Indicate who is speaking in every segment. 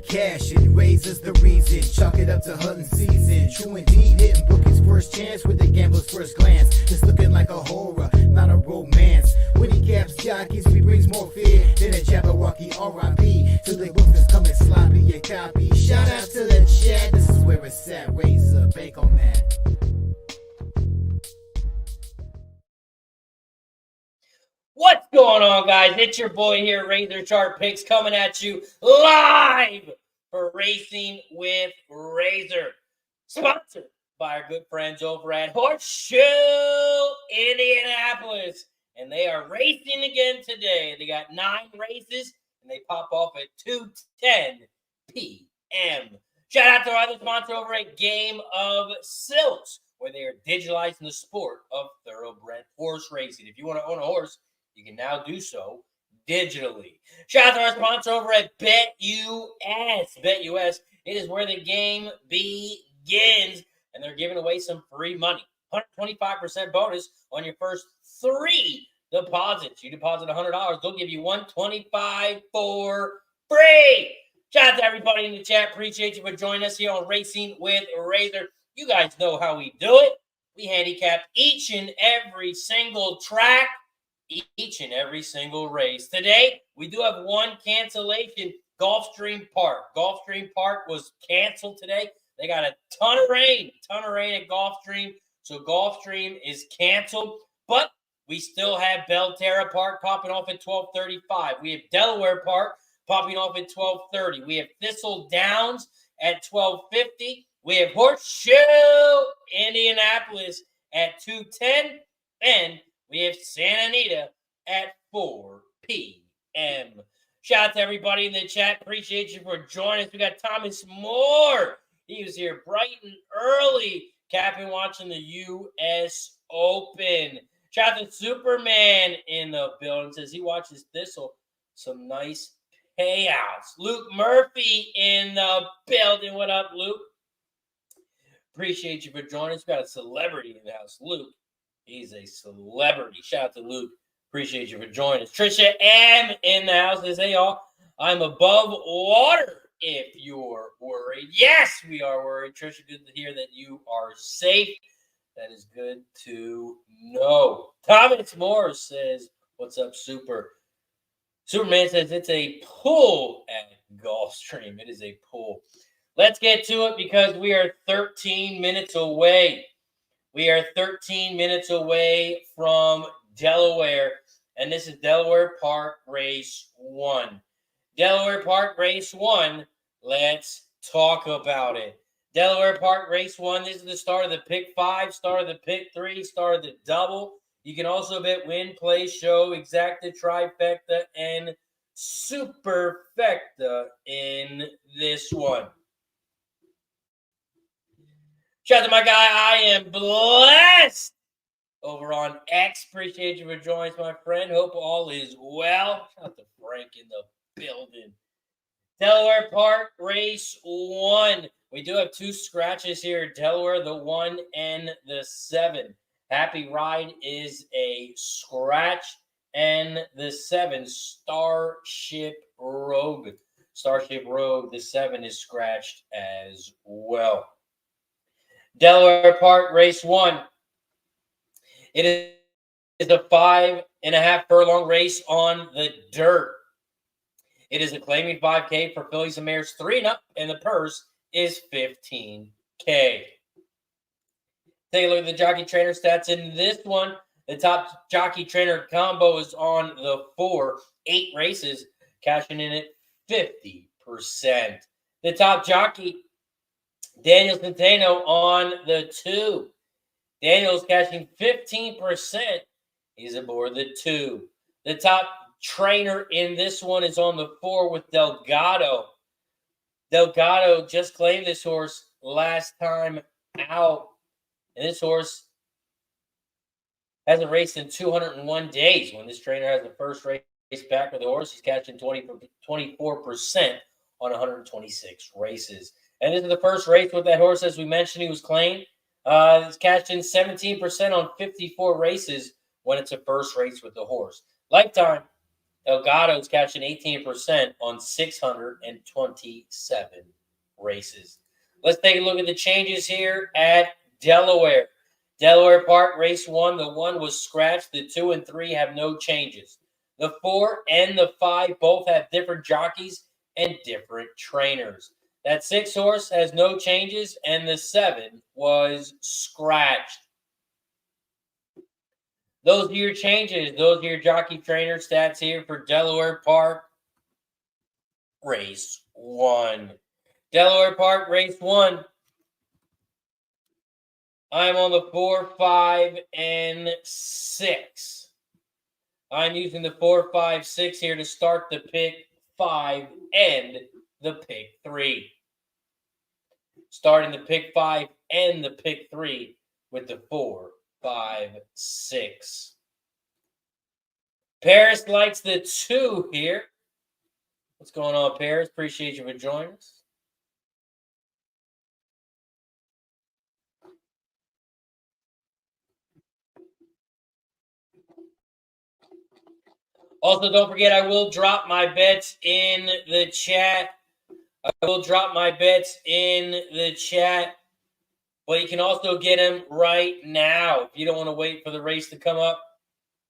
Speaker 1: cash and raises the reason. Chalk it up to hunting season. True indeed, hitting book his first chance with the gambler's first glance. It's looking like a horror, not a romance. When he caps jockeys, he brings more fear than a Jabberwocky R.I.P. To the book that's coming sloppy and copy. Shout out to the chat, this is where it's at. Razor, bank on that.
Speaker 2: What's going on, guys? It's your boy here, RazorSharpPicks, coming at you live for Racing with Razor. Sponsored by our good friends over at Horseshoe Indianapolis. And they are racing again today. They got 9 races, and they pop off at 2:10 p.m. Shout out to our other sponsor over at Game of Silks, where they are digitalizing the sport of thoroughbred horse racing. If you want to own a horse, you can now do so digitally. Shout out to our sponsor over at BetUS. BetUS, it is where the game begins, and they're giving away some free money. 125% bonus on your first 3 deposits. You deposit $100, they'll give you $125 for free. Shout out to everybody in the chat. Appreciate you for joining us here on Racing with Razor. You guys know how we do it. We handicap each and every single track, each and every single race. Today, we do have one cancellation, Gulfstream Park. Gulfstream Park was canceled today. They got a ton of rain at Gulfstream. So Gulfstream is canceled, but we still have Belterra Park popping off at 12:35. We have Delaware Park popping off at 12:30. We have Thistle Downs at 12:50. We have Horseshoe Indianapolis at 2:10, and we have Santa Anita at 4 p.m. Shout out to everybody in the chat. Appreciate you for joining us. We got Thomas Moore. He was here bright and early, capping, watching the U.S. Open. Shout out to Superman in the building. Says he watches Thistle. Some nice payouts. Luke Murphy in the building. What up, Luke? Appreciate you for joining us. We got a celebrity in the house. Luke, he's a celebrity. Shout out to Luke. Appreciate you for joining us. Trisha M in the house. Says, hey, y'all, I'm above water. If you're worried, yes, we are worried. Trisha, good to hear that you are safe. That is good to know. Thomas Moore says, what's up, Super? Superman says it's a pool at Gulfstream. It is a pool. Let's get to it because we are 13 minutes away. We are 13 minutes away from Delaware, and this is Delaware Park Race 1. Delaware Park Race 1, let's talk about it. Delaware Park Race 1, this is the start of the Pick 5, start of the Pick 3, start of the double. You can also bet win, play, show, exacta, trifecta, and superfecta in this one. Shout out to my guy, I am blessed over on X. Appreciate you for joining us, my friend. Hope all is well. Shout out to Frank in the building. Delaware Park Race 1. We do have 2 scratches here. Delaware, the 1 and the 7. Happy Ride is a scratch. And the 7, Starship Rogue. Starship Rogue, the 7 is scratched as well. Delaware Park Race 1. It is a 5.5 furlong race on the dirt. It is a claiming 5K for fillies and mares 3 and up, and the purse is $15K. Take a look at the jockey trainer stats in this one. The top jockey trainer combo is on the 4, 8 races, cashing in at 50%. The top jockey, Daniel Centeno, on the 2. Daniel's cashing 15%. He's aboard the 2. The top trainer in this one is on the 4 with Delgado. Delgado just claimed this horse last time out. And this horse hasn't raced in 201 days. When this trainer has the first race back with the horse, he's catching 24% on 126 races. And this is the first race with that horse, as we mentioned, he was claimed. He's catching 17% on 54 races when it's a first race with the horse. Lifetime, Delgado's catching 18% on 627 races. Let's take a look at the changes here at Delaware. Delaware Park, race 1. The 1 was scratched. The 2 and 3 have no changes. The 4 and the 5 both have different jockeys and different trainers. That 6 horse has no changes, and the 7 was scratched. Those are your changes. Those are your jockey trainer stats here for Delaware Park, race 1. Delaware Park, race 1. I'm on the 4, 5, and 6. I'm using the 4, 5, 6 here to start the pick 5 and the pick 3. Starting the pick 5 and the pick 3 with the 4, 5, 6. Paris likes the 2 here. What's going on, Paris? Appreciate you for joining us. Also, don't forget, I will drop my bets in the chat. But you can also get them right now. If you don't want to wait for the race to come up,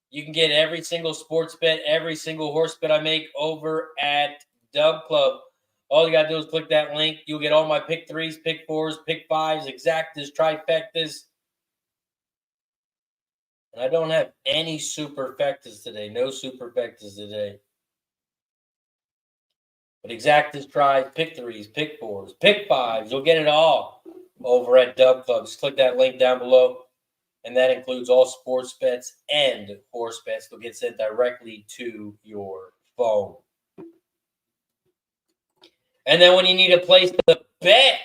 Speaker 2: you can get every single sports bet, every single horse bet I make over at Dub Club. All you got to do is click that link. You'll get all my pick 3s, pick 4s, pick 5s, exactas, trifectas. And I don't have any superfectas today. No superfectas today. But exactas, tries, pick 3s, pick 4s, pick 5s. You'll get it all over at Dub Club. Just click that link down below. And that includes all sports bets and horse bets. They'll get sent directly to your phone. And then when you need a place to bet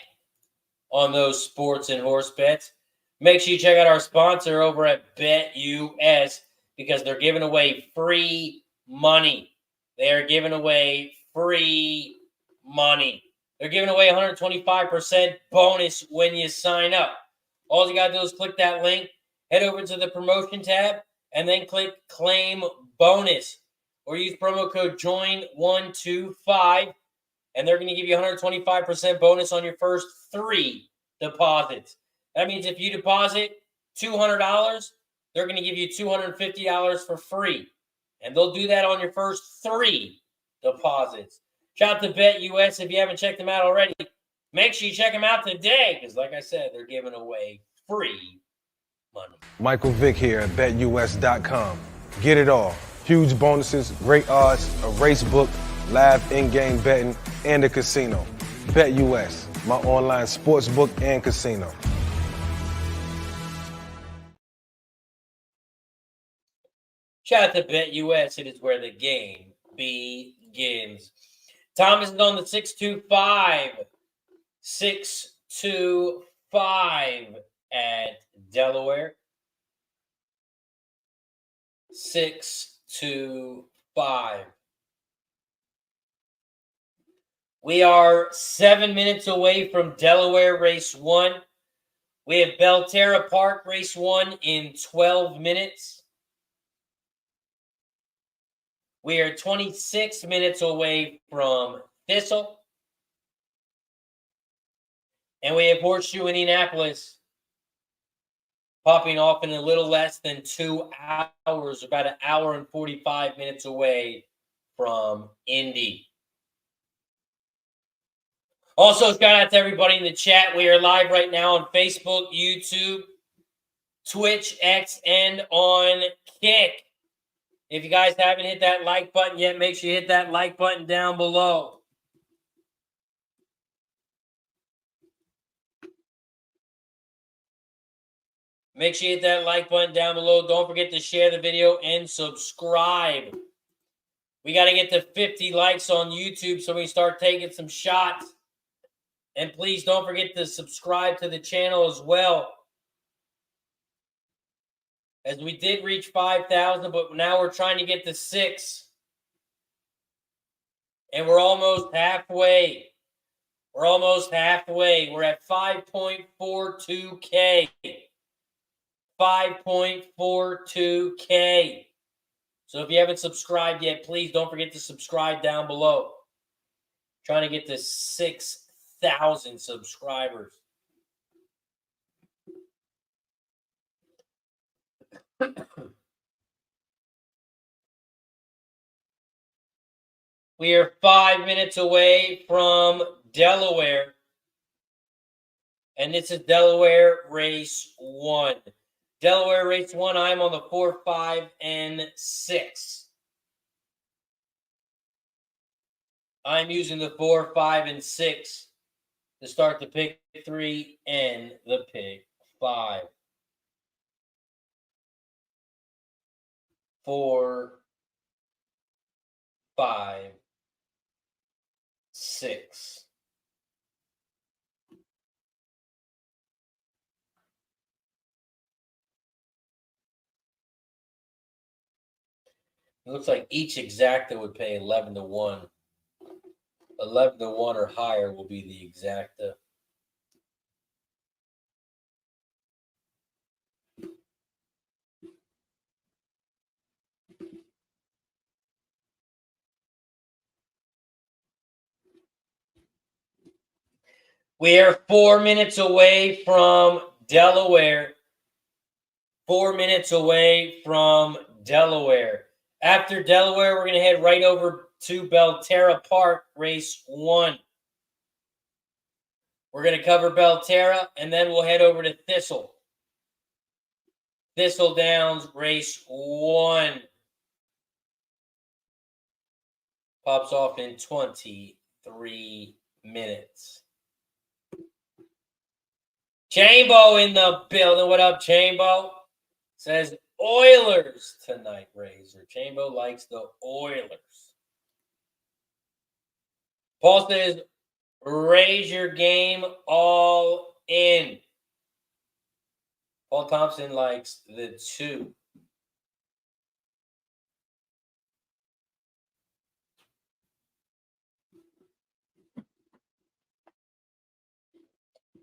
Speaker 2: on those sports and horse bets, make sure you check out our sponsor over at BetUS, because they're giving away free money. They are giving away free money. They're giving away 125% bonus when you sign up. All you got to do is click that link, head over to the promotion tab, and then click claim bonus. Or use promo code JOIN125, and they're going to give you 125% bonus on your first 3 deposits. That means if you deposit $200, they're going to give you $250 for free. And they'll do that on your first 3 deposits. Shout out to BetUS. If you haven't checked them out already, make sure you check them out today, because like I said, they're giving away free money.
Speaker 3: Michael Vick here at BetUS.com. Get it all. Huge bonuses, great odds, a race book, live in-game betting, and a casino. BetUS, my online sports book and casino.
Speaker 2: Shout out to BetUS. It is where the game begins. Thomas is on the 625. 625 at Delaware. 625. We are 7 minutes away from Delaware race 1. We have Belterra Park race 1 in 12 minutes. We are 26 minutes away from Thistle. And we have Horseshoe Indianapolis popping off in a little less than 2 hours, about an hour and 45 minutes away from Indy. Also, shout out to everybody in the chat. We are live right now on Facebook, YouTube, Twitch, X, and on Kick. If you guys haven't hit that like button yet, make sure you hit that like button down below. Make sure you hit that like button down below. Don't forget to share the video and subscribe. We got to get to 50 likes on YouTube so we can start taking some shots. And please don't forget to subscribe to the channel as well. As we did reach 5,000, but now we're trying to get to 6. And we're almost halfway. We're almost halfway. We're at 5.42K. 5.42K. So if you haven't subscribed yet, please don't forget to subscribe down below. Trying to get to 6,000 subscribers. We are 5 minutes away from Delaware. And this is Delaware Race 1. Delaware Race 1, I'm on the 4, 5, and 6. I'm using the 4, 5, and 6 to start the pick 3 and the pick 5. 4, 5, 6. It looks like each exacta would pay 11 to 1. 11 to 1 or higher will be the exacta. We are 4 minutes away from Delaware. 4 minutes away from Delaware. After Delaware, we're going to head right over to Belterra Park, race 1. We're going to cover Belterra, and then we'll head over to Thistle. Thistle Downs, race 1. Pops off in 23 minutes. Chambo in the building. What up, Chambo? Says Oilers tonight, Razor. Chambo likes the Oilers. Paul says, raise your game all in. Paul Thompson likes the 2.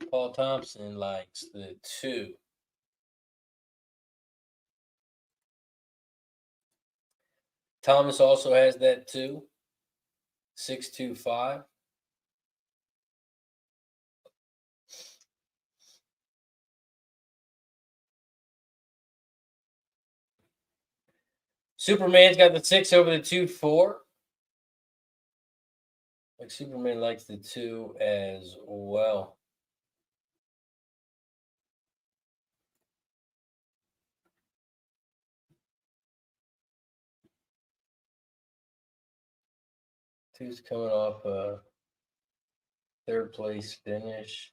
Speaker 2: Paul Thompson likes the 2. Thomas also has that 2. 625. Superman's got the 6 over the 2-4. Like Superman likes the 2 as well. Two's coming off a 3rd place finish.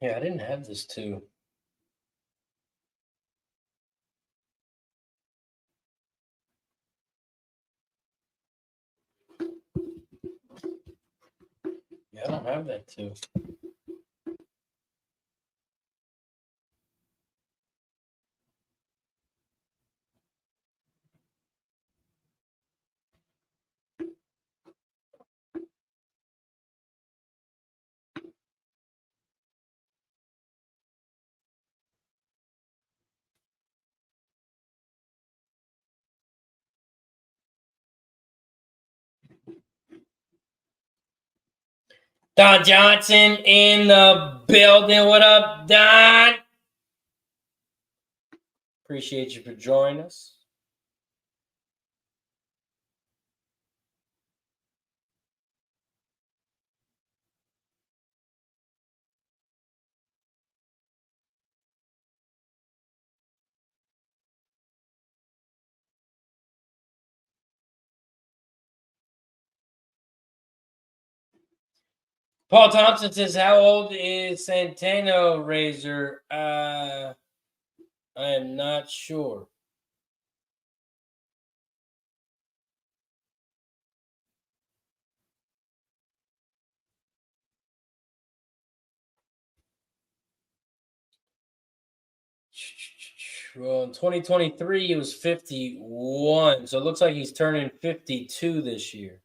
Speaker 2: Yeah, I didn't have this 2. Yeah, I don't have that 2. Don Johnson in the building. What up, Don? Appreciate you for joining us. Paul Thompson says, how old is Centeno, Razor? I am not sure. Well, in 2023, he was 51. So it looks like he's turning 52 this year.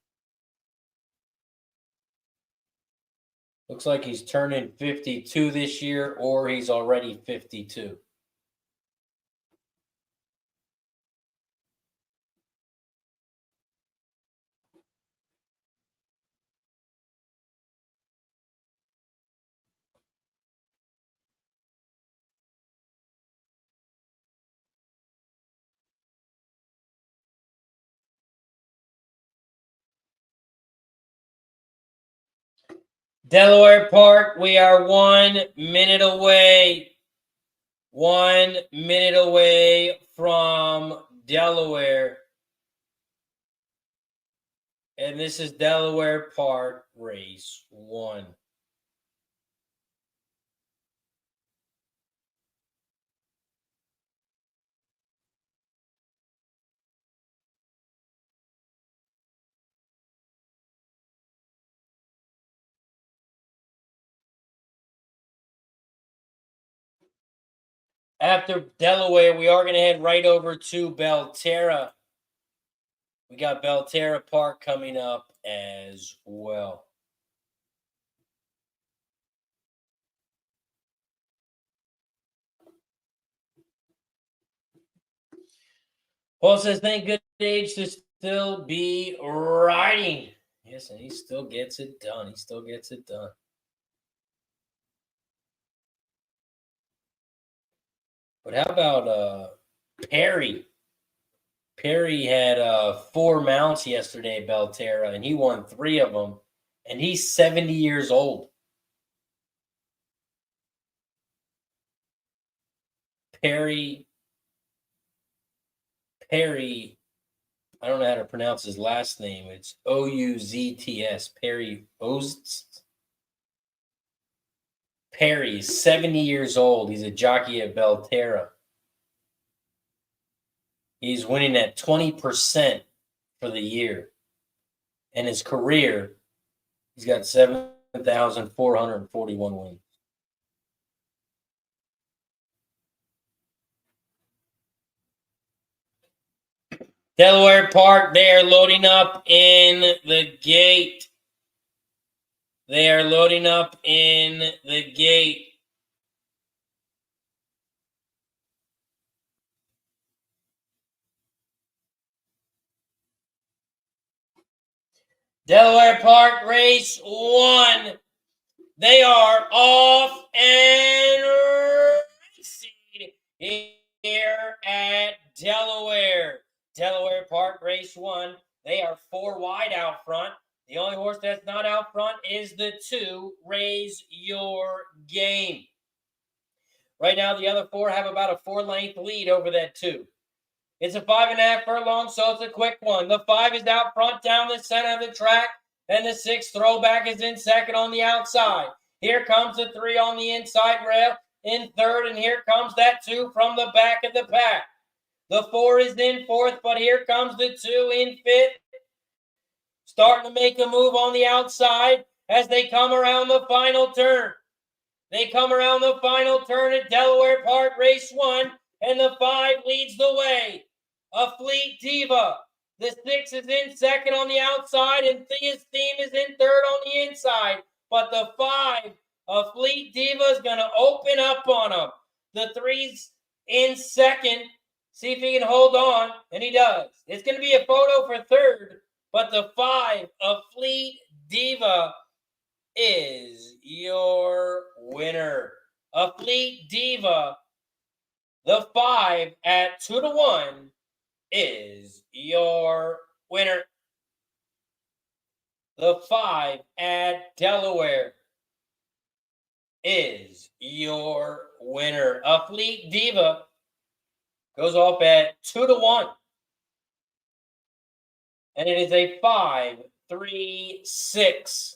Speaker 2: Looks like he's turning 52 this year, or he's already 52. Delaware Park, we are 1 minute away. 1 minute away from Delaware. And this is Delaware Park, race 1. After Delaware, we are going to head right over to Belterra. We got Belterra Park coming up as well. Paul says, thank good age to still be riding. Yes, and he still gets it done. He still gets it done. But how about Perry? Perry had 4 mounts yesterday at Belterra, and he won 3 of them, and he's 70 years old. Perry, I don't know how to pronounce his last name. It's Ouzts, Perry Ouzts. Perry is 70 years old. He's a jockey at Belterra. He's winning at 20% for the year. And his career, he's got 7,441 wins. Delaware Park, they are loading up in the gate. They are loading up in the gate. Delaware Park, race 1. They are off and racing here at Delaware. Delaware Park, race 1. They are 4 wide out front. The only horse that's not out front is the 2, Raise Your Game. Right now, the other 4 have about a 4-length lead over that 2. It's a 5.5 furlong, so it's a quick one. The 5 is out front down the center of the track, and the 6 throwback is in second on the outside. Here comes the 3 on the inside rail in third, and here comes that 2 from the back of the pack. The 4 is in fourth, but here comes the 2 in fifth. Starting to make a move on the outside as they come around the final turn. They come around the final turn at Delaware Park, race 1, and the 5 leads the way. A Fleet Diva. The 6 is in second on the outside, and Thea's Theme is in third on the inside. But the 5, a Fleet Diva, is going to open up on him. The 3's in second. See if he can hold on, and he does. It's going to be a photo for third, but the 5, a Fleet Diva, is your winner. A Fleet Diva, the 5 at 2-1, is your winner. The 5 at Delaware is your winner. A Fleet Diva goes off at 2-1. And it is a 5-3-6.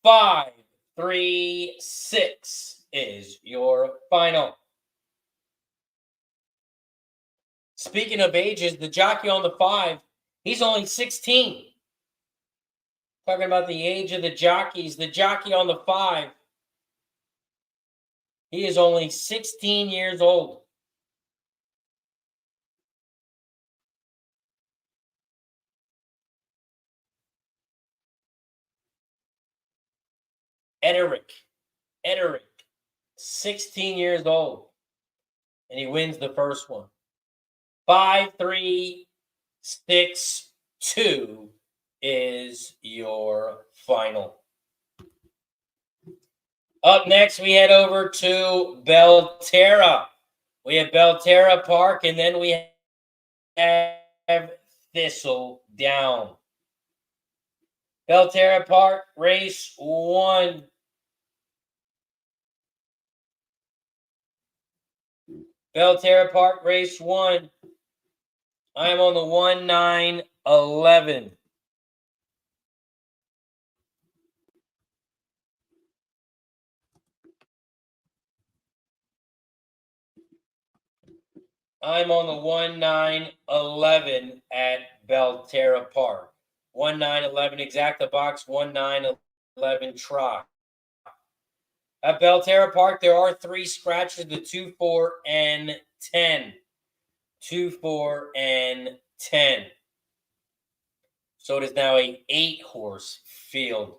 Speaker 2: 5-3-6 is your final. Speaking of ages, the jockey on the 5, he's only 16. Talking about the age of the jockeys, the jockey on the 5 He is only 16 years old. Ederick, 16 years old. And he wins the first one. 5-3-6-2 is your final. Up next, we head over to Belterra. We have Belterra Park, and then we have Thistle Down. Belterra Park, race 1. Belterra Park, race 1. I am on the 1-9-11. I'm on the 1-9-11 at Belterra Park. 1-9-11 exact the box, 1-9-11 try. At Belterra Park, there are 3 scratches, the 2, 4, and 10. 2, 4, and 10. So it is now a 8-horse field.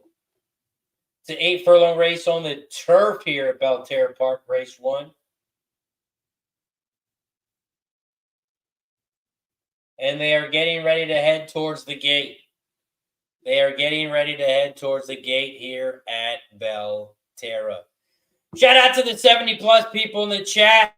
Speaker 2: It's an 8-furlong race on the turf here at Belterra Park, race 1. And they are getting ready to head towards the gate. They are getting ready to head towards the gate here at Belterra. Shout out to the 70-plus people in the chat.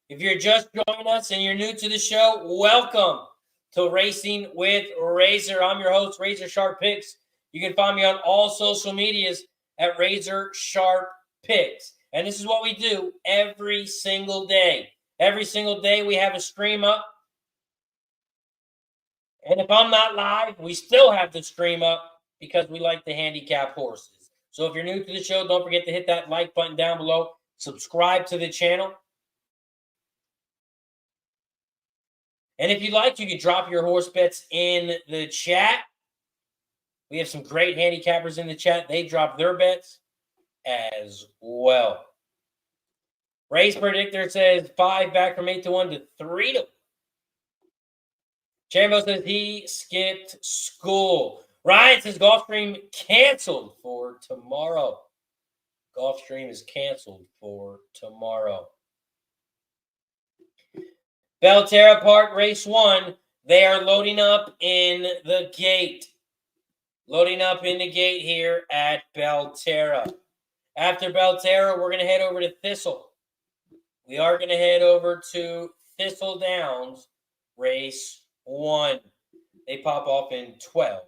Speaker 2: If you're just joining us and you're new to the show, welcome to Racing with Razor. I'm your host, RazorSharpPicks. You can find me on all social medias at RazorSharpPicks. And this is what we do every single day. Every single day we have a stream up. And if I'm not live, we still have the stream up because we like to handicap horses. So if you're new to the show, don't forget to hit that like button down below. Subscribe to the channel. And if you'd like, you can drop your horse bets in the chat. We have some great handicappers in the chat. They drop their bets as well. Race predictor says 5 back from 8-1 to 3-1. Chambo says he skipped school. Ryan says Gulfstream canceled for tomorrow. Gulfstream is canceled for tomorrow. Belterra Park, race 1. They are loading up in the gate. Loading up in the gate here at Belterra. After Belterra, we're going to head over to Thistle. We are going to head over to Thistle Downs, race 1. They pop off in 12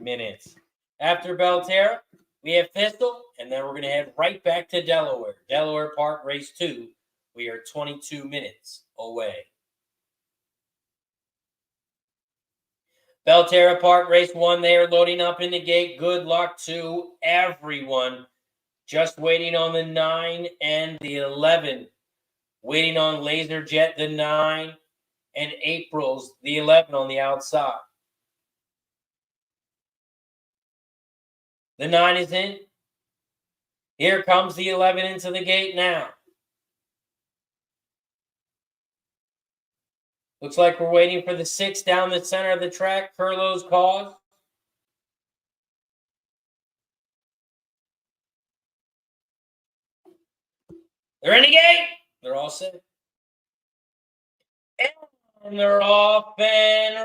Speaker 2: minutes. After Belterra, we have Thistle, and then we're going to head right back to Delaware. Delaware Park, race 2. We are 22 minutes away. Belterra Park, race 1. They are loading up in the gate. Good luck to everyone. Just waiting on the 9 and the 11. Waiting on Laser Jet, the 9, and April's, the 11 on the outside. The 9 is in. Here comes the 11 into the gate now. Looks like we're waiting for the 6 down the center of the track. Curlow's Cause. They're in the gate. They're all set. And they're off and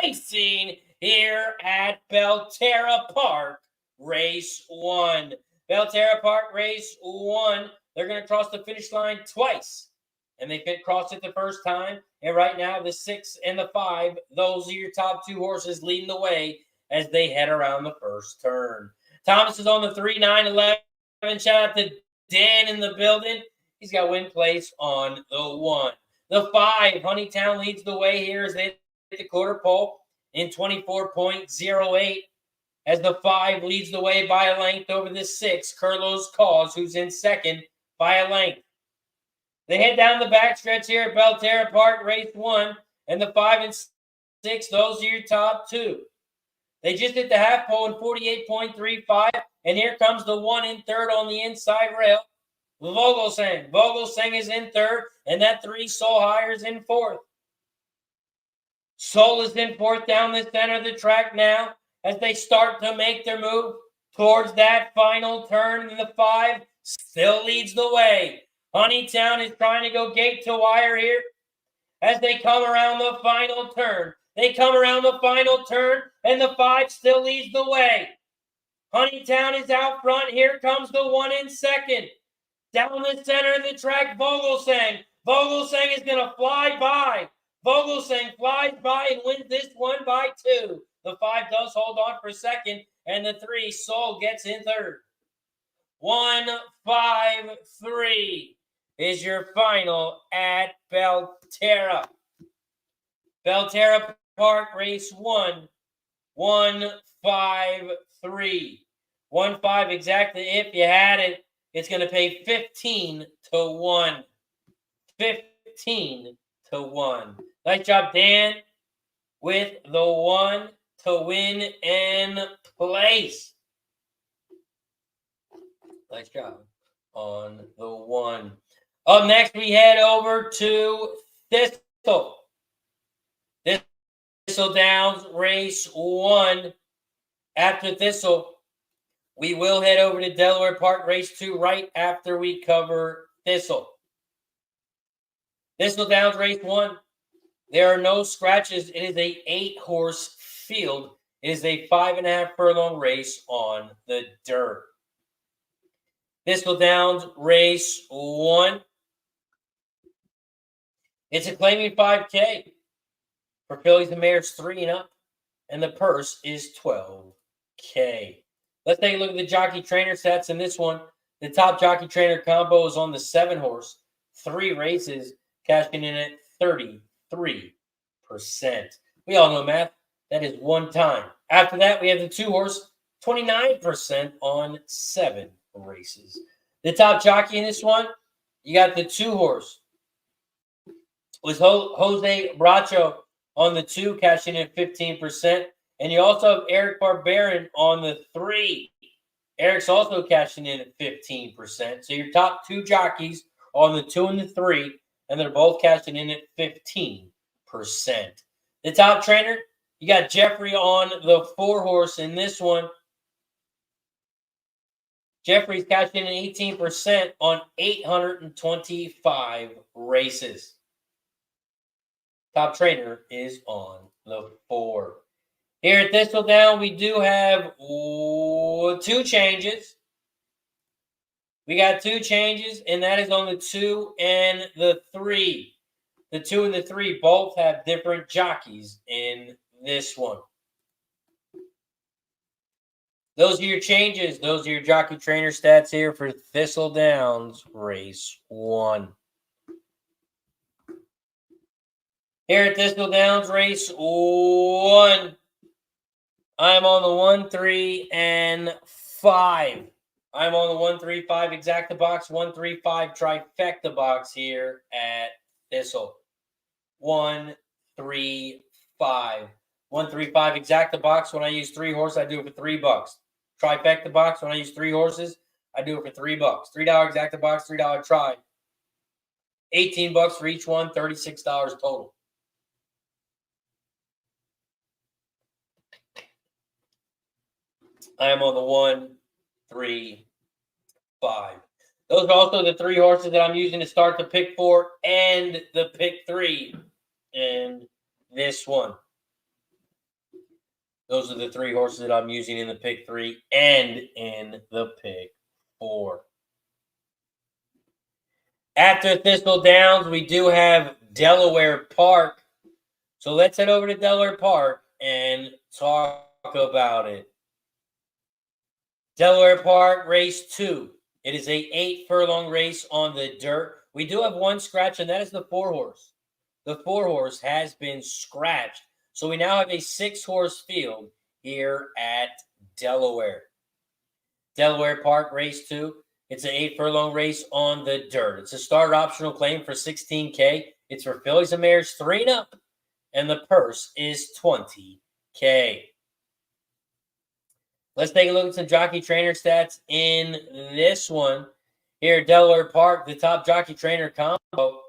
Speaker 2: racing here at Belterra Park, race 1. Belterra Park, race 1. They're going to cross the finish line twice. And they crossed it the first time. And right now, the 6 and the 5, those are your top 2 horses leading the way as they head around the first turn. Thomas is on the 3-9-11. Shout out to Dan in the building. He's got win place on the 1. The 5, Honeytown leads the way here as they hit the quarter pole in 24.08. As the 5 leads the way by a length over the 6, Curlow's Cause, who's in second by a length. They head down the backstretch here at Belterra Park, race 1, and the 5 and 6, those are your top 2. They just hit the half pole in 48.35. And here comes the 1 in third on the inside rail. Vogelsang. Vogelsang is in third, and that 3 Soul Higher is in fourth. Soul is in fourth down the center of the track now as they start to make their move towards that final turn. And the 5 still leads the way. Honeytown is trying to go gate to wire here as they come around the final turn. They come around the final turn, and the 5 still leads the way. Honeytown is out front. Here comes the 1 in second. Down the center of the track, Vogelsang. Vogelsang is going to fly by. Vogelsang flies by and wins this one by 2. The 5 does hold on for second, and the 3, Soul, gets in third. 1, 5, 3 is your final at Belterra. Belterra Park, race 1. 1, 5, 3. 1, 5 exactly. If you had it, it's going to pay 15 to 1. 15 to 1. Nice job, Dan, with the 1 to win and place. Nice job on the 1. Up next, we head over to Thistle. Thistle Downs, race 1. After Thistle, we will head over to Delaware Park, race 2, right after we cover Thistle. Thistle Downs, race 1. There are no scratches. It is a 8-horse field. It is a 5.5 furlong race on the dirt. Thistle Downs, race 1. It's a claiming 5K for fillies and mares 3 and up, and the purse is $12K. Let's take a look at the jockey trainer stats in this one. The top jockey trainer combo is on the 7-horse, 3 races, cashing in at 33%. We all know math. That is 1 time. After that, we have the 2-horse, 29% on 7 races. The top jockey in this one, you got the 2-horse. Was Jose Bracho on the 2, cashing in 15%. And you also have Eric Barbarin on the 3. Eric's also cashing in at 15%. So your top 2 jockeys are on the 2 and the 3, and they're both cashing in at 15%. The top trainer, you got Jeffrey on the 4-horse in this one. Jeffrey's cashing in 18% on 825 races. Top trainer is on the 4. Here at Thistledown, we do have 2 changes. We got 2 changes, and that is on the 2 and the 3. The 2 and the 3 both have different jockeys in this one. Those are your changes. Those are your jockey trainer stats here for Thistle Downs, race 1. Here at Thistle Downs, race 1. I'm on the 1, 3, and 5. I'm on the 1, 3, 5 exacta box, 1, 3, 5 trifecta box here at Thistle. 1, 3, 5. 1, 3, 5 exacta box. When I use 3 horses, I do it for $3. Trifecta box. When I use 3 horses, I do it for $3. $3 exacta box, $3 try. $18 for each one, $36 total. I am on the 1, 3, 5. Those are also the 3 horses that I'm using to start the pick 4 and the pick 3 in this one. Those are the 3 horses that I'm using in the pick 3 and in the pick 4. After Thistle Downs, we do have Delaware Park. So let's head over to Delaware Park and talk about it. Delaware Park, race 2. It is a 8 furlong race on the dirt. We do have 1 scratch, and that is the 4-horse. The 4-horse has been scratched. So we now have a 6-horse field here at Delaware. Delaware Park, race 2. It's an 8 furlong race on the dirt. It's a starter optional claim for $16K. It's for fillies and mares 3 and up, and the purse is $20K. Let's take a look at some jockey trainer stats in this one. Here at Delaware Park, the top jockey trainer combo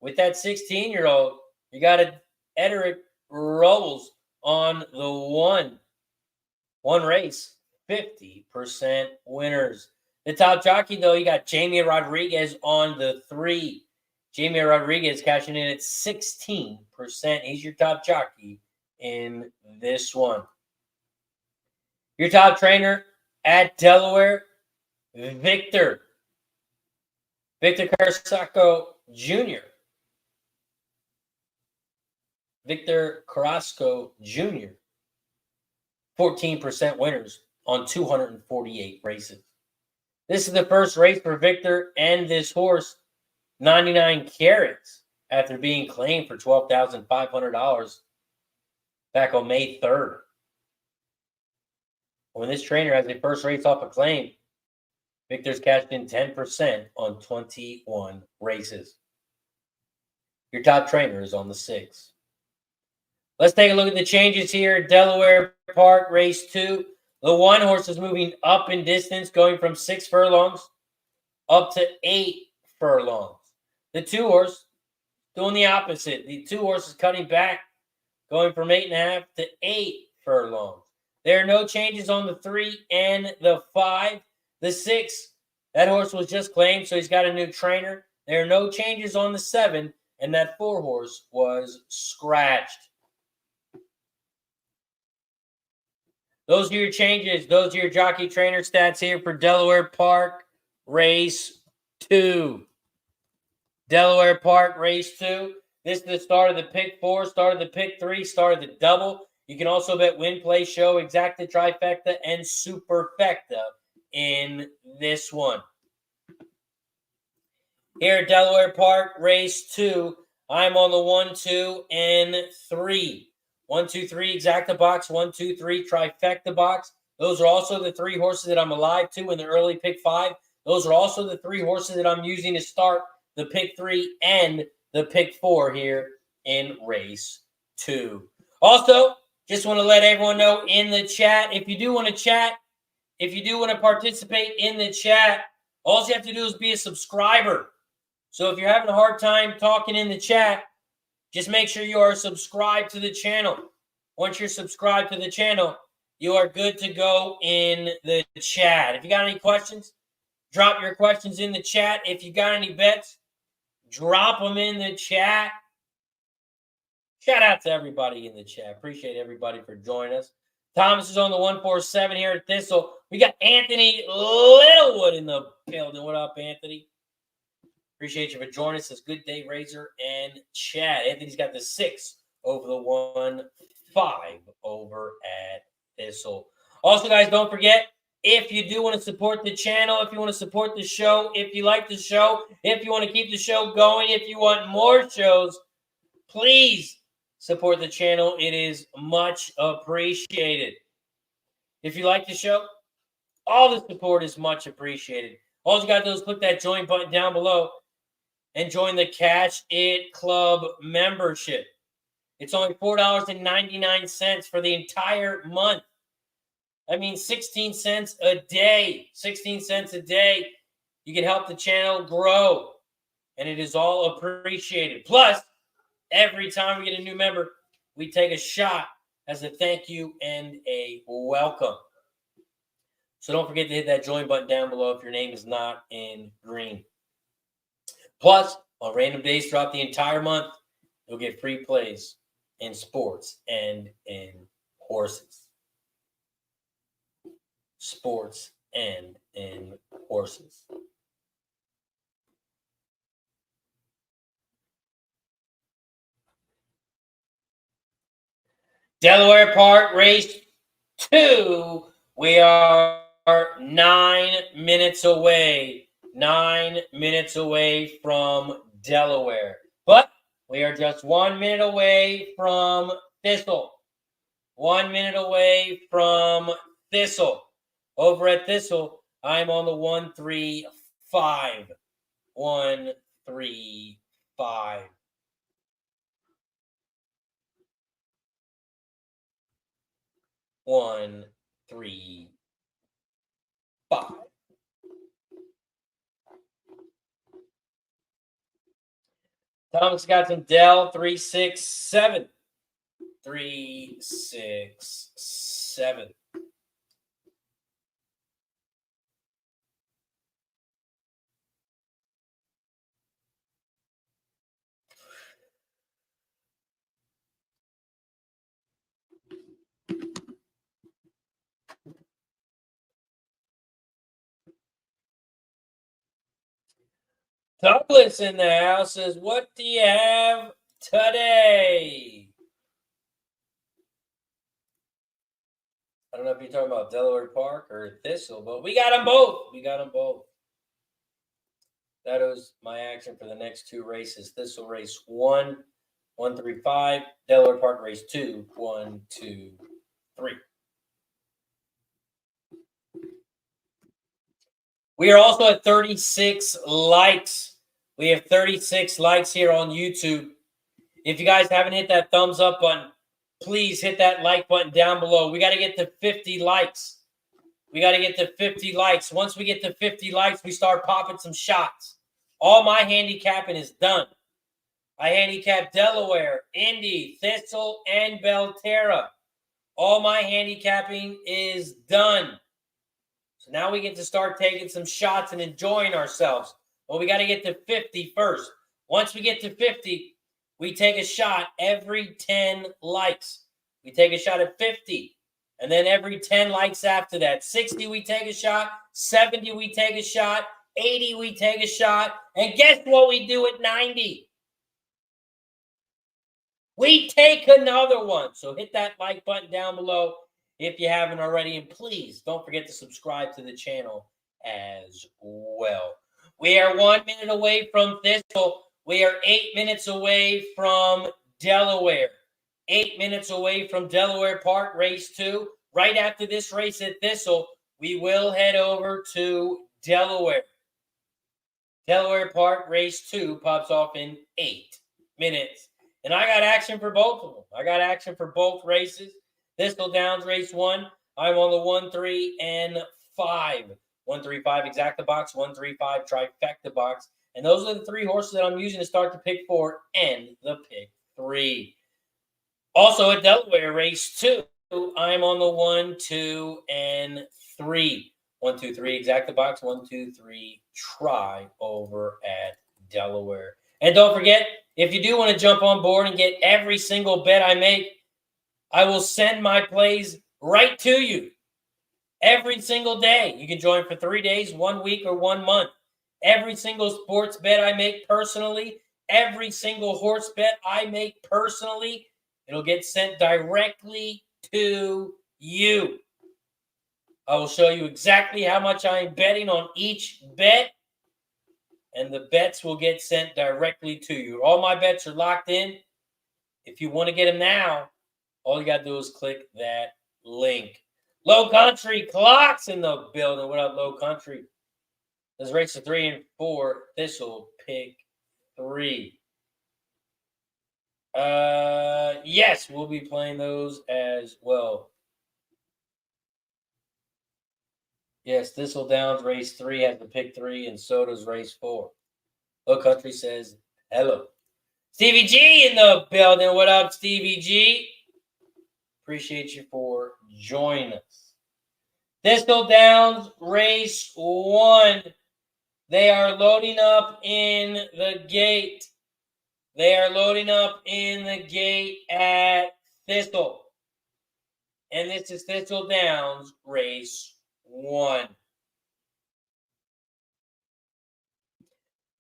Speaker 2: with that 16-year-old. You got Ederick Robles on the one race, 50% winners. The top jockey, though, you got Jamie Rodriguez on the 3. Jamie Rodriguez cashing in at 16%. He's your top jockey in this one. Your top trainer at Delaware, Victor Carrasco Jr. Victor Carrasco Jr. 14% winners on 248 races. This is the first race for Victor and this horse, 99 carats after being claimed for $12,500 back on May 3rd. When this trainer has a first race off a claim, Victor's cashed in 10% on 21 races. Your top trainer is on the 6. Let's take a look at the changes here at Delaware Park, race 2. The 1 horse is moving up in distance, going from 6 furlongs up to 8 furlongs. The 2 horse doing the opposite. The 2 horse is cutting back, going from 8.5 to 8 furlongs. There are no changes on the 3 and the 5. The 6, that horse was just claimed, so he's got a new trainer. There are no changes on the 7, and that 4 horse was scratched. Those are your changes. Those are your jockey trainer stats here for Delaware Park, race 2. Delaware Park, race 2. This is the start of the pick 4, start of the pick 3, start of the double. You can also bet win, play, show, exacta, trifecta, and superfecta in this one. Here at Delaware Park, race 2, I'm on the 1, 2, and 3. 1, 2, 3 exacta box, 1, 2, 3 trifecta box. Those are also the 3 horses that I'm alive to in the early pick 5. Those are also the 3 horses that I'm using to start the pick 3 and the pick 4 here in race 2. Also, just want to let everyone know in the chat, if you do want to chat, if you do want to participate in the chat, all you have to do is be a subscriber. So if you're having a hard time talking in the chat, just make sure you are subscribed to the channel. Once you're subscribed to the channel, you are good to go in the chat. If you got any questions, drop your questions in the chat. If you got any bets, drop them in the chat. Shout out to everybody in the chat. Appreciate everybody for joining us. Thomas is on the 147 here at Thistle. We got Anthony Littlewood in the building. What up, Anthony? Appreciate you for joining us. It's Good Day, Razor, and Chad. Anthony's got the 6 over the 1, 5 over at Thistle. Also, guys, don't forget, if you do want to support the channel, if you want to support the show, if you like the show, if you want to keep the show going, if you want more shows, please support the channel. It is much appreciated. If you like the show, all the support is much appreciated. All you got to do is click that join button down below and join the Cash It Club membership. It's only $4.99 for the entire month. I mean, 16 cents a day. 16 cents a day. You can help the channel grow, and it is all appreciated. Plus, every time we get a new member, we take a shot as a thank you and a welcome. So don't forget to hit that join button down below if your name is not in green. Plus, on random days throughout the entire month, you'll get free plays in sports and in horses. Sports and in horses. Delaware Park, race 2. We are 9 minutes away. 9 minutes away from Delaware. But we are just 1 minute away from Thistle. 1 minute away from Thistle. Over at Thistle, I'm on the 135. 135. Thomas got some Dell 367. 367. Douglas in the house says, what do you have today? I don't know if you're talking about Delaware Park or Thistle, but we got them both. We got them both. That was my action for the next two races. Thistle race 1, 135. Delaware Park race 2, 1, 2, 3. We are also at 36 likes. We have 36 likes here on YouTube. If you guys haven't hit that thumbs up button, please hit that like button down below. We got to get to 50 likes. We got to get to 50 likes. Once we get to 50 likes, we start popping some shots. All my handicapping is done. I handicapped Delaware, Indy, Thistle, and Belterra. All my handicapping is done. So now we get to start taking some shots and enjoying ourselves. Well, we got to get to 50 first. Once we get to 50, we take a shot every 10 likes. We take a shot at 50. And then every 10 likes after that. 60, we take a shot. 70, we take a shot. 80, we take a shot. And guess what we do at 90? We take another one. So hit that like button down below if you haven't already. And please don't forget to subscribe to the channel as well. We are 1 minute away from Thistle. We are 8 minutes away from Delaware. 8 minutes away from Delaware Park, race 2. Right after this race at Thistle, we will head over to Delaware. Delaware Park, race 2 pops off in 8 minutes. And I got action for both of them. I got action for both races. Thistle Downs, race 1. I'm on the 1, 3, and 5. 135 exacta box, 135 trifecta box. And those are the 3 horses that I'm using to start the pick 4 and the pick 3. Also at Delaware, race 2, I'm on the 1, 2, and 3. 1, 2, 3 exacta box, 1, 2, 3 try over at Delaware. And don't forget, if you do want to jump on board and get every single bet I make, I will send my plays right to you every single day. You can join for 3 days, 1 week, or 1 month. Every single sports bet I make personally, every single horse bet I make personally, it'll get sent directly to you. I will show you exactly how much I am betting on each bet, and the bets will get sent directly to you. All my bets are locked in. If you want to get them now, all you got to do is click that link. Low Country Clocks in the building. What up, Low Country? This race of 3 and 4. Thistle pick 3. Yes, we'll be playing those as well. Yes, Thistle Downs race 3 has the pick 3, and so does race 4. Low Country says hello. Stevie G in the building. What up, Stevie G? Appreciate you for joining us. Thistle Downs race 1. They are loading up in the gate. They are loading up in the gate at Thistle. And this is Thistle Downs race 1.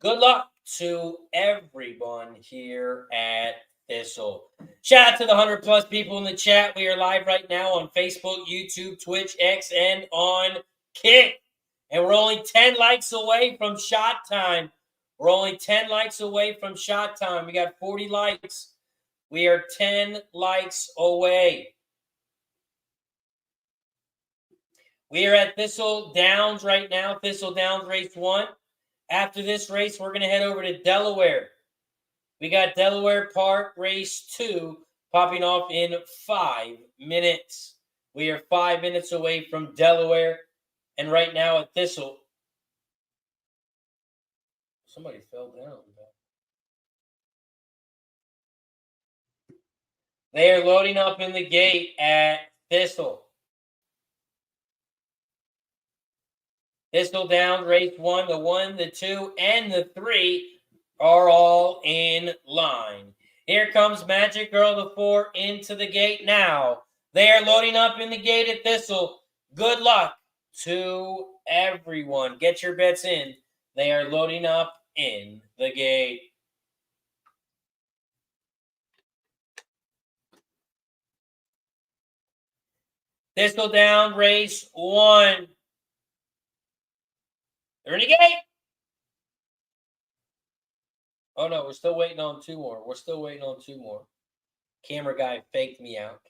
Speaker 2: Good luck to everyone here at Thistle. Shout out to the 100+ people in the chat. We are live right now on Facebook, YouTube, Twitch, X, and on Kick. And we're only 10 likes away from shot time. We're only 10 likes away from shot time. We got 40 likes. We are 10 likes away. We are at Thistle Downs right now. Thistle Downs race 1. After this race, we're going to head over to Delaware. We got Delaware Park race 2 popping off in 5 minutes. We are 5 minutes away from Delaware. And right now at Thistle, somebody fell down. They are loading up in the gate at Thistle. Thistle Downs, race 1, the 1, the 2, and the 3 are all in line. Here comes Magic Girl, the 4, into the gate now. They are loading up in the gate at Thistle. Good luck to everyone. Get your bets in. They are loading up in the gate. Thistle Down, race 1. They're in the gate. Oh, no, we're still waiting on 2 more. We're still waiting on 2 more. Camera guy faked me out.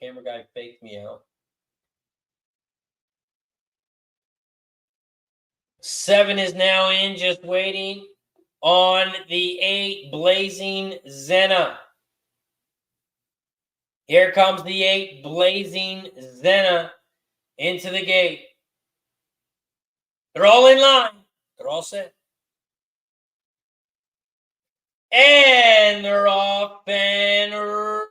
Speaker 2: 7 is now in, just waiting on the 8, Blazing Zena. Here comes the 8, Blazing Zena, into the gate. They're all in line. They're all set. And they're off and racing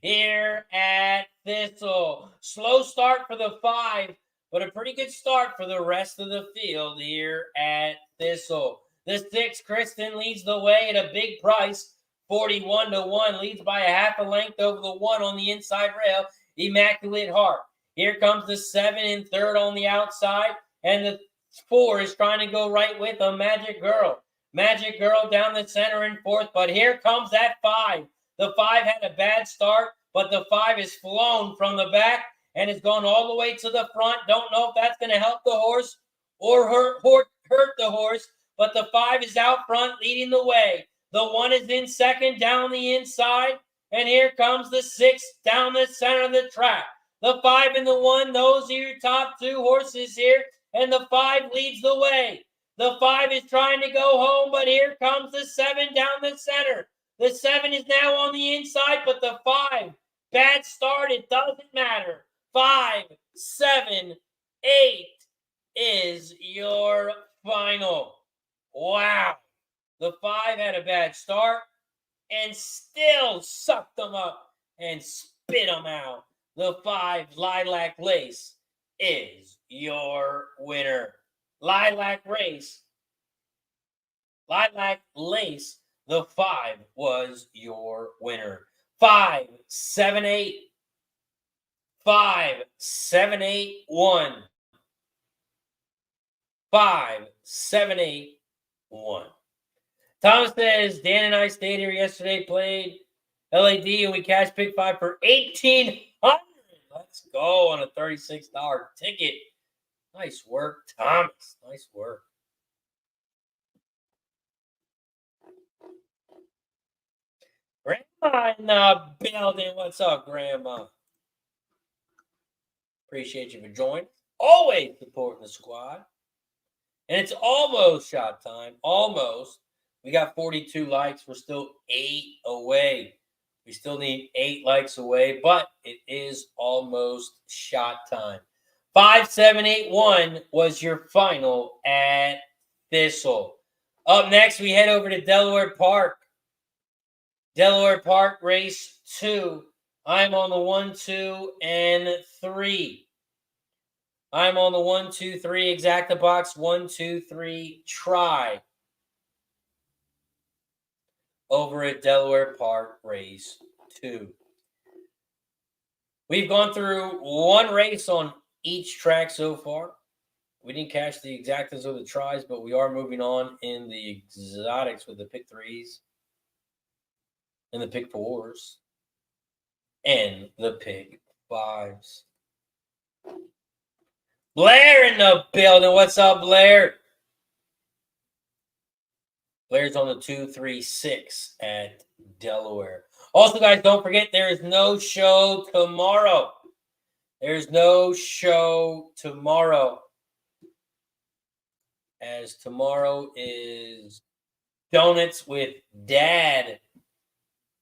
Speaker 2: here at Thistle. Slow start for the 5, but a pretty good start for the rest of the field here at Thistle. The 6, Kristen, leads the way at a big price, 41-1, leads by a half a length over the 1 on the inside rail, Immaculate Heart. Here comes the 7 in third on the outside, and the 4 is trying to go right with a Magic Girl. Magic Girl down the center in fourth, but here comes that 5. The 5 had a bad start, but the 5 is flown from the back and has gone all the way to the front. Don't know if that's going to help the horse or hurt the horse, but the 5 is out front leading the way. The 1 is in second down the inside, and here comes the 6 down the center of the track. The 5 and the 1, those are your top 2 horses here, and the 5 leads the way. The 5 is trying to go home, but here comes the 7 down the center. The 7 is now on the inside, but the 5, bad start, it doesn't matter. 5, 7, 8 is your final. Wow. The 5 had a bad start and still sucked them up and spit them out. The 5, Lilac Lace, is your winner. Lilac Lace, the 5 was your winner. 5, 7, 8. 5, 7, 8, 1. 5, 7, 8, 1. Thomas says, Dan and I stayed here yesterday, played LAD, and we cash pick 5 for $1,800. Let's go on a $36 ticket. Nice work, Thomas. Nice work. Grandma in the building. What's up, Grandma? Appreciate you for joining. Always supporting the squad. And it's almost shot time. Almost. We got 42 likes. We're still 8 away. We still need 8 likes away, but it is almost shot time. 5, 7, 8, 1 was your final at Thistle. Up next, we head over to Delaware Park. Delaware Park, race 2. I'm on the 1, 2, and 3. I'm on the 1, 2, 3, exacta box 1, 2, 3, try. Over at Delaware Park, race 2. We've gone through 1 race on each track so far. We didn't catch the exactas or the tries, but we are moving on in the exotics with the pick 3s and the pick 4s and the pick 5s. Blair in the building. What's up, Blair? Blair's on the 2, 3, 6 at Delaware. Also, guys, don't forget there is no show tomorrow. There's no show tomorrow. As tomorrow is Donuts with Dad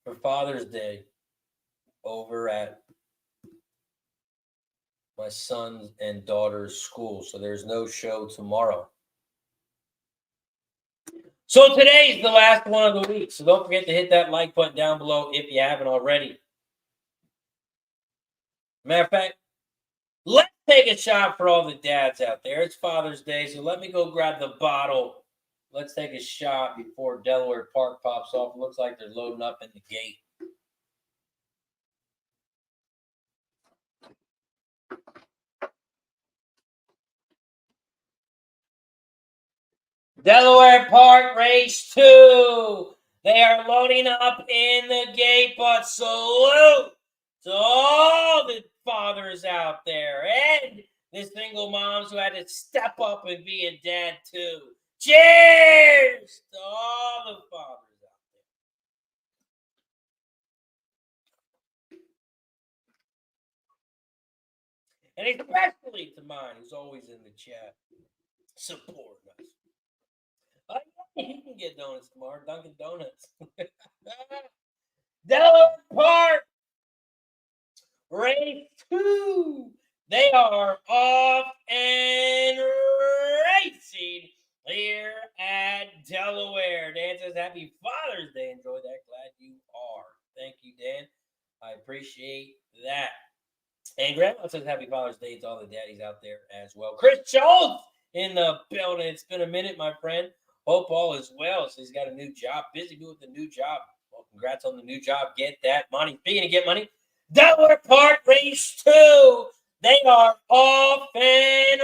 Speaker 2: for Father's Day over at my son and daughter's school. So there's no show tomorrow. So today's the last one of the week. So don't forget to hit that like button down below if you haven't already. Matter of fact, let's take a shot for all the dads out there. It's Father's Day, so let me go grab the bottle. Let's take a shot before Delaware Park pops off. It looks like they're loading up in the gate. Delaware Park Race 2. They are loading up in the gate, but salute to all the fathers out there and the single moms who had to step up and be a dad too. Cheers to all the fathers out there. And especially to mine, who's always in the chat, supporting us. You can get donuts tomorrow, Dunkin' Donuts. Delaware Park Race 2. They are off and racing here at Delaware. Dan says, happy Father's Day. Enjoy that. Glad you are. Thank you, Dan. I appreciate that. And Grandma says, happy Father's Day to all the daddies out there as well. Chris Schultz in the building. It's been a minute, my friend. Hope all is well. So he's got a new job. Busy with the new job. Well, congrats on the new job. Get that money. Speaking of get money, Delaware Park Race 2. They are off and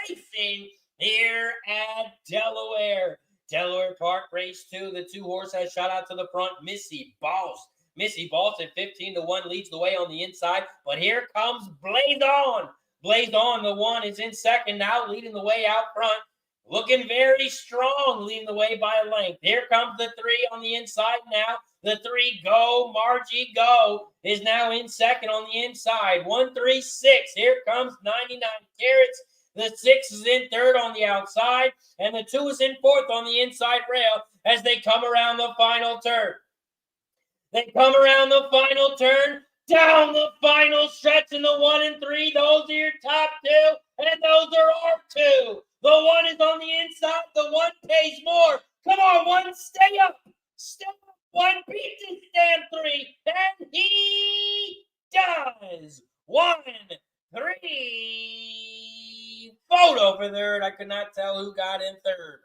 Speaker 2: racing here at Delaware. Delaware Park Race 2. The 2 horses shot out to the front. Missy Boss. Missy Boss at 15-1 leads the way on the inside. But here comes Blaze On. Blaze On, the 1 is in second now, leading the way out front. Looking very strong, leading the way by a length. Here comes the 3 on the inside now. The 3 Go, Margie Go, is now in second on the inside. 1-3-6. Here comes 99 Carrots. The 6 is in third on the outside. And the 2 is in fourth on the inside rail as they come around the final turn. They come around the final turn, down the final stretch in the 1 and 3. Those are your top 2, and those are our 2. The 1 is on the inside. The 1 pays more. Come on, 1, stay up. Stay up. 1 beats this damn 3, and he does. 1, 3. Photo for third. I could not tell who got in third.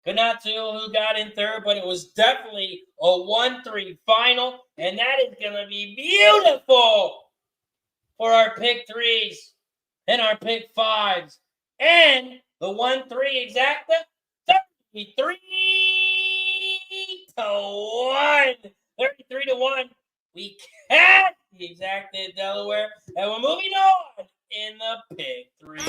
Speaker 2: Could not tell who got in third, but it was definitely a 1-3 final, and that is going to be beautiful for our pick 3s and our pick 5s. And the 1-3 exacta, 33-1. 33-1. We catch the exacta in Delaware, and we're moving on in the pick 3.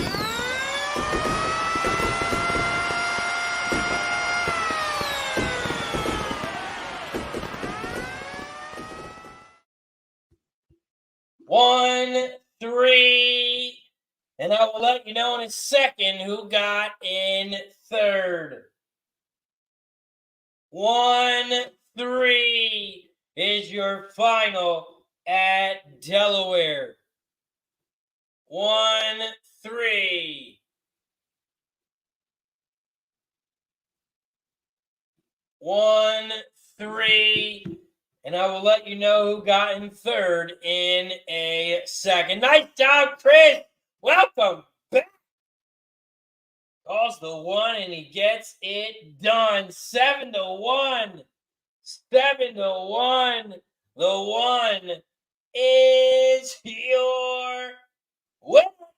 Speaker 2: One, 3, and I will let you know in a second who got in third. 1, 3 is your final at Delaware. 1, 3. 1, 3. And I will let you know who got in third in a second. Nice job, Chris. Welcome back. Calls the 1 and he gets it done. 7-1. 7-1. The 1 is your winner.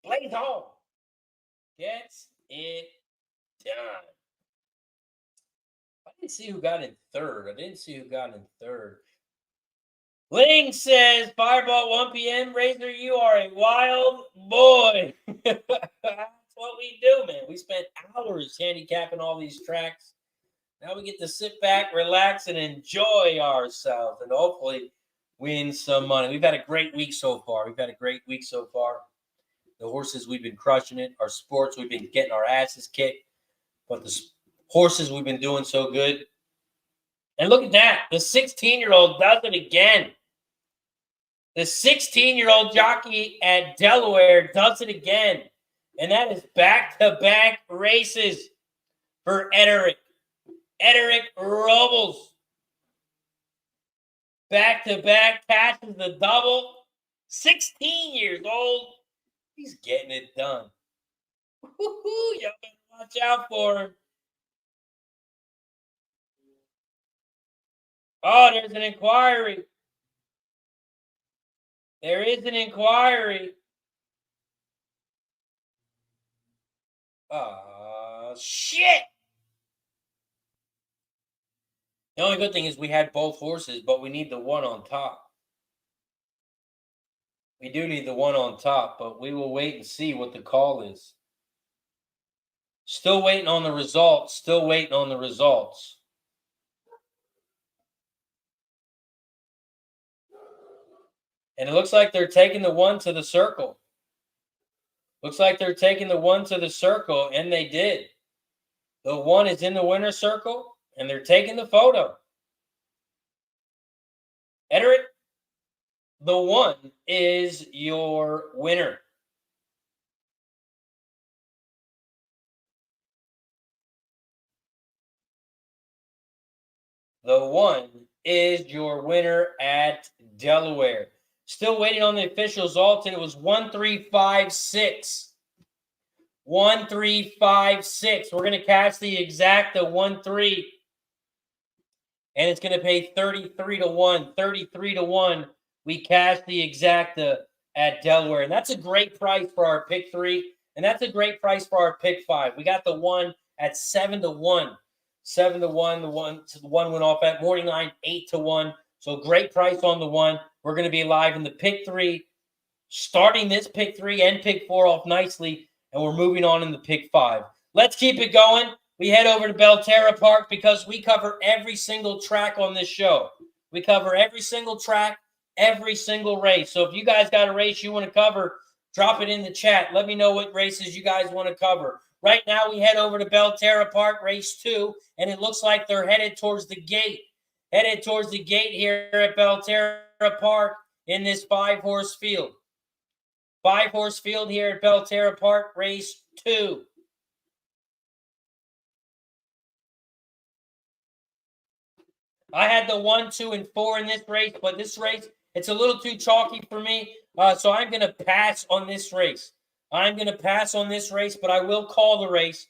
Speaker 2: Blaze On gets it done. I didn't see who got in third. Ling says, Fireball 1 p.m. Razor, you are a wild boy. That's what we do, man. We spent hours handicapping all these tracks. Now we get to sit back, relax, and enjoy ourselves, and hopefully win some money. We've had a great week so far. The horses, we've been crushing it. Our sports, we've been getting our asses kicked. But the horses, we've been doing so good. And look at that. The 16-year-old does it again. The 16-year-old jockey at Delaware does it again. And that is back-to-back races for Ederick Robles. Back-to-back catches the double. 16 years old. He's getting it done. Woo-hoo, y'all better watch out for him. Oh, there's an inquiry. There is an inquiry. Shit. The only good thing is we had both horses, but we need the one on top. We do need the one on top, but we will wait and see what the call is. Still waiting on the results. Still waiting on the results. And it looks like they're taking the one to the circle. Looks like they're taking the one to the circle, and they did. The one is in the winner's circle, and they're taking the photo. Ederick, the one is your winner. The one is your winner at Delaware. Still waiting on the official result, and it was 1356. 1356. We're going to catch the exacta 1-3. And it's going to pay 33 to 1. 33 to 1. We cash the exacta at Delaware. And that's a great price for our pick 3. And that's a great price for our pick 5. We got the one at 7 to 1. 7 to 1. The one went off at morning line 8 to 1. So great price on the one. We're going to be live in the pick 3, starting this pick 3 and pick 4 off nicely. And we're moving on in the pick 5. Let's keep it going. We head over to Belterra Park because we cover every single track on this show. We cover every single track, every single race. So if you guys got a race you want to cover, drop it in the chat. Let me know what races you guys want to cover. Right now we head over to Belterra Park, race 2, and it looks like they're headed towards the gate. Headed towards the gate here at Belterra Park in this 5-horse field. 5-horse field here at Belterra Park, race 2. I had the 1, 2, and 4 in this race, but this race, it's a little too chalky for me, so I'm going to pass on this race. I'm going to pass on this race, but I will call the race.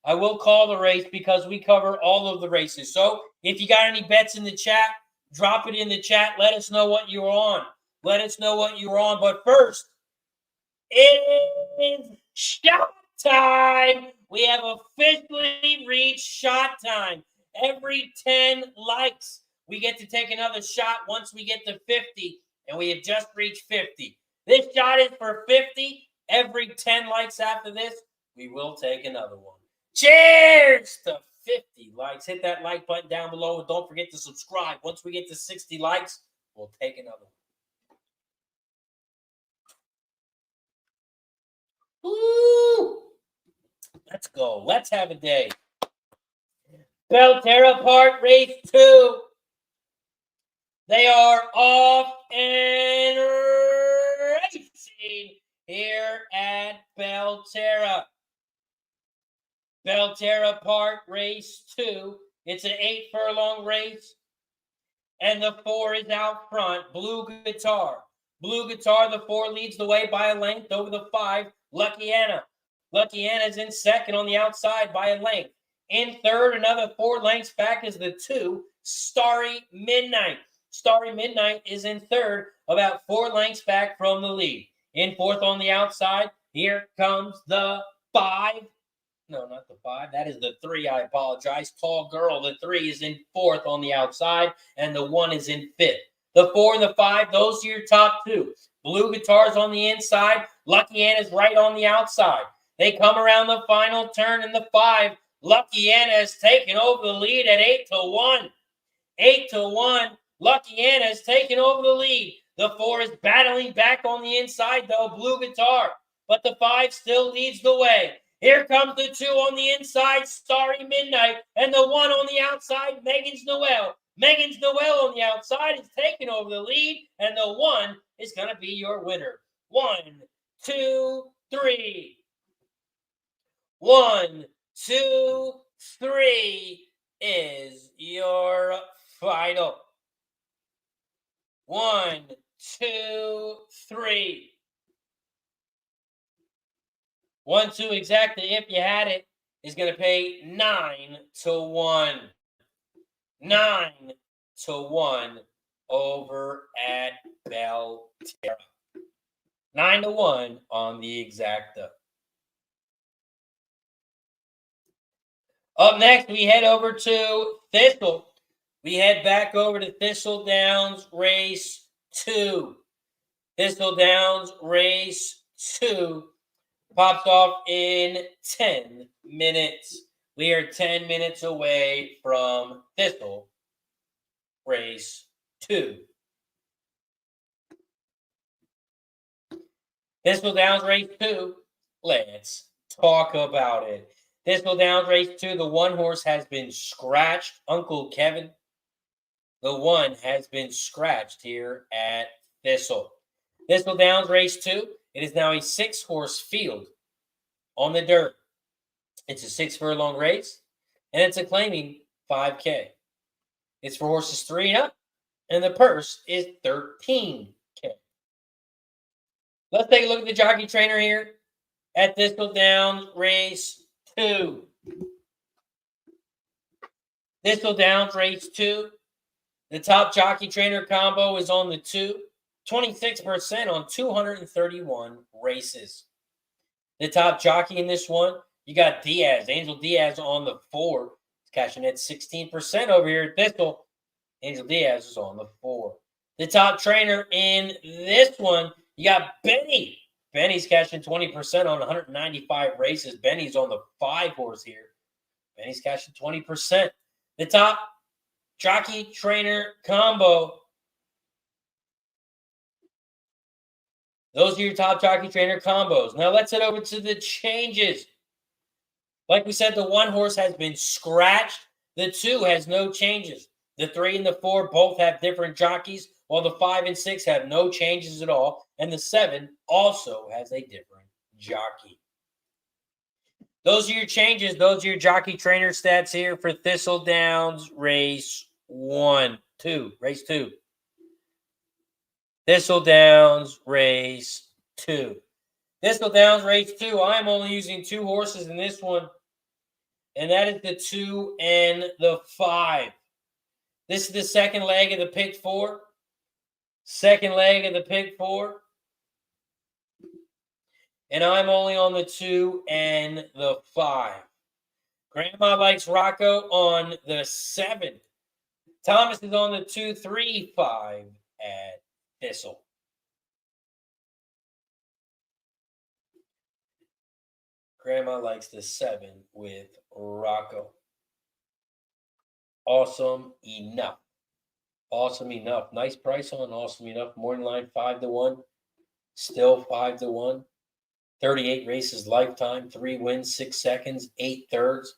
Speaker 2: I will call the race because we cover all of the races. So if you got any bets in the chat, drop it in the chat. Let us know what you're on. Let us know what you're on. But first, it is shot time. We have officially reached shot time. Every 10 likes, we get to take another shot once we get to 50, and we have just reached 50. This shot is for 50. Every 10 likes after this, we will take another one. Cheers to 50 likes. Hit that like button down below, and don't forget to subscribe. Once we get to 60 likes, we'll take another one. Woo! Let's go. Let's have a day. Belterra Park, race 2. They are off and racing here at Belterra. Belterra Park, race 2. It's an 8-furlong race. And the 4 is out front. Blue Guitar. Blue Guitar, the 4 leads the way by a length over the 5. Lucky Anna. Lucky Anna's in second on the outside by a length. In third, another 4 lengths back is the 2, Starry Midnight. Starry Midnight is in third, about 4 lengths back from the lead. In fourth on the outside, here comes the 5. No, not the 5. That is the 3. I apologize. Tall Girl. The 3 is in fourth on the outside, and the 1 is in fifth. The 4 and the 5, those are your top 2. Blue Guitar's on the inside. Lucky Anna's right on the outside. They come around the final turn, and the 5, Lucky Anna has taken over the lead at 8 to 1. 8 to 1. Lucky Anna has taken over the lead. The 4 is battling back on the inside, though, Blue Guitar. But the 5 still leads the way. Here comes the 2 on the inside, Starry Midnight. And the 1 on the outside, Megan's Noel. Megan's Noel on the outside is taking over the lead. And the 1 is going to be your winner. 1, 2, 3. 1, 2, 3 is your final. 1, 2, 3. 1, 2 exactly. If you had it, is going to pay 9-1. 9-1 over at Belterra. 9-1 on the exacta. Up next, we head over to Thistle. We head back over to Thistle Downs Race 2. Thistle Downs Race 2 pops off in 10 minutes. We are 10 minutes away from Thistle Race 2. Thistle Downs Race 2. Let's talk about it. Thistle Downs Race 2, the one horse has been scratched. Uncle Kevin, the one has been scratched here at Thistle. Thistle Downs Race 2, it is now a 6-horse field on the dirt. It's a 6-furlong race, and it's a claiming 5K. It's for horses 3 and up, and the purse is $13K. Let's take a look at the jockey trainer here at Thistle Downs Race 2. Thistle Downs Race 2. The top jockey trainer combo is on the 2. 26% on 231 races. The top jockey in this one, you got Diaz, Angel Diaz on the 4. He's cashing at 16% over here at Thistle. Angel Diaz is on the 4. The top trainer in this one, you got Benny. Benny's cashing 20% on 195 races. Benny's on the 5-horse here. Benny's cashing 20%. The top jockey trainer combo. Those are your top jockey trainer combos. Now let's head over to the changes. Like we said, the 1 horse has been scratched. The 2 has no changes. The 3 and the 4 both have different jockeys, while the 5 and 6 have no changes at all. And the 7 also has a different jockey. Those are your changes. Those are your jockey trainer stats here for Thistle Downs Race 2. Race 2. Thistle Downs Race 2. Thistle Downs Race 2. I'm only using 2 horses in this one, and that is the 2 and the 5. This is the second leg of the pick 4. Second leg of the pick 4. And I'm only on the 2 and the 5. Grandma likes Rocco on the 7. Thomas is on the 2, 3, 5 at Thistle. Grandma likes the 7 with Rocco. Awesome enough. Awesome enough. Nice price on awesome enough. Morning line 5-1. Still 5-1. 38 races lifetime. 3 wins, 6 seconds, 8 thirds.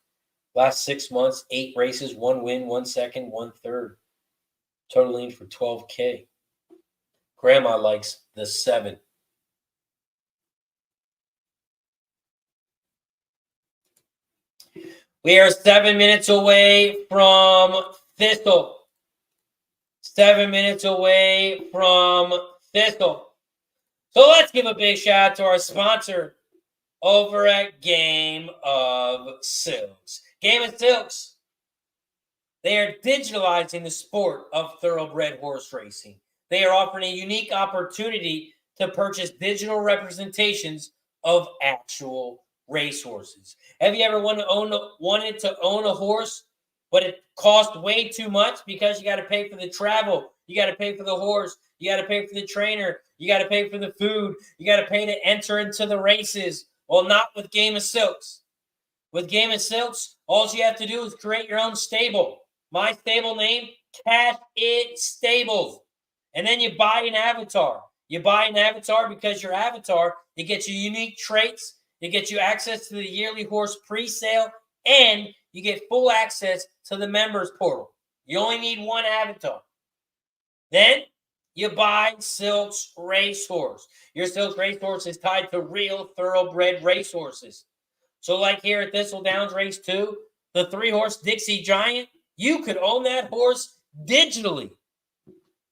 Speaker 2: Last 6 months, 8 races, 1 win, 1 second, 1 third. Totaling for $12K. Grandma likes the 7. We are 7 minutes away from Thistle. 7 minutes away from Thistle. So let's give a big shout out to our sponsor over at Game of Silks. Game of Silks. They are digitalizing the sport of thoroughbred horse racing. They are offering a unique opportunity to purchase digital representations of actual racehorses. Have you ever wanted to own a horse, but it cost way too much because you got to pay for the travel, you got to pay for the horse, you got to pay for the trainer, you got to pay for the food, you got to pay to enter into the races? Well, not with Game of Silks. With Game of Silks, all you have to do is create your own stable. My stable name, Cash It Stables. And then you buy an avatar. You buy an avatar because your avatar, it gets you unique traits, it gets you access to the yearly horse pre-sale, and you get full access to the members portal. You only need one avatar. Then you buy Silk's Racehorse. Your Silk's Racehorse is tied to real thoroughbred racehorses. So like here at Thistle Downs Race 2, the 3-horse Dixie Giant, you could own that horse digitally.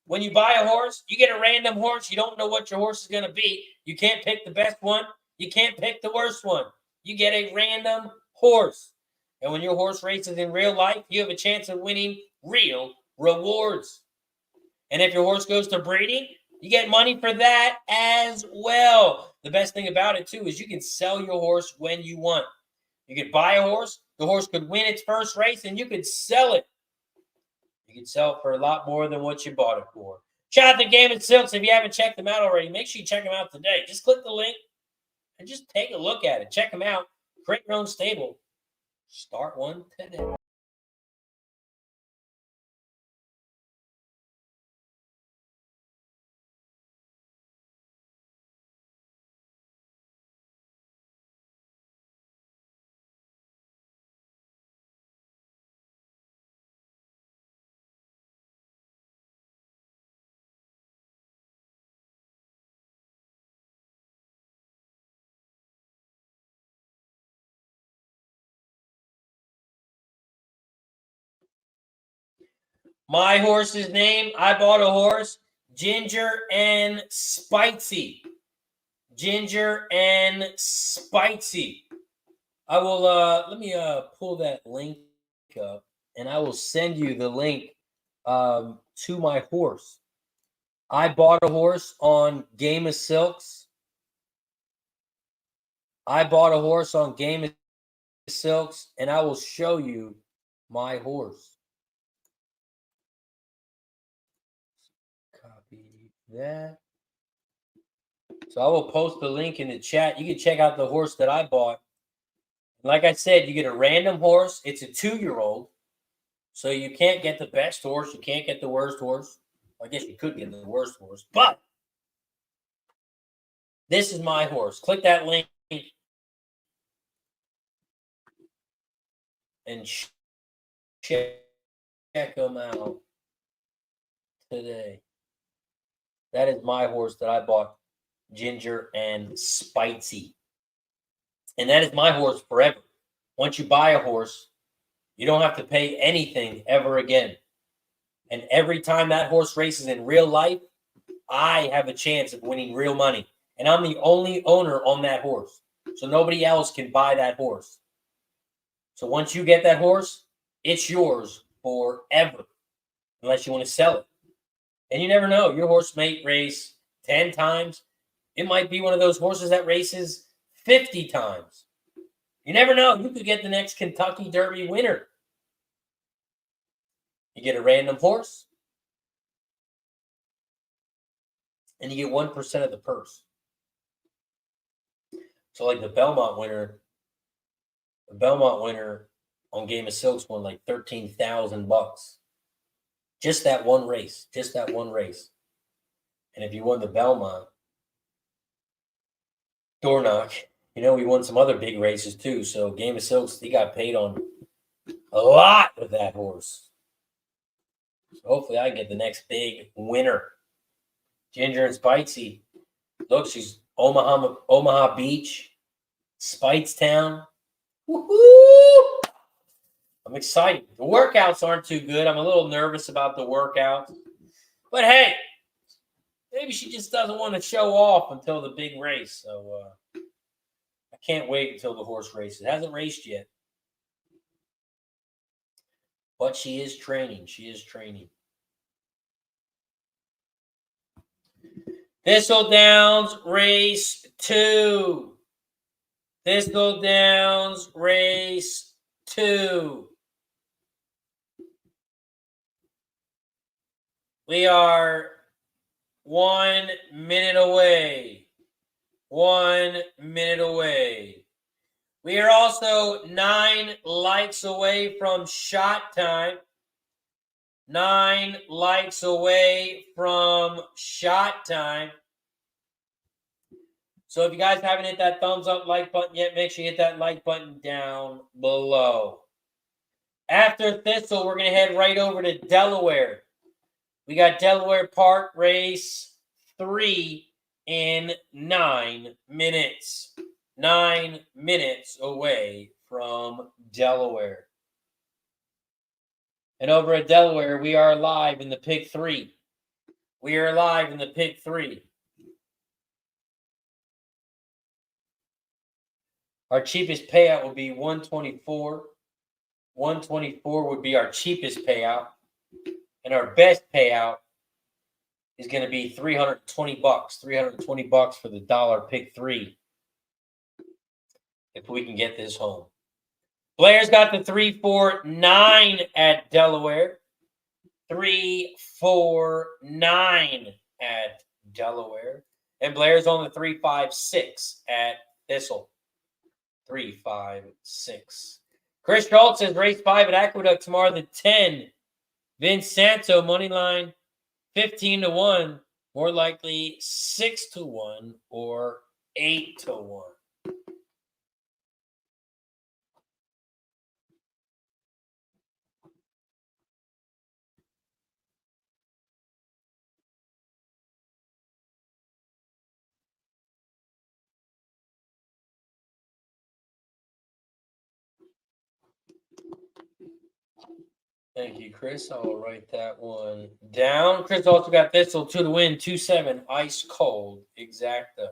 Speaker 2: When you buy a horse, you get a random horse. You don't know what your horse is going to be. You can't pick the best one. You can't pick the worst one. You get a random horse. And when your horse races in real life, you have a chance of winning real rewards. And if your horse goes to breeding, you get money for that as well. The best thing about it, too, is you can sell your horse when you want. You could buy a horse. The horse could win its first race, and you could sell it. You can sell it for a lot more than what you bought it for. Shout out to Game and Silks. If you haven't checked them out already, make sure you check them out today. Just click the link and just take a look at it. Check them out. Create your own stable. Start one today. My horse's name, I bought a horse, Ginger and Spicy. Ginger and Spicy. I will, let me pull that link up, and I will send you the link to my horse. I bought a horse on Game of Silks. I bought a horse on Game of Silks, and I will show you my horse. Copy that. So I will post the link in the chat. You can check out the horse that I bought. Like I said, you get a random horse. It's a 2-year-old. So you can't get the best horse. You can't get the worst horse. I guess you could get the worst horse. But this is my horse. Click that link and check them out today. That is my horse that I bought, Ginger and Spicy. And that is my horse forever. Once you buy a horse, you don't have to pay anything ever again. And every time that horse races in real life, I have a chance of winning real money. And I'm the only owner on that horse. So nobody else can buy that horse. So once you get that horse, it's yours forever. Unless you want to sell it. And you never know. Your horse may race 10 times. It might be one of those horses that races 50 times. You never know. You could get the next Kentucky Derby winner. You get a random horse, and you get 1% of the purse. So like the Belmont winner on Game of Silks won like $13,000. Just that one race. And if you won the Belmont, door knock, we won some other big races too. So Game of Silks, he got paid on a lot with that horse. So hopefully I get the next big winner. Ginger and Spicy. Look, she's Omaha Beach, Spitestown. Woohoo! I'm excited. The workouts aren't too good. I'm a little nervous about the workouts. But hey, maybe she just doesn't want to show off until the big race. So I can't wait until the horse races. It hasn't raced yet. But she is training. Thistle Downs Race 2. Thistle Downs Race 2. We are 1 minute away. 1 minute away. We are also 9 likes away from shot time. 9 likes away from shot time. So if you guys haven't hit that thumbs up like button yet, make sure you hit that like button down below. After Thistle, we're going to head right over to Delaware. We got Delaware Park Race 3 in 9 minutes. 9 minutes away from Delaware. And over at Delaware, we are live in the Pick 3. We are live in the Pick 3. Our cheapest payout would be 124. 124 would be our cheapest payout. And our best payout is going to be $320. $320 for the dollar Pick 3. If we can get this home. Blair's got the 349 at Delaware. 349 at Delaware. And Blair's on the 356 at Thistle. 356. Chris Schultz says race 5 at Aqueduct tomorrow, the 10. Vince Santo, money line 15-1. More likely 6-1 or 8-1. Thank you, Chris. I'll write that one down. Chris also got Thistle 2 to win, 2-7, ice cold, exacta.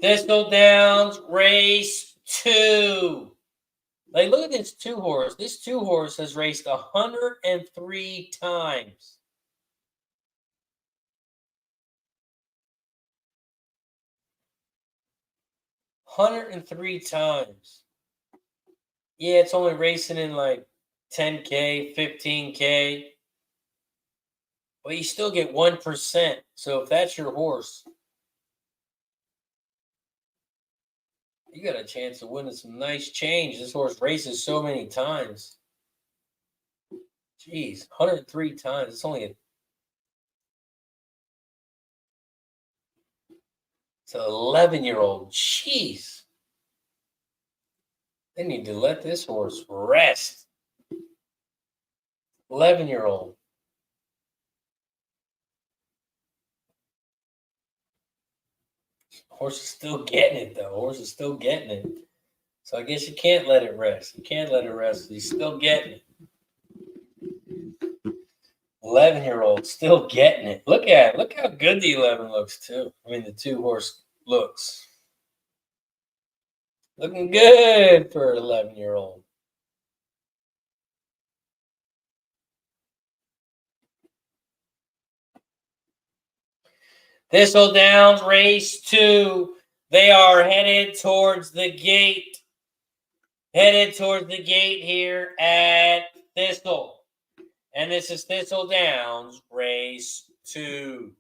Speaker 2: Thistle Downs, race 2. Like, look at this 2-horse. This 2-horse has raced 103 times. Yeah, it's only racing in like 10K, 15K. But you still get 1%. So if that's your horse, you got a chance of winning some nice change. This horse races so many times. Jeez, 103 times. It's an 11-year-old. Jeez. They need to let this horse rest. 11-year-old. Horse is still getting it, though. Horse is still getting it. So I guess you can't let it rest. You can't let it rest. He's still getting it. 11-year-old still getting it. Look at it. Look how good the 11 looks, too. I mean, the 2-horse looks. Looking good for an 11-year-old. Thistle Downs, race 2. They are headed towards the gate. Headed towards the gate here at Thistle. And this is Thistle Downs, race 2.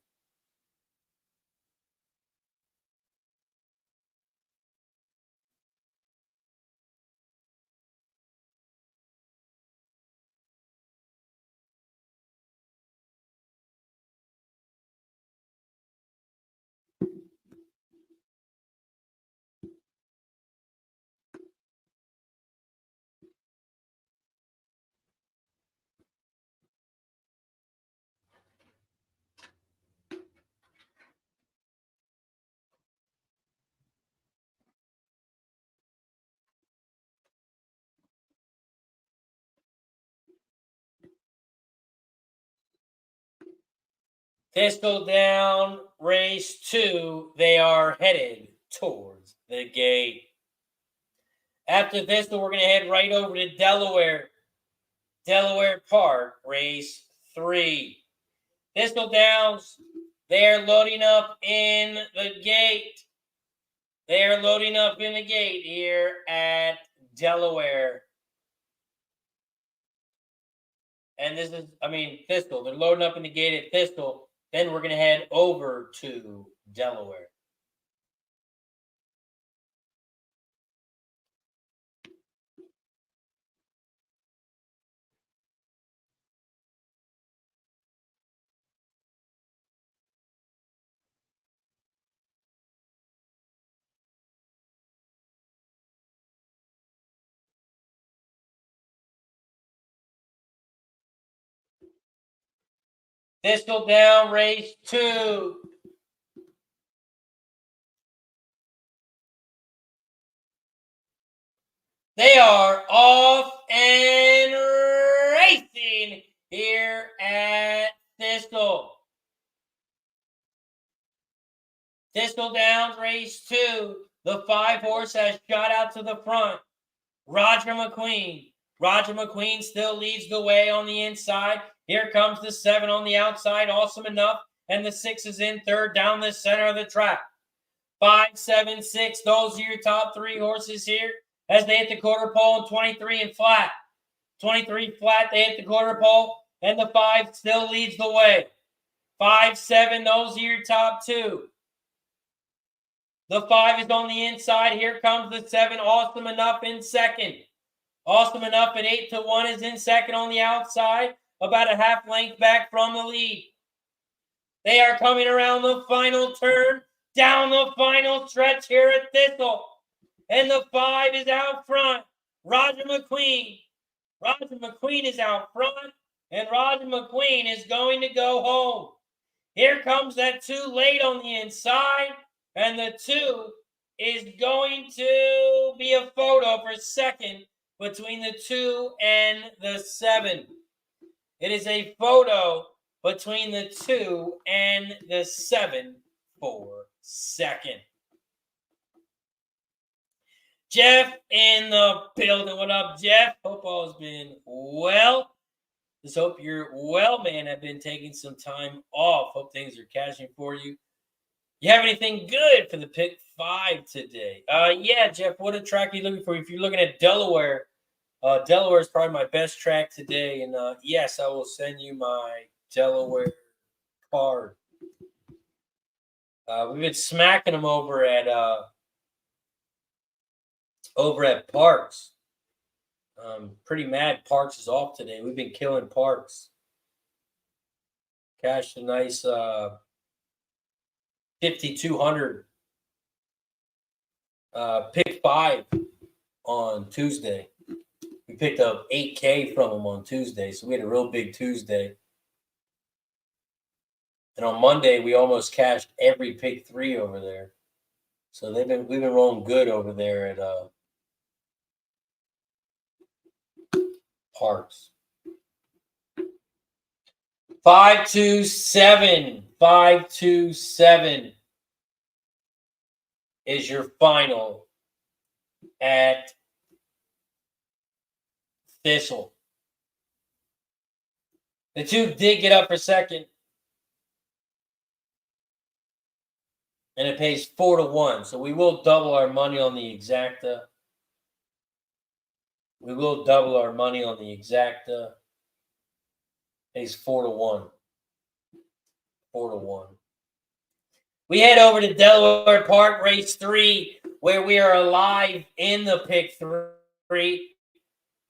Speaker 2: Thistle Down, race 2. They are headed towards the gate. After Thistle, we're going to head right over to Delaware. Delaware Park, race 3. Thistle Downs, they are loading up in the gate. They are loading up in the gate here at Delaware. And this is, Thistle. They're loading up in the gate at Thistle. Then we're going to head over to Delaware. Thistledown, race 2. They are off and racing here at Thistle. Thistle Downs, race 2. The 5 horse has shot out to the front. Roger McQueen. Roger McQueen still leads the way on the inside. Here comes the 7 on the outside. Awesome Enough. And the 6 is in third down the center of the track. 5, 7, 6. Those are your top 3 horses here as they hit the quarter pole, and 23 and flat. 23 flat, they hit the quarter pole, and the 5 still leads the way. 5, 7, those are your top 2. The 5 is on the inside. Here comes the 7, Awesome Enough in second. Awesome Enough at 8-1 is in second on the outside, about a half length back from the lead. They are coming around the final turn, down the final stretch here at Thistle. And the 5 is out front. Roger McQueen. Roger McQueen is out front, and Roger McQueen is going to go home. Here comes that 2 late on the inside, and the 2 is going to be a photo for second between the 2 and the 7. It is a photo between the 2 and the 7 for second. Jeff in the building. What up, Jeff? Hope all has been well. Just hope you're well, man. I've been taking some time off. Hope things are cashing for you. You have anything good for the pick 5 today? Yeah, Jeff, what a track are you looking for? If you're looking at Delaware, Delaware is probably my best track today. And yes, I will send you my Delaware card. We've been smacking them over at Parks. Pretty mad Parks is off today. We've been killing Parks. Cashed a nice 5,200 pick 5 on Tuesday. We picked up 8K from them on Tuesday, so we had a real big Tuesday. And on Monday, we almost cashed every pick 3 over there. So we've been rolling good over there at Parks. 527. 527 is your final at Thistle. The 2 did get up for second. And it pays 4-1. So we will double our money on the exacta. We will double our money on the exacta. Pays 4-1. 4-1. We head over to Delaware Park, race 3, where we are alive in the pick 3.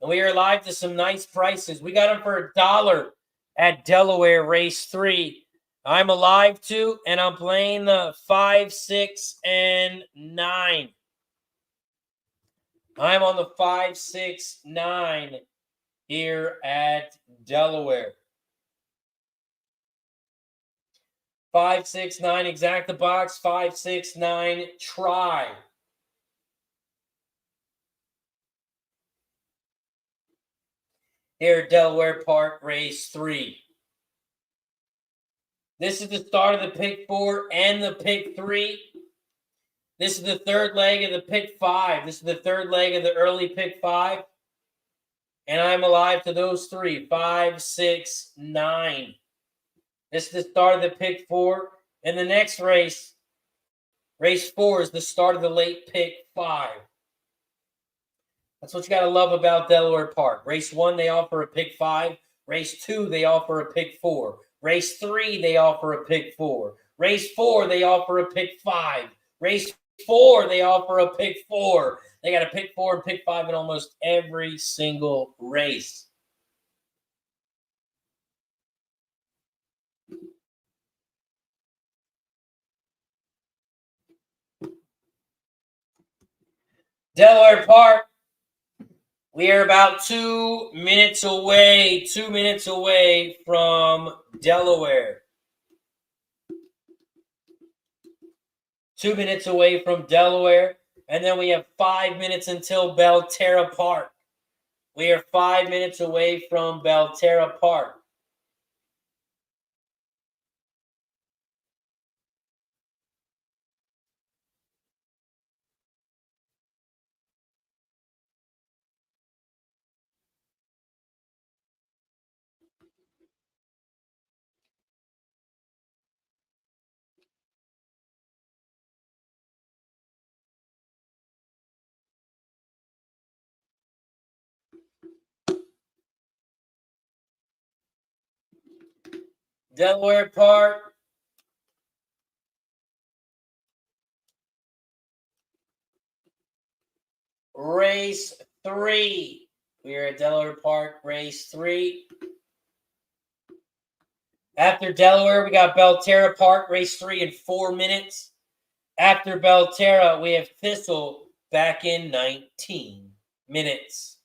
Speaker 2: And we are alive to some nice prices. We got them for $1 at Delaware, race 3. I'm alive to, and I'm playing the 5, 6, and 9. I'm on the 5, 6, 9 here at Delaware. 5, 6, 9 exacta box. 5, 6, 9 try. Here at Delaware Park, race 3. This is the start of the pick 4 and the pick 3. This is the third leg of the pick 5. This is the third leg of the early pick 5. And I'm alive to those 3. 5, 6, 9. This is the start of the pick 4. And the next race, race 4, is the start of the late pick 5. That's what you got to love about Delaware Park. Race 1, they offer a pick 5. Race 2, they offer a pick 4. Race 3, they offer a pick 4. Race 4, they offer a pick 5. Race 4, they offer a pick 4. They got a pick 4 and pick 5 in almost every single race. Delaware Park, We are about 2 minutes away, from Delaware. 2 minutes away from Delaware. And then we have 5 minutes until Belterra Park. We are 5 minutes away from Belterra Park. Delaware Park. Race 3. We are at Delaware Park, race 3. After Delaware, we got Belterra Park, race 3 in 4 minutes. After Belterra, we have Thistle back in 19 minutes.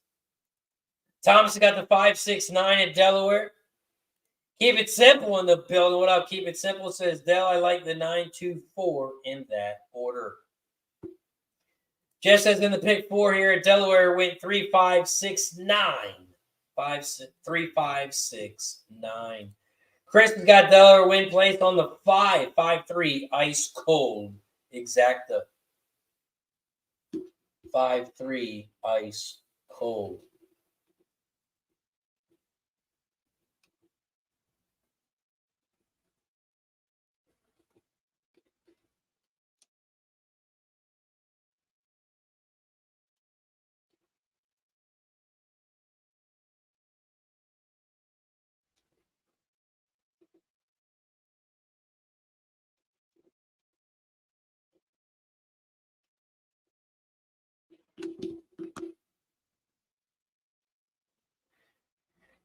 Speaker 2: Thomas got the 569 at Delaware. Keep it simple in the building. What up? Keep it simple says Dell. I like the 924 in that order. Just as in the pick 4 here at Delaware, went 3569. 3569. Chris has got Delaware win place on the 553 ice cold exacta. 5-3 ice cold.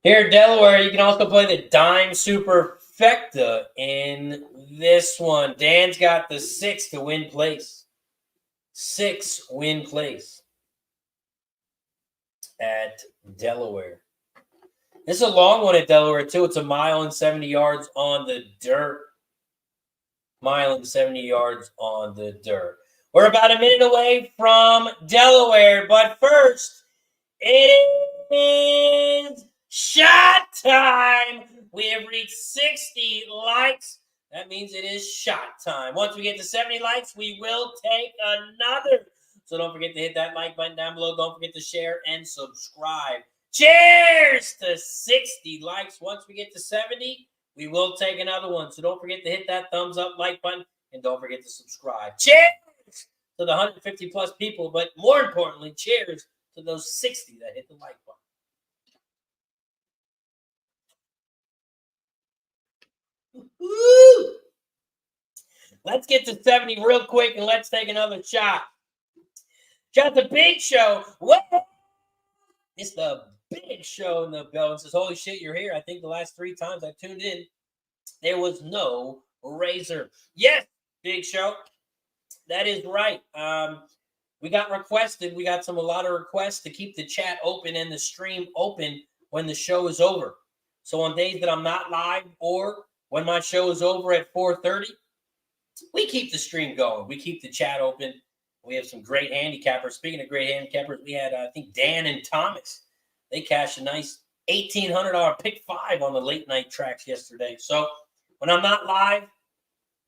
Speaker 2: Here at Delaware, you can also play the Dime Superfecta in this one. Dan's got the 6 to win place. 6 win place at Delaware. This is a long one at Delaware, too. It's a mile and 70 yards on the dirt. Mile and 70 yards on the dirt. We're about a minute away from Delaware, but first, it is shot time. We have reached 60 likes. That means it is shot time. Once we get to 70 likes, we will take another. So don't forget to hit that like button down below. Don't forget to share and subscribe. Cheers to 60 likes. Once we get to 70, we will take another one. So don't forget to hit that thumbs up, like button, and don't forget to subscribe. Cheers to the 150 plus people, but more importantly, cheers to those 60 that hit the like button. Woo! Let's get to 70 real quick and let's take another shot. Got the big show. What? It's the big show in the bell. It says, holy shit, you're here. I think the last 3 times I tuned in, there was no Razor. Yes, big show. That is right. We got requested. We got a lot of requests to keep the chat open and the stream open when the show is over. So on days that I'm not live or when my show is over at 4:30, we keep the stream going. We keep the chat open. We have some great handicappers. Speaking of great handicappers, we had, I think, Dan and Thomas. They cashed a nice $1,800 pick 5 on the late night tracks yesterday. So when I'm not live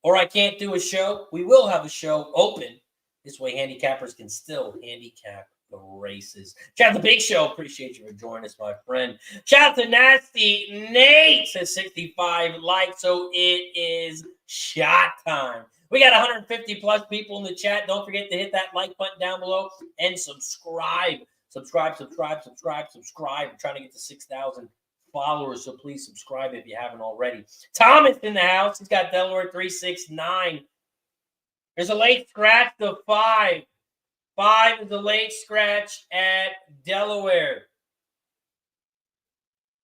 Speaker 2: or I can't do a show, we will have a show open. This way handicappers can still handicap the races. Shout out to Big Show. Appreciate you for joining us, my friend. Shout out to Nasty Nate. Says 65 likes. So it is shot time. We got 150 plus people in the chat. Don't forget to hit that like button down below and subscribe. Subscribe. We're trying to get to 6,000 followers, so please subscribe if you haven't already. Thomas in the house. He's got Delaware 369. There's a late scratch to 5. 5 is a late scratch at Delaware.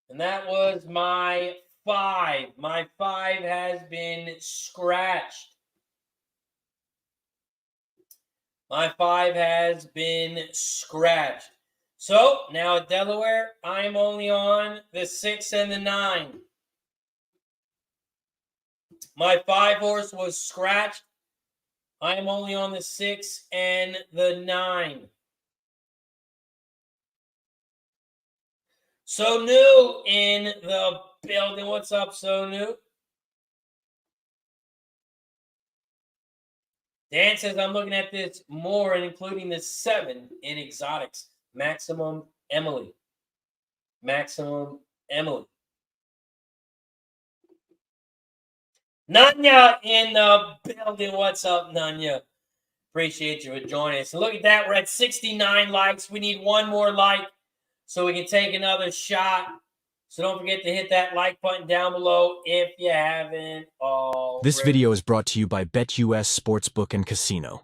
Speaker 2: And that was my 5. My 5 has been scratched. My 5 has been scratched. So now at Delaware, I'm only on the 6 and the 9. My 5 horse was scratched. I am only on the 6 and the 9. So New in the building. What's up, So New? Dan says, I'm looking at this more and including the 7 in exotics. Maximum Emily. Maximum Emily. Nanya in the building. What's up, Nanya? Appreciate you for joining us. Look at that. We're at 69 likes. We need one more like so we can take another shot. So don't forget to hit that like button down below if you haven't already.
Speaker 4: This video is brought to you by BetUS Sportsbook and Casino.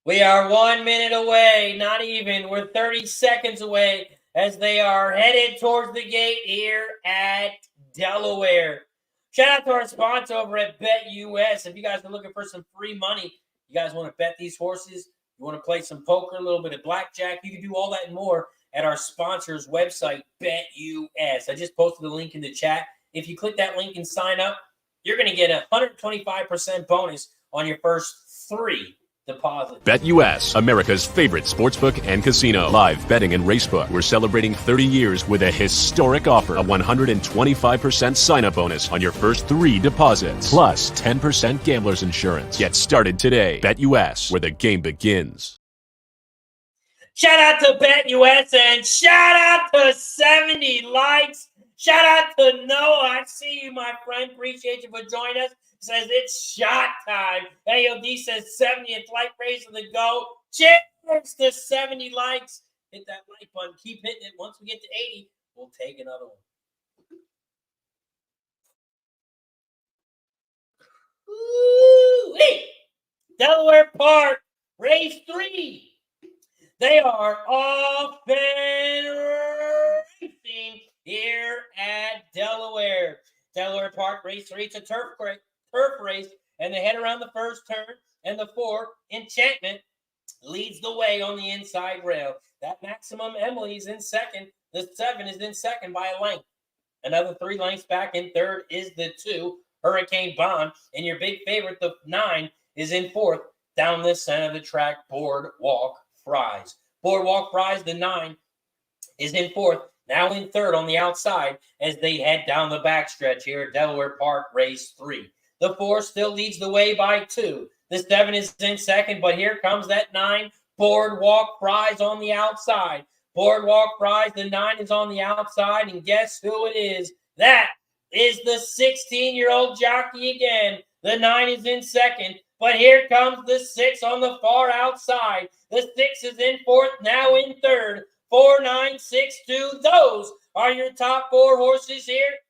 Speaker 2: We are 1 minute away, not even. We're 30 seconds away as they are headed towards the gate here at Delaware. Shout out to our sponsor over at BetUS. If you guys are looking for some free money, you guys want to bet these horses, you want to play some poker, a little bit of blackjack, you can do all that and more at our sponsor's website, BetUS. I just posted the link in the chat. If you click that link and sign up, you're going to get a 125% bonus on your first 3 deposits.
Speaker 5: BetUS, America's favorite sportsbook and casino. Live betting and racebook. We're celebrating 30 years with a historic offer. A 125% sign-up bonus on your first 3 deposits. Plus 10% gambler's insurance. Get started today. BetUS, where the game begins.
Speaker 2: Shout out to BetUS and shout out to 70 likes. Shout out to Noah. I see you, my friend. Appreciate you for joining us. Says it's shot time. AOD says 70th like race of the go. Cheers to 70 likes. Hit that like button. Keep hitting it. Once we get to 80, we'll take another one. Ooh-wee. Delaware Park, race 3. They are off and racing here at Delaware. Delaware Park, race 3. It's a turf race, and they head around the first turn, and the 4, Enchantment, leads the way on the inside rail. That Maximum Emily is in second. The 7 is in second by a length. Another 3 lengths back in third is the 2, Hurricane Bond, and your big favorite, the 9, is in fourth. Down the center of the track, Boardwalk Fries. Boardwalk Fries, the 9, is in fourth. Now in third on the outside as they head down the backstretch here at Delaware Park, race 3. The 4 still leads the way by 2. The 7 is in second, but here comes that 9, Boardwalk Fries on the outside. Boardwalk Fries, the 9 is on the outside, and guess who it is? That is the 16-year-old jockey again. The 9 is in second, but here comes the 6 on the far outside. The 6 is in fourth, now in third. 4, 9, 6, 2. Those are your top 4 horses here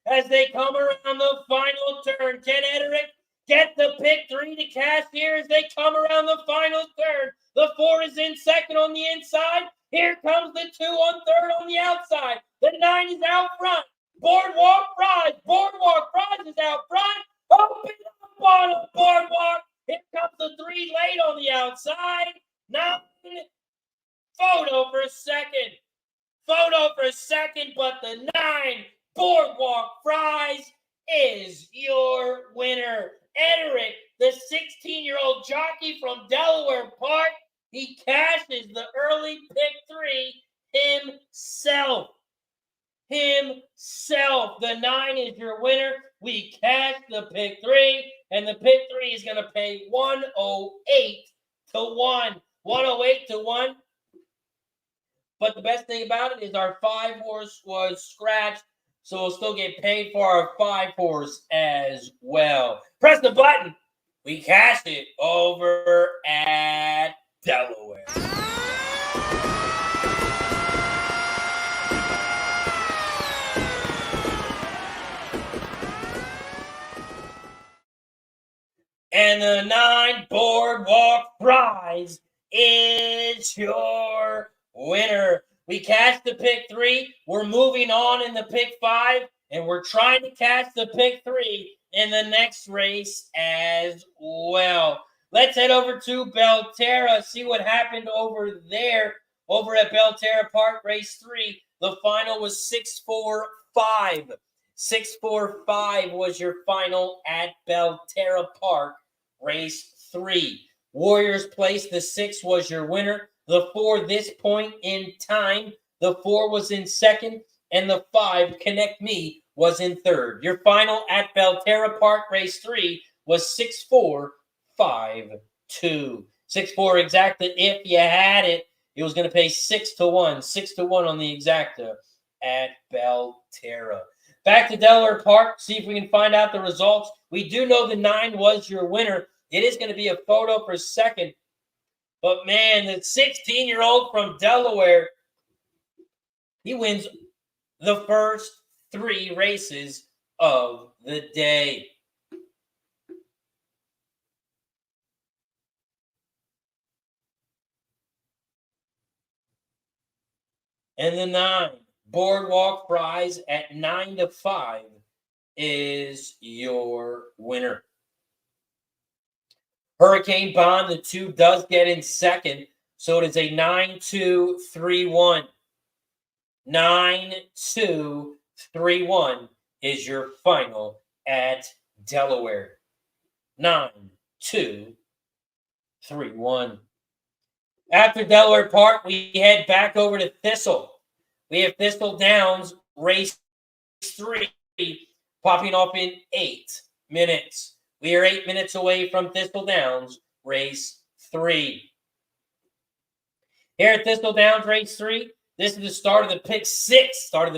Speaker 2: as they come around the final turn. Ken Ederick get the pick 3 to cash here as they come around the final turn. The 4 is in second on the inside. Here comes the 2 on third on the outside. The 9 is out front. Boardwalk Fries. Boardwalk Fries is out front. Open up on a Boardwalk. Here comes the 3 late on the outside. 9. Photo for a second. Photo for a second, but the 9, Boardwalk Fries, is your winner. Ederick, the 16-year-old jockey from Delaware Park, he cashes the early pick 3 himself. The 9 is your winner. We cash the pick 3, and the pick 3 is going to pay 108 to 1. 108 to 1. But the best thing about it is our 5 horse was scratched, so we'll still get paid for our 5 horse as well. Press the button. We cashed it over at Delaware. And the 9, Boardwalk Fries, is your winner. We cashed the pick 3. We're moving on in the pick 5, and we're trying to cash the pick 3 in the next race as well. Let's head over to Belterra, see what happened over there. Over at Belterra Park, race 3, the final was 645. 645 was your final at Belterra Park, race 3. Warriors Place, the 6 was your winner. The 4, this point in time, the 4 was in second, and the 5, Connect Me, was in third. Your final at Belterra Park, race 3, was 6-4-5-2. 6-4 exacta. If you had it, it was going to pay 6-1. 6-1 on the exacta at Belterra. Back to Delaware Park, see if we can find out the results. We do know the 9 was your winner. It is going to be a photo per second. But, man, the 16-year-old from Delaware, he wins the first 3 races of the day. And the 9, Boardwalk Prize at 9-5 is your winner. Hurricane Bond, the 2 does get in second, so it is a 9-2-3-1. 9-2-3-1 is your final at Delaware. 9-2-3-1. After Delaware Park, we head back over to Thistle. We have Thistle Downs, race 3, popping off in 8 minutes. We are 8 minutes away from Thistle Downs, race 3. Here at Thistle Downs, race 3, this is the start of the pick 6. So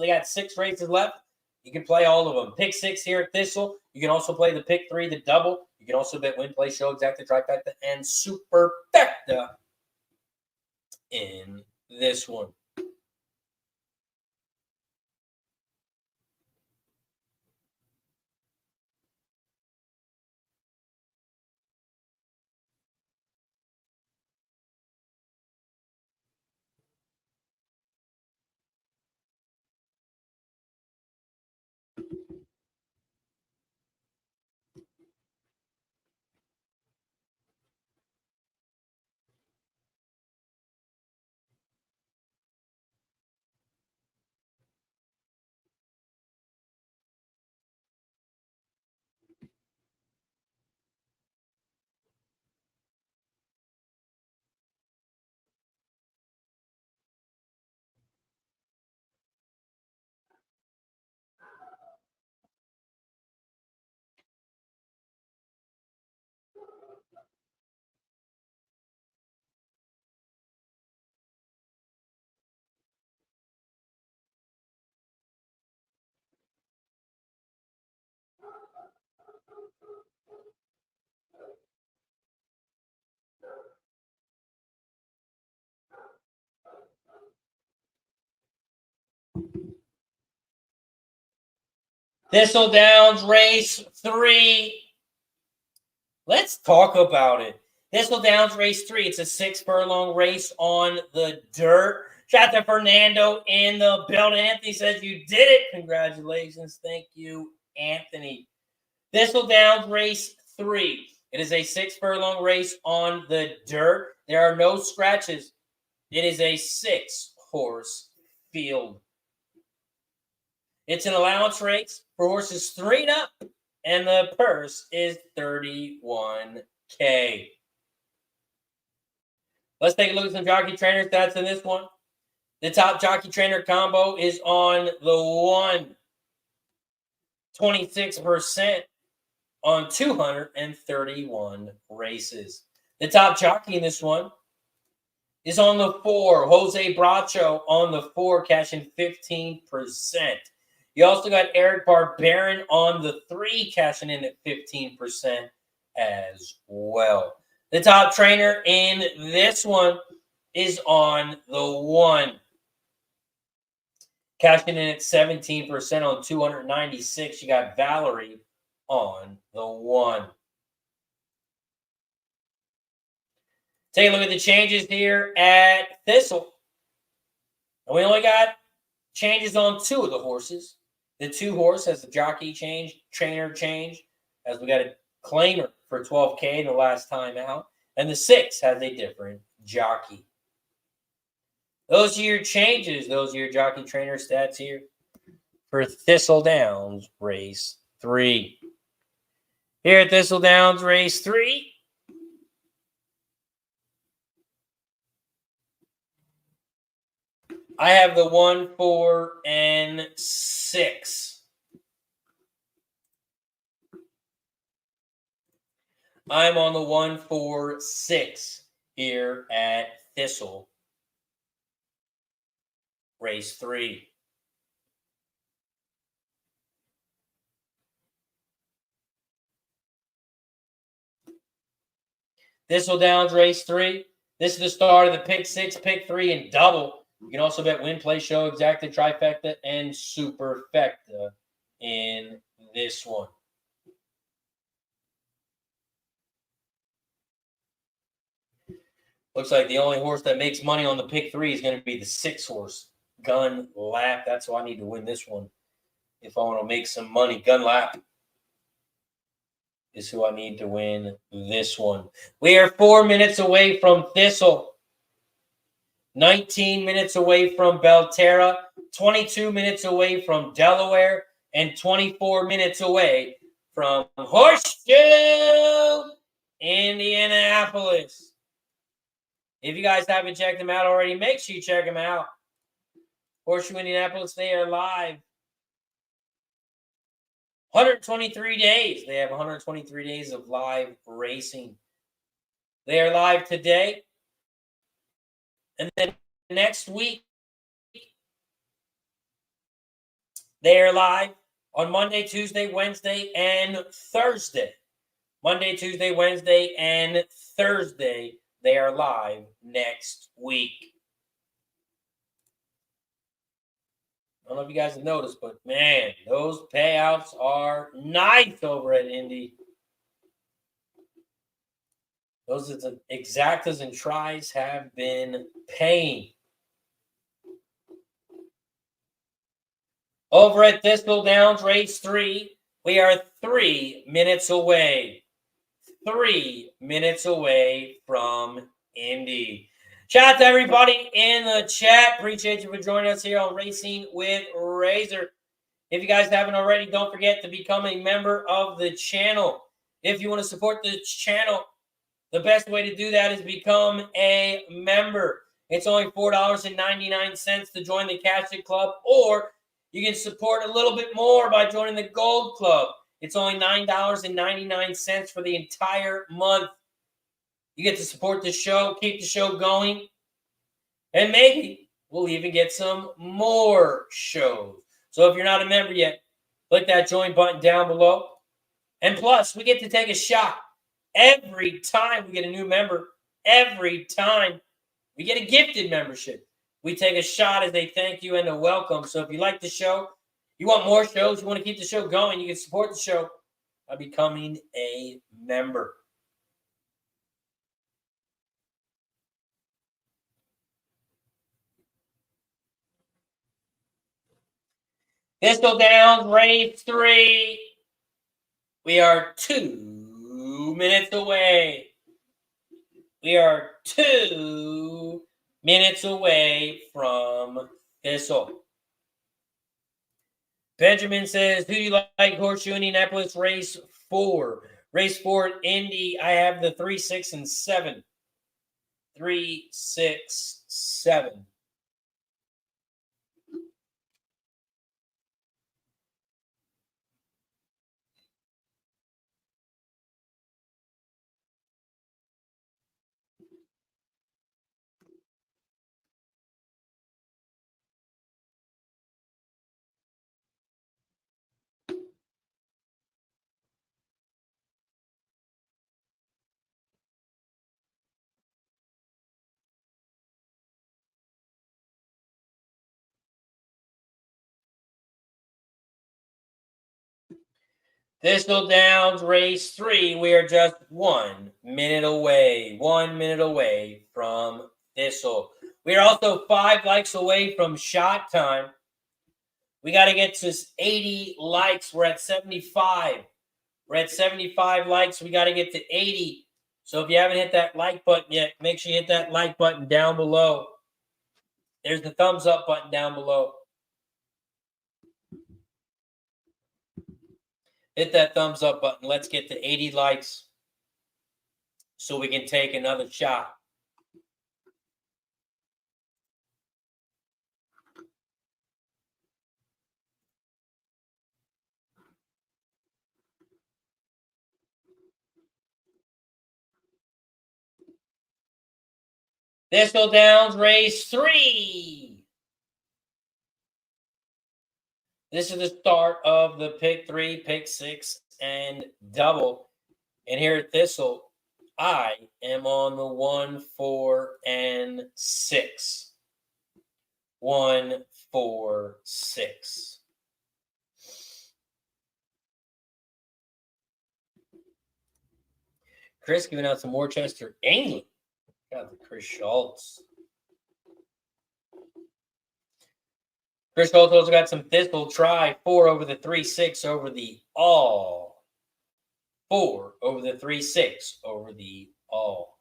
Speaker 2: they got 6 races left. You can play all of them. Pick 6 here at Thistle. You can also play the pick 3, the double. You can also bet win, play, show, exacta, trifecta, and superfecta in this one. Thistle Downs, race 3. Let's talk about it. Thistle Downs, race 3. It's a 6-furlong race on the dirt. Shout out to Fernando in the building. Anthony says you did it. Congratulations. Thank you, Anthony. Thistle Downs, race 3. It is a 6-furlong race on the dirt. There are no scratches. It is a 6-horse field. It's an allowance race for horses 3 and up, and the purse is $31K. Let's take a look at some jockey trainer stats in this one. The top jockey trainer combo is on the 1. 26% on 231 races. The top jockey in this one is on the 4. Jose Bracho on the 4, cashing 15%. You also got Eric Barbarin on the 3, cashing in at 15% as well. The top trainer in this one is on the 1, cashing in at 17% on 296. You got Valerie on the 1. Take a look at the changes here at Thistle. And we only got changes on 2 of the horses. The 2 horse has the jockey change, trainer change, as we got a claimer for 12K the last time out. And the 6 has a different jockey. Those are your changes. Those are your jockey trainer stats here for Thistle Downs Race 3. Here at Thistle Downs Race 3, I have the 1, 4, and 6. I'm on the 1, 4, 6 here at Thistle Race 3. Thistle Downs Race 3. This is the start of the pick 6, pick 3, and double. You can also bet win, play, show, exacta, trifecta, and superfecta in this one. Looks like the only horse that makes money on the pick 3 is going to be the 6 horse, Gun Lap. That's who I need to win this one if I want to make some money. Gun Lap is who I need to win this one. We are 4 minutes away from Thistle. 19 minutes away from Belterra, 22 minutes away from Delaware, and 24 minutes away from Horseshoe Indianapolis. If you guys haven't checked them out already, make sure you check them out. Horseshoe Indianapolis, they are live. 123 days. They have 123 days of live racing. They are live today. And then next week, they are live on Monday, Tuesday, Wednesday, and Thursday. Monday, Tuesday, Wednesday, and Thursday, they are live next week. I don't know if you guys have noticed, but man, those payouts are nice over at Indy. Those exactas and tries have been paying. Over at Thistle Downs Race 3, we are 3 minutes away. 3 minutes away from Indy. Shout out to everybody in the chat. Appreciate you for joining us here on Racing with Razor. If you guys haven't already, don't forget to become a member of the channel. If you want to support the channel, the best way to do that is become a member. It's only $4.99 to join the Cash It Club, or you can support a little bit more by joining the Gold Club. It's only $9.99 for the entire month. You get to support the show, keep the show going, and maybe we'll even get some more shows. So if you're not a member yet, click that join button down below. And plus, we get to take a shot. Every time we get a new member, every time we get a gifted membership, we take a shot as a thank you and a welcome. So if you like the show, you want more shows, you want to keep the show going, you can support the show by becoming a member. Thistle Downs Race 3. We are 2 minutes away. We are 2 minutes away from Thistle. Benjamin says, who do you like? Horseshoe Indianapolis Race 4. Race 4 at Indy, I have the 3, 6, and 7. 3, 6, 7. Thistle Downs Race 3, we are just 1 minute away. 1 minute away from Thistle. We are also 5 likes away from shot time. We got to get to 80 likes. We're at 75. We're at 75 likes. We got to get to 80. So if you haven't hit that like button yet, make sure you hit that like button down below. There's the thumbs up button down below. Hit that thumbs up button. Let's get to 80 likes so we can take another shot. Thistle Downs, race 3. This is the start of the pick 3, pick 6, and double. And here at Thistle, I am on the 1, 4, and 6. 1, 4, 6. Chris giving out some Worcester, England. Got the Chris Schultz. Chris Schultz also got some Thistle. Try 4 over the 3, 6 over the all. 4 over the 3, 6 over the all.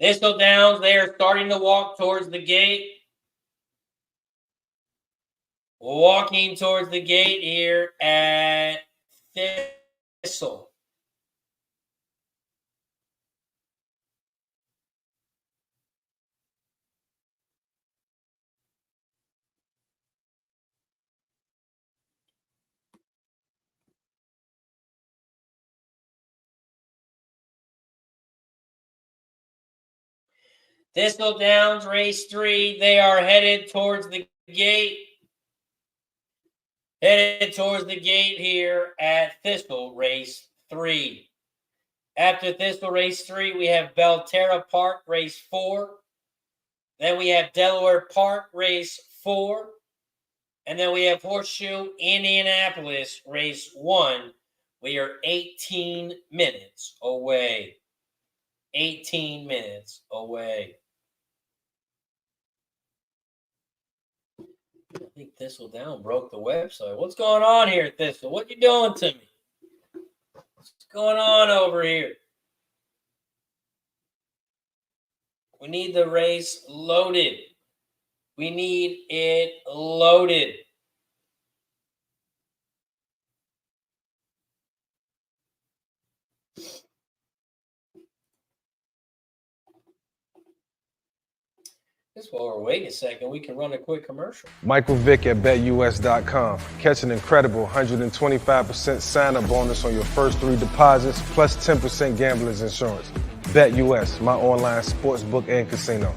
Speaker 2: Thistle Downs, they are starting to walk towards the gate. Walking towards the gate here at Thistle. Thistle Downs, race 3. They are headed towards the gate. Headed towards the gate here at Thistle, race 3. After Thistle, race 3, we have Belterra Park, race 4. Then we have Delaware Park, race 4. And then we have Horseshoe Indianapolis, race 1. We are 18 minutes away. 18 minutes away. I think Thistle Down broke the website. What's going on here, Thistle? What you doing to me? What's going on over here? We need the race loaded. We need it loaded. Just while we're waiting a second, we can run a quick commercial.
Speaker 3: Michael Vick at BetUS.com. Catch an incredible 125% sign-up bonus on your first 3 deposits, plus 10% gambler's insurance. BetUS, my online sportsbook and casino.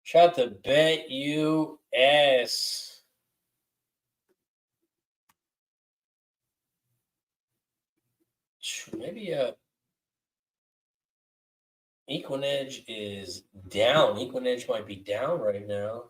Speaker 2: Shout to BetUS. Maybe Equinedge is down. Equinedge might be down right now.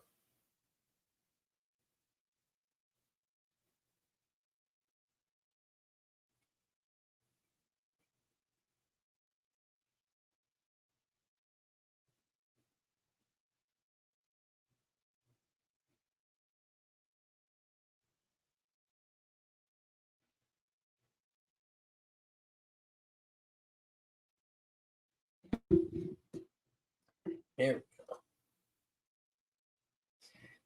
Speaker 2: Here we go.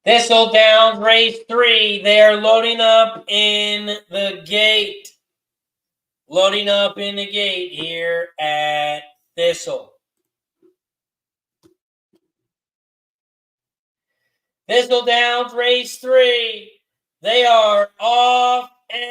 Speaker 2: Thistle Downs, race 3. They are loading up in the gate. Loading up in the gate here at Thistle. Thistle Downs, race 3. They are off and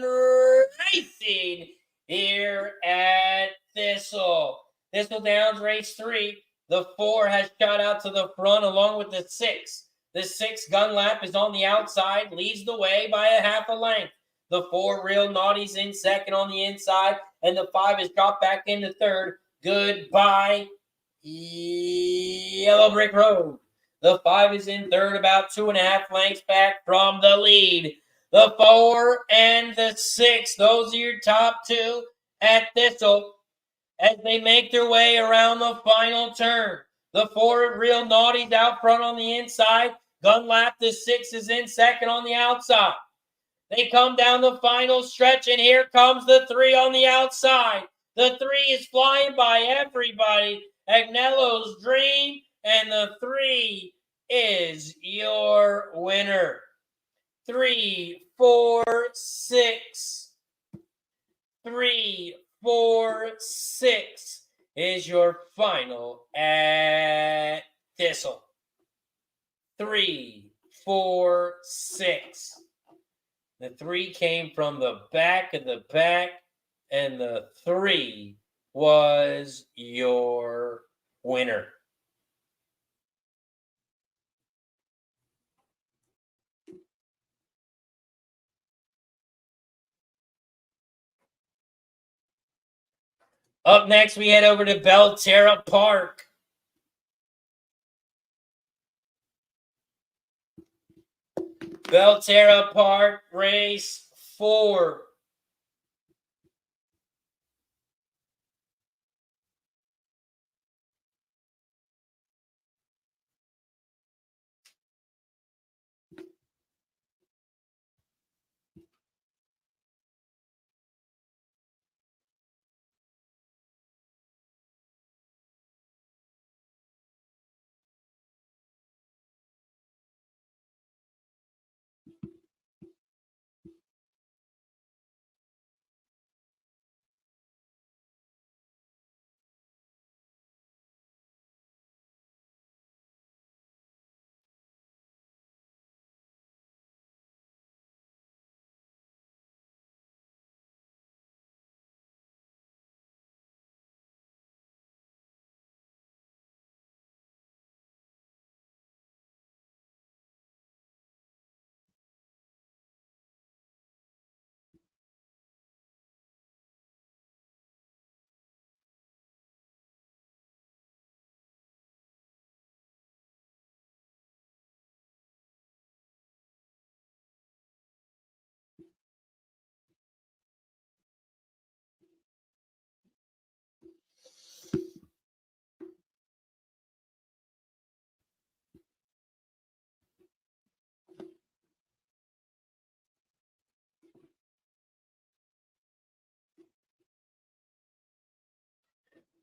Speaker 2: racing here at Thistle. Thistle Downs, race 3. The 4 has shot out to the front along with the 6. The 6 gun lap is on the outside, leads the way by a half a length. The 4 real naughty's in second on the inside, and the 5 is dropped back into third. Goodbye, Yellow Brick Road. The 5 is in third, about 2.5 lengths back from the lead. The 4 and the 6, those are your top two at Thistle as they make their way around the final turn. The 4 Real Naughty's out front on the inside. Gun lap, the 6 is in second on the outside. They come down the final stretch, and here comes the 3 on the outside. The 3 is flying by everybody. Agnello's Dream, and the 3 is your winner. 3, 4, 6. 3, 4, 6 is your final at Thistle. 3, 4, 6. The 3 came from the back of the pack, and the 3 was your winner. Up next, we head over to Belterra Park. Belterra Park, race 4.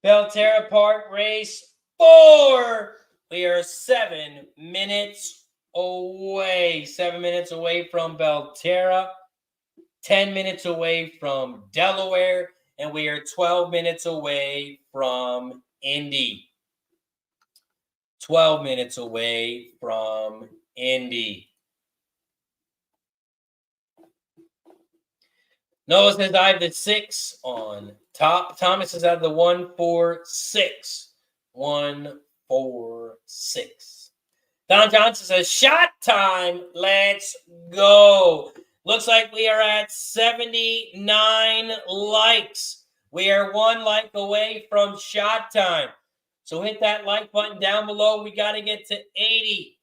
Speaker 2: Belterra Park, race 4. We are 7 minutes away. 7 minutes away from Belterra. 10 minutes away from Delaware. And we are 12 minutes away from Indy. 12 minutes away from Indy. Noah says I have the 6 on top. Thomas says I have the 1, 4, 6. 1, 4, 6. Don Johnson says shot time. Let's go. Looks like we are at 79 likes. We are 1 like away from shot time. So hit that like button down below. We got to get to 80.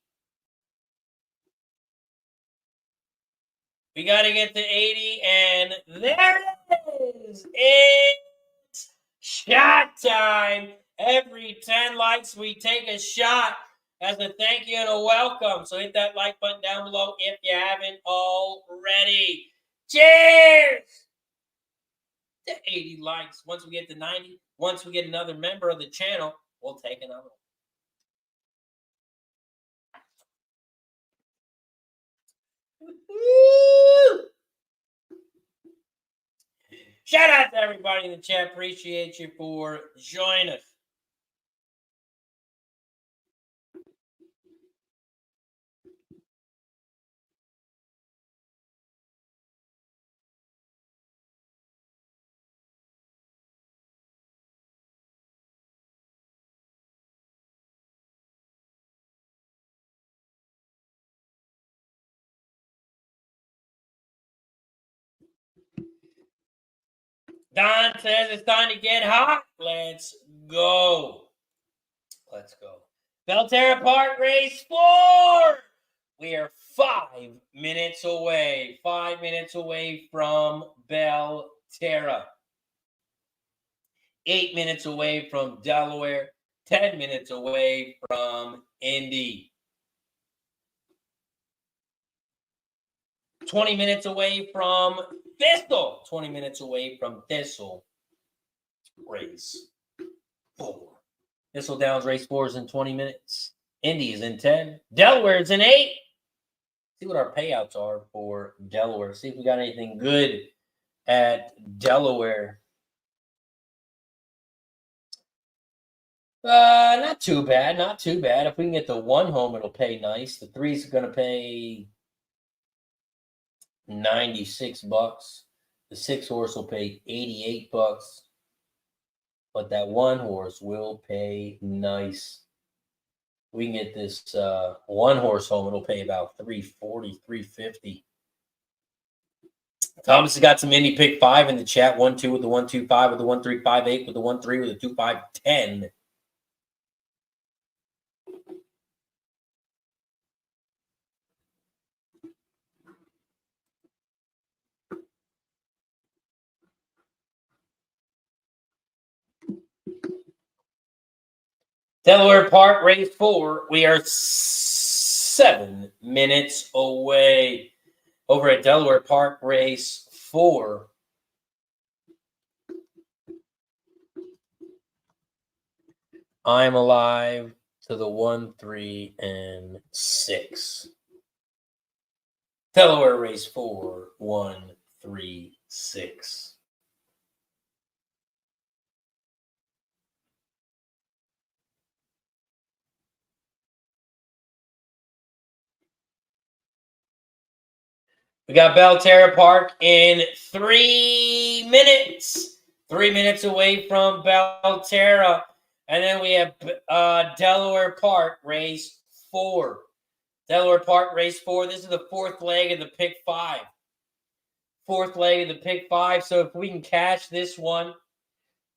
Speaker 2: We got to get to 80, and there it is. It's shot time. Every 10 likes, we take a shot as a thank you and a welcome. So hit that like button down below if you haven't already. Cheers to 80 likes. Once we get to 90, once we get another member of the channel, we'll take another one. Woo! Shout out to everybody in the chat. Appreciate you for joining us. Don says it's time to get hot. Let's go. Let's go. Belterra Park, race 4. We are 5 minutes away. 5 minutes away from Belterra. 8 minutes away from Delaware. 10 minutes away from Indy. 20 minutes away from Thistle. 20 minutes away from Thistle. Race 4. Thistle Downs race 4 is in 20 minutes. Indy is in 10. Delaware is in 8. See what our payouts are for Delaware. See if we got anything good at Delaware. Not too bad. Not too bad. If we can get the 1 home, it'll pay nice. The 3 is going to pay $96. The 6 horse will pay $88. But that 1 horse will pay nice. We can get this 1 horse home, it'll pay about $340, $350. Thomas has got some Indy pick 5 in the chat. 1-2 with the 1-2-5 with the 1-3-5-8 with the 1-3 with the 2-5-10. Delaware Park, race 4. We are 7 minutes away. Over at Delaware Park, race 4. I'm alive to the 1, 3, and 6. Delaware race 4, 1, 3, 6. We got Belterra Park in 3 minutes. 3 minutes away from Belterra. And then we have Delaware Park, race 4. Delaware Park, race 4. This is the 4th leg of the pick 5. 4th leg of the pick 5. So if we can cash this one,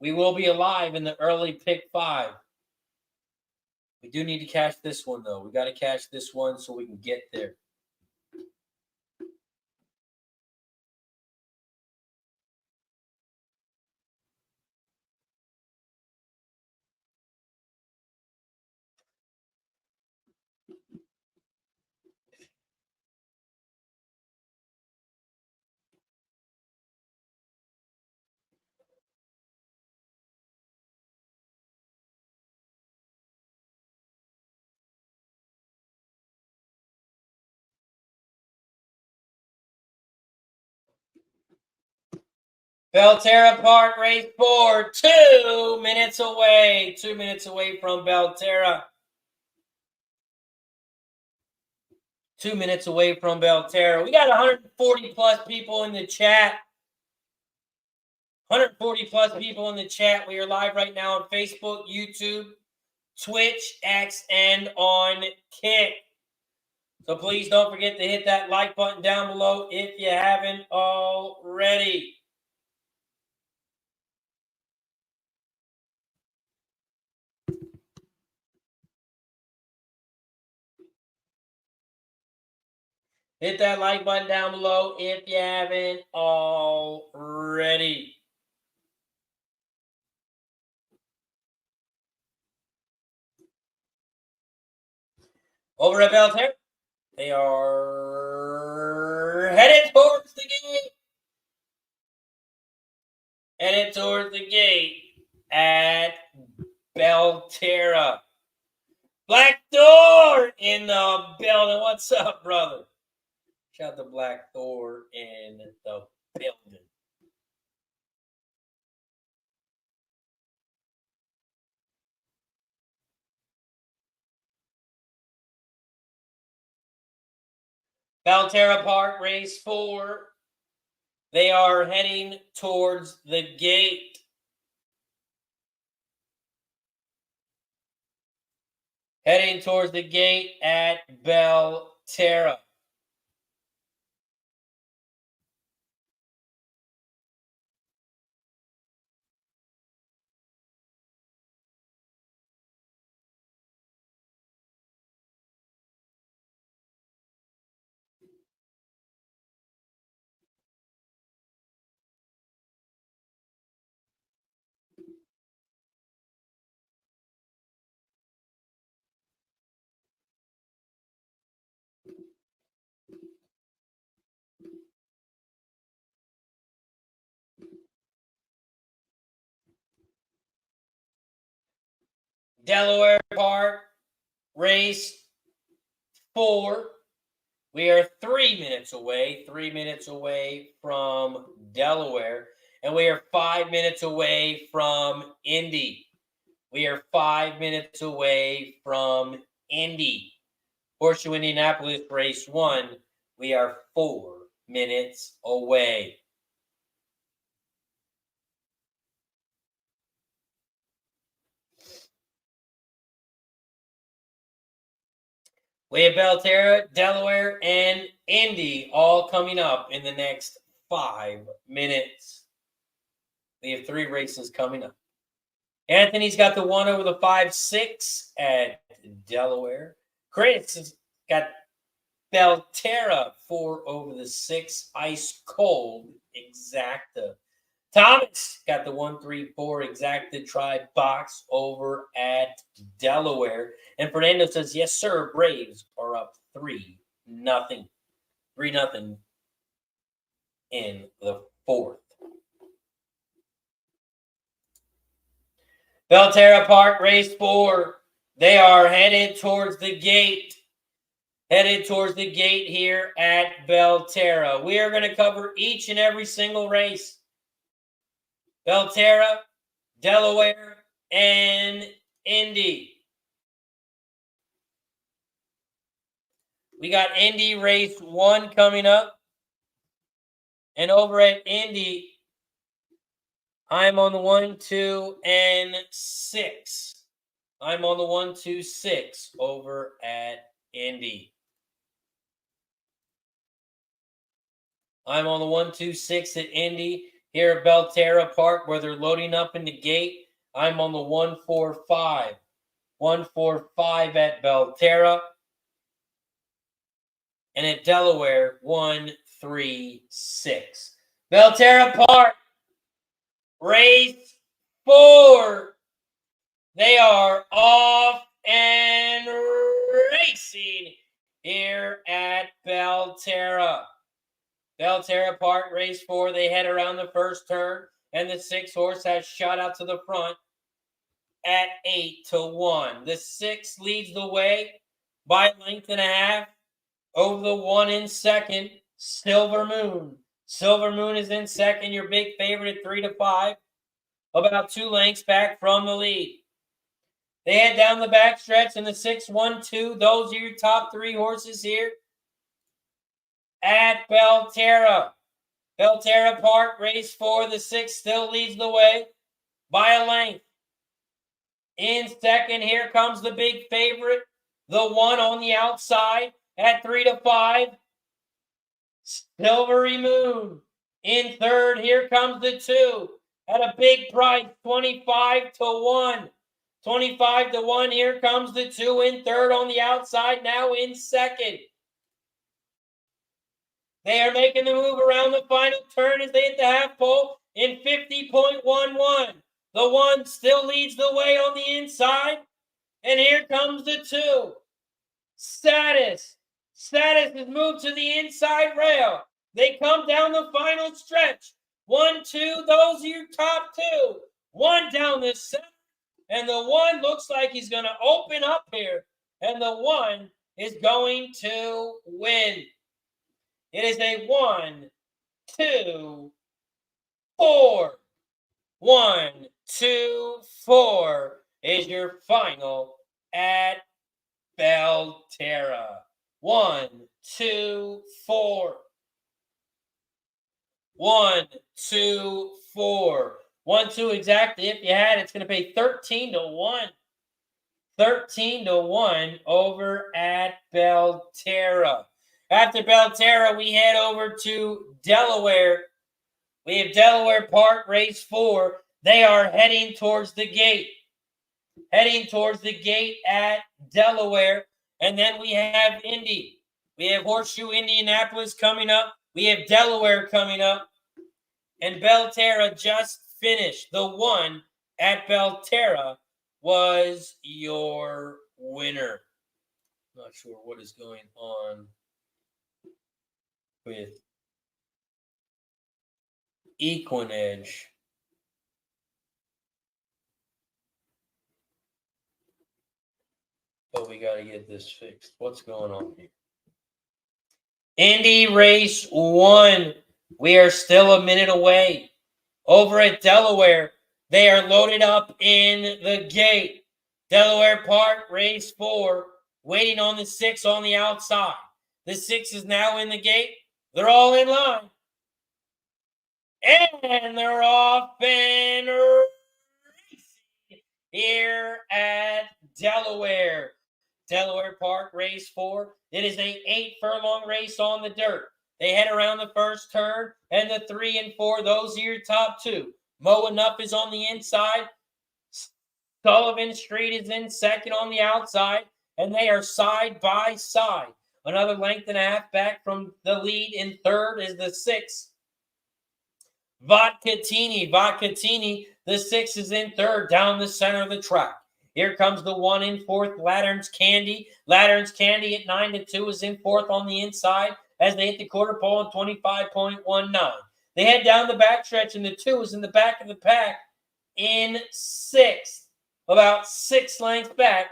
Speaker 2: we will be alive in the early pick 5. We do need to cash this one, though. We got to cash this one so we can get there. Belterra Park, race 4, 2 minutes away. 2 minutes away from Belterra. 2 minutes away from Belterra. We got 140 plus people in the chat. 140 plus people in the chat. We are live right now on Facebook, YouTube, Twitch, X, and on Kick. So please don't forget to hit that like button down below if you haven't already. Hit that like button down below if you haven't already. Over at Belterra, they are headed towards the gate. Headed towards the gate at Belterra. Black Thor in the building. What's up, brother? Shout out to Black Thor in the building. Belterra Park, race 4. They are heading towards the gate. Heading towards the gate at Belterra. Delaware Park, race 4. We are 3 minutes away from Delaware, and we are 5 minutes away from Indy. We are 5 minutes away from Indy. Horseshoe Indianapolis, race 1. We are 4 minutes away. We have Belterra, Delaware, and Indy all coming up in the next 5 minutes. We have 3 races coming up. Anthony's got the 1 over the 5-6 at Delaware. Chris has got Belterra 4 over the 6, ice cold exacta. Thomas got the 1-3-4 exacta try box over at Delaware. And Fernando says, yes, sir, Braves are up 3-0. 3-0 in the 4th. Belterra Park, race 4. They are headed towards the gate. Here at Belterra. We are going to cover each and every single race. Belterra, Delaware, and Indy. We got Indy race 1 coming up. And over at Indy, I'm on the 1, 2, and 6. I'm on the 1, 2, 6 over at Indy. I'm on the 1, 2, 6 at Indy. Here at Belterra Park, where they're loading up in the gate, I'm on the 1, 4, 5. 1, 4, 5 at Belterra. And at Delaware, 1, 3, 6. Belterra Park, race 4. They are off and racing here at Belterra. Belterra Park, race 4. They head around the first turn, and the 6 horse has shot out to the front at 8-1. The 6 leads the way by a length and a half over the 1 in second, Silver Moon. Silver Moon is in second, your big favorite at 3-5, about 2 lengths back from the lead. They head down the back stretch in the 6, 1, 2. Those are your top 3 horses here at Belterra. Belterra Park, race 4. The 6 still leads the way by a length. In second, here comes the big favorite, the 1 on the outside at 3-5, Silvery Moon. In third, here comes the 2 at a big price, 25-1. 25-1, here comes the 2 in third on the outside, now in second. They are making the move around the final turn as they hit the half pole in 50.11. The 1 still leads the way on the inside. And here comes the 2. Status. Status has moved to the inside rail. They come down the final stretch. 1, 2, those are your top 2. 1 down the center. And the 1 looks like he's going to open up here. And the 1 is going to win. It is a 1, 2, 4. 1, 2, 4 is your final at Belterra. 1, 2, 4. 1, 2, 4. 1, 2 exactly. If you had, it's going to pay 13-1. 13-1 over at Belterra. After Belterra, we head over to Delaware. We have Delaware Park, race 4. They are heading towards the gate. Heading towards the gate at Delaware. And then we have Indy. We have Horseshoe Indianapolis coming up. We have Delaware coming up. And Belterra just finished. The 1 at Belterra was your winner. Not sure what is going on with Equinedge. But we got to get this fixed. What's going on here? Indy Race 1. We are still a minute away. Over at Delaware, they are loaded up in the gate. Delaware Park, Race 4, waiting on the 6 on the outside. The 6 is now in the gate. They're all in line. And they're off and racing here at Delaware. Delaware Park, Race 4. It is an 8-furlong race on the dirt. They head around the first turn, and the 3 and 4, those are your top 2. Mo Enough is on the inside. Sullivan Street is in second on the outside, and they are side by side. Another length and a half back from the lead in third is the 6. Vodkatini, the 6 is in third down the center of the track. Here comes the 1 in fourth, Latterns Candy. Latterns Candy at 9-2 is in fourth on the inside as they hit the quarter pole on 25.19. They head down the backstretch, and the 2 is in the back of the pack in sixth, about 6 lengths back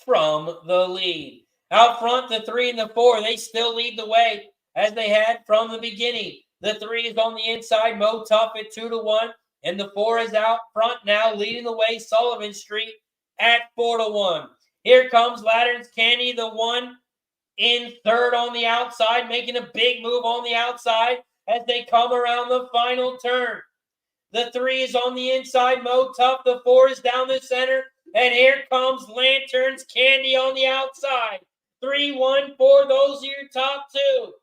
Speaker 2: from the lead. Out front, the 3 and the 4, they still lead the way as they had from the beginning. The 3 is on the inside, Mo Tough at 2-1, and the 4 is out front now, leading the way, Sullivan Street at 4-1. Here comes Latterns Candy, the 1 in third on the outside, making a big move on the outside as they come around the final turn. The 3 is on the inside, Mo Tough, the 4 is down the center, and here comes Latterns Candy on the outside. 3, 1, 4, those are your top 2.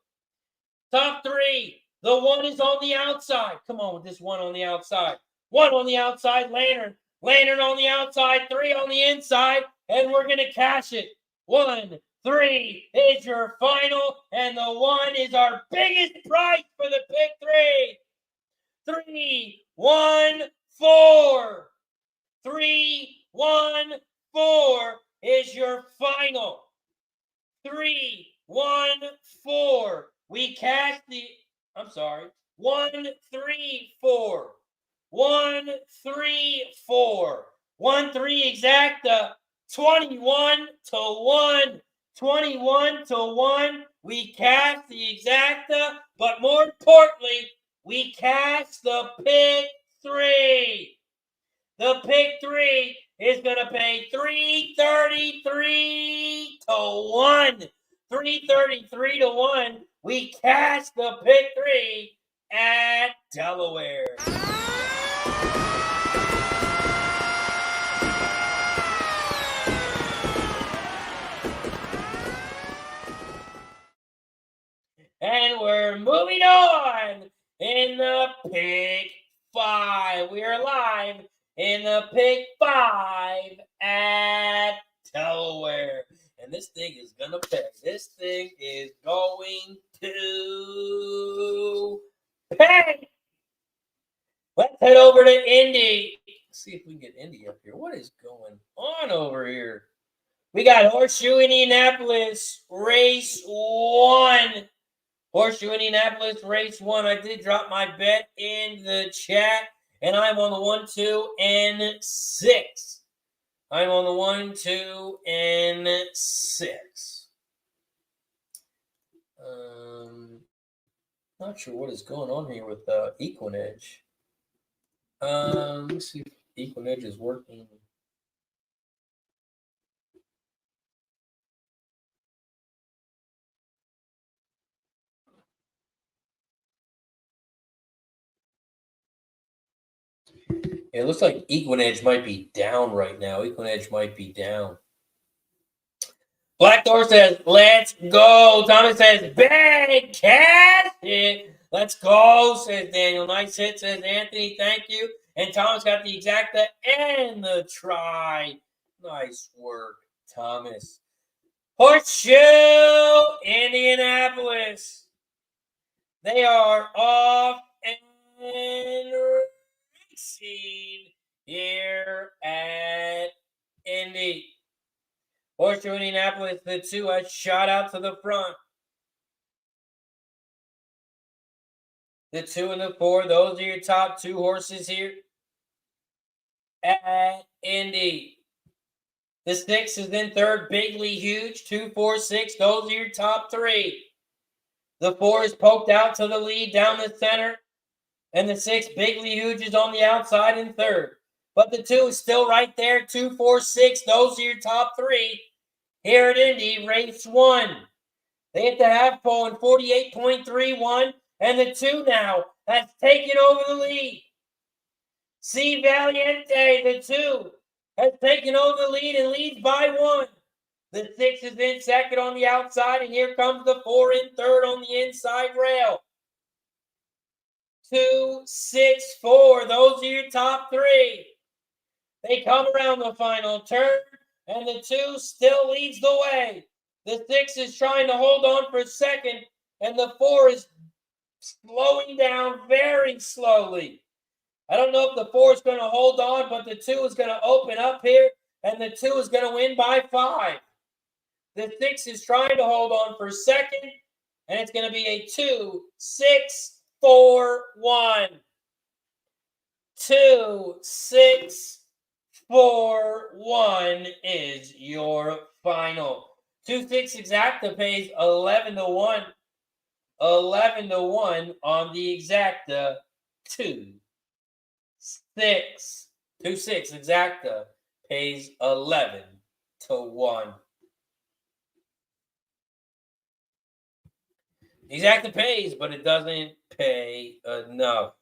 Speaker 2: Top 3. The 1 is on the outside. Come on with this 1 on the outside. 1 on the outside, Lantern. Lantern on the outside, 3 on the inside, and we're going to cash it. 1, 3 is your final, and the 1 is our biggest prize for the pick 3. 3, 1, 4. 3, 1, 4 is your final. 3, 1, 4. We cash the... 1, 3, 4. 1, 3, 4. 1, 3 exacta. 21-1. 21-1. We cash the exacta, but more importantly, we cash the pick 3. The pick 3 is going to pay $333-1. $333-1. We cash the pick 3 at Delaware. And we're moving on in the pick 5. We are live in the pick 5 at Delaware. And this thing is going to pay. This thing is going to pay. Let's head over to Indy. Let's see if we can get Indy up here. What is going on over here? We got Horseshoe Indianapolis, race 1. Horseshoe Indianapolis, race 1. I did drop my bet in the chat, and I'm on the 1, 2, and 6. I'm on the 1, 2, and 6. Not sure what is going on here with Equinedge. Let's see if Equinedge is working. It looks like Equinedge might be down right now. Equinedge might be down. Black Door says, let's go. Thomas says, bang, cash it. Let's go, says Daniel. Nice hit, says Anthony. Thank you. And Thomas got the exacta and the try. Nice work, Thomas. Horseshoe Indianapolis. They are off and racing here at Indy. Horseshoe Indianapolis, the 2 has shot out to the front. The 2 and the 4, those are your top 2 horses here at Indy. The 6 is in third, bigly huge, 2, 4, 6. Those are your top 3. The 4 is poked out to the lead down the center. And the 6, bigly huge, is on the outside in third. But the 2 is still right there, 2, 4, 6. Those are your top 3. Here at Indy, race 1. They hit the half pole in 48.31. And the 2 now has taken over the lead. C Valiente, the 2, has taken over the lead and leads by 1. The 6 is in second on the outside, and here comes the 4 in third on the inside rail. 2, 6, 4. Those are your top 3. They come around the final turn, and the 2 still leads the way. The 6 is trying to hold on for second, and the 4 is slowing down very slowly. I don't know if the 4 is going to hold on, but the 2 is going to open up here, and the 2 is going to win by 5. The 6 is trying to hold on for second, and it's going to be a 2, 6, 4, 1. 2, 6, 4, 1 is your final. 2, 6 exacta pays 11-1. 11-1 on the exacta. 2, 6 exacta pays 11-1. Exacta pays, but it doesn't pay enough.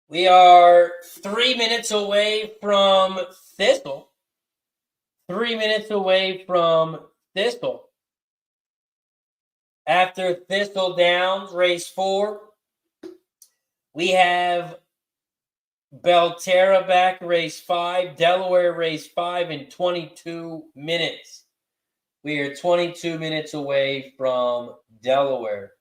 Speaker 2: We are 3 minutes away from Thistle. 3 minutes away from Thistle. After Thistle Downs, race 4, we have Belterra back, race 5, Delaware, race 5 in 22 minutes. We are 22 minutes away from Delaware.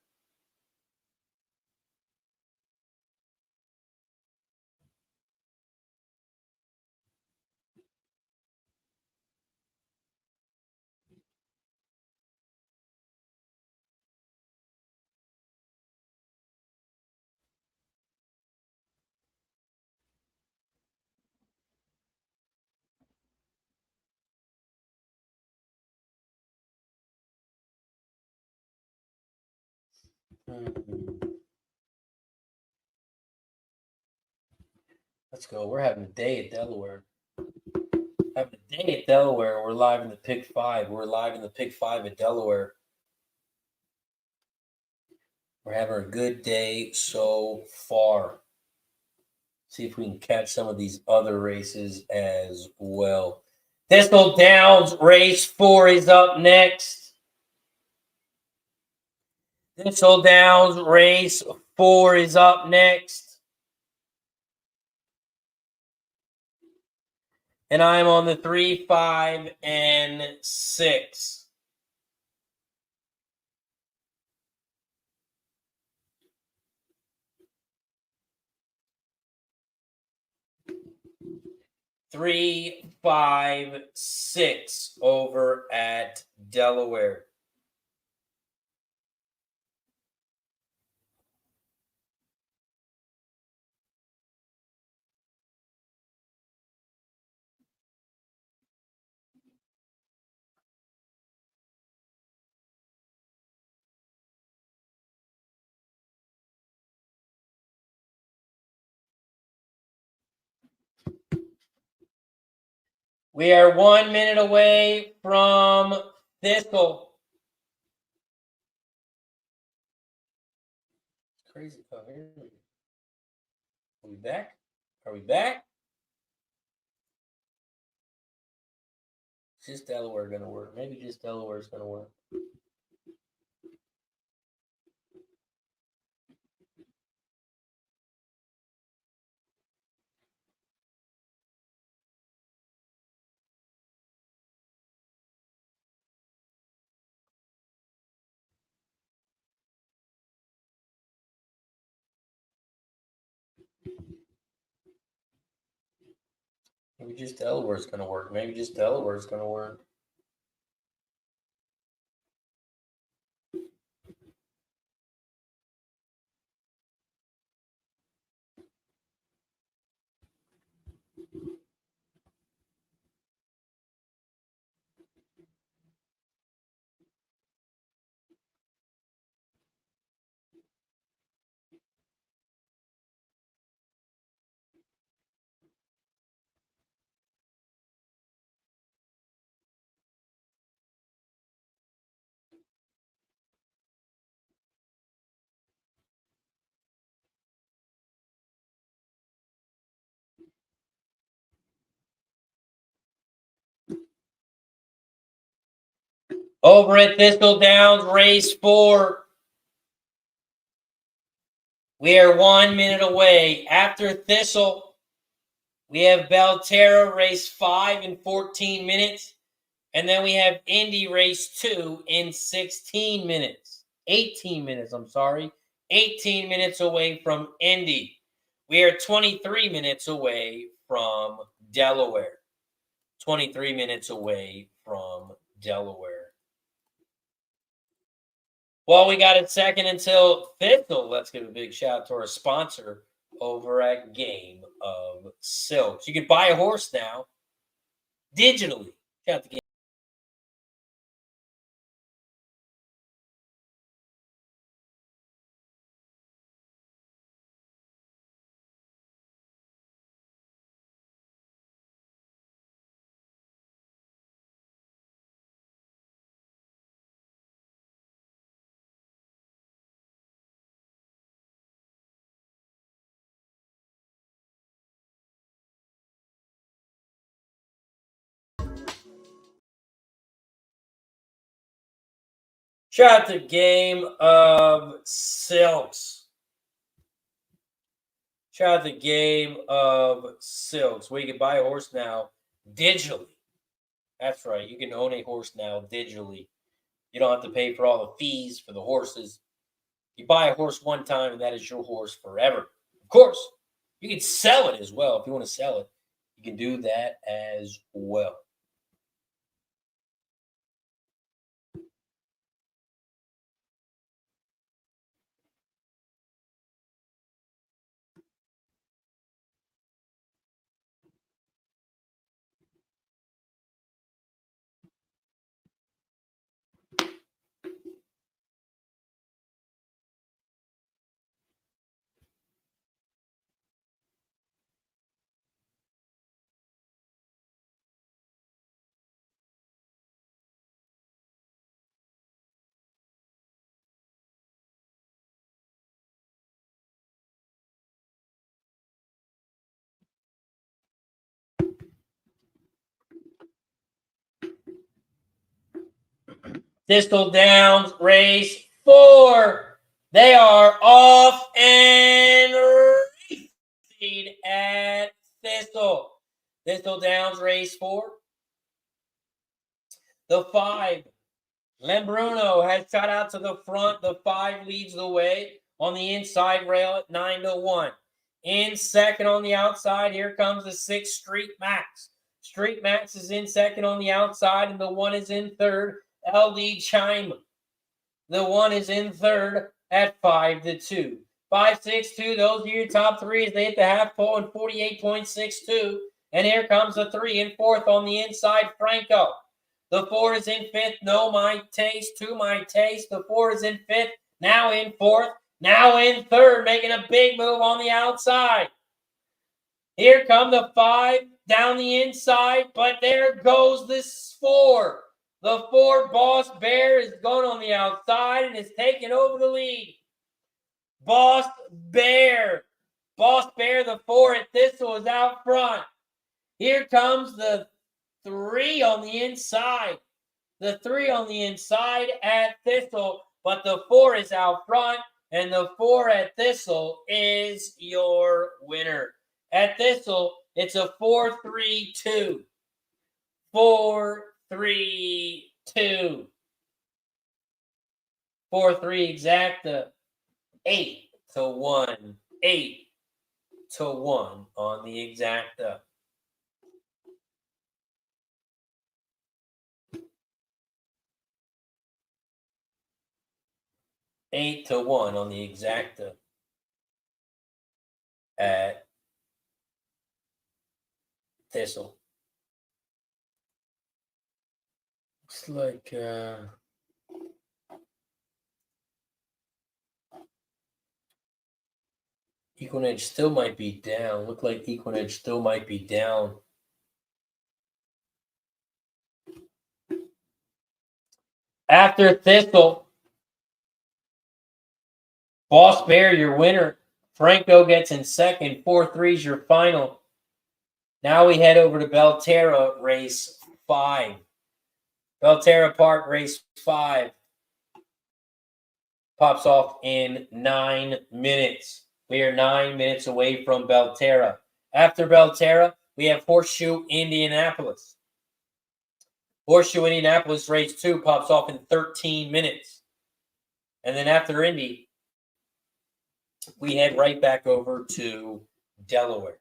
Speaker 2: Let's go. We're having a day at Delaware. Having a day at Delaware. We're live in the Pick 5. We're live in the Pick 5 at Delaware. We're having a good day so far. See if we can catch some of these other races as well. Thistle Downs race 4 is up next. Thistle Downs race 4 is up next. And I'm on the 3, 5, and 6. Three, 5, 6 over at Delaware. We are 1 minute away from Thistle. It's crazy. Oh, here we go. Are we back? Are we back? Is just Delaware going to work? Maybe just Delaware is going to work. Maybe just Delaware's going to work. Maybe just Delaware's going to work. Over at Thistle Downs, race 4. We are 1 minute away. After Thistle, we have Belterra race 5 in 14 minutes. And then we have Indy race 2 in 16 minutes. 18 minutes, I'm sorry. 18 minutes away from Indy. We are 23 minutes away from Delaware. 23 minutes away from Delaware. Well, we got it second until Thistle. Let's give a big shout out to our sponsor over at Game of Silks. You can buy a horse now digitally. Shout out to Game. Shout out to Game of Silks. Shout out to Game of Silks, where you can buy a horse now digitally. That's right. You can own a horse now digitally. You don't have to pay for all the fees for the horses. You buy a horse one time, and that is your horse forever. Of course, you can sell it as well. If you want to sell it, you can do that as well. Thistle Downs, race 4. They are off and racing at Thistle. Thistle Downs, race 4. The 5, Lembruno has shot out to the front. The 5 leads the way on the inside rail at 9-1. In second on the outside, here comes the 6, Street Max. Street Max is in second on the outside, and the 1 is in third. LD Chime. The 1 is in third at 5-2. 5.62. Those are your top 3 as they hit the half pole in 48.62. And here comes the 3 in fourth on the inside, Franco. The 4 is in fifth. No, my taste. To my taste. The 4 is in fifth. Now in fourth. Now in third. Making a big move on the outside. Here come the 5 down the inside. But there goes this 4. The 4, Boss Bear, is going on the outside and is taking over the lead. Boss Bear, the 4 at Thistle is out front. Here comes the 3 on the inside. The 3 on the inside at Thistle, but the 4 is out front, and the 4 at Thistle is your winner. At Thistle, it's a 4-3-2. 4-3-2. 4-3 exacta. 8-1. 8-1 on the exacta. 8-1 on the exacta at Thistle. Looks like Equinedge still might be down. Look like Equinedge still might be down. After Thistle, Boss Bear, your winner. Franco gets in second. 4-3 is your final. Now we head over to Belterra, race 5. Belterra Park, race 5. Pops off in 9 minutes. We are 9 minutes away from Belterra. After Belterra, we have Horseshoe Indianapolis. Horseshoe Indianapolis, race 2, pops off in 13 minutes. And then after Indy, we head right back over to Delaware.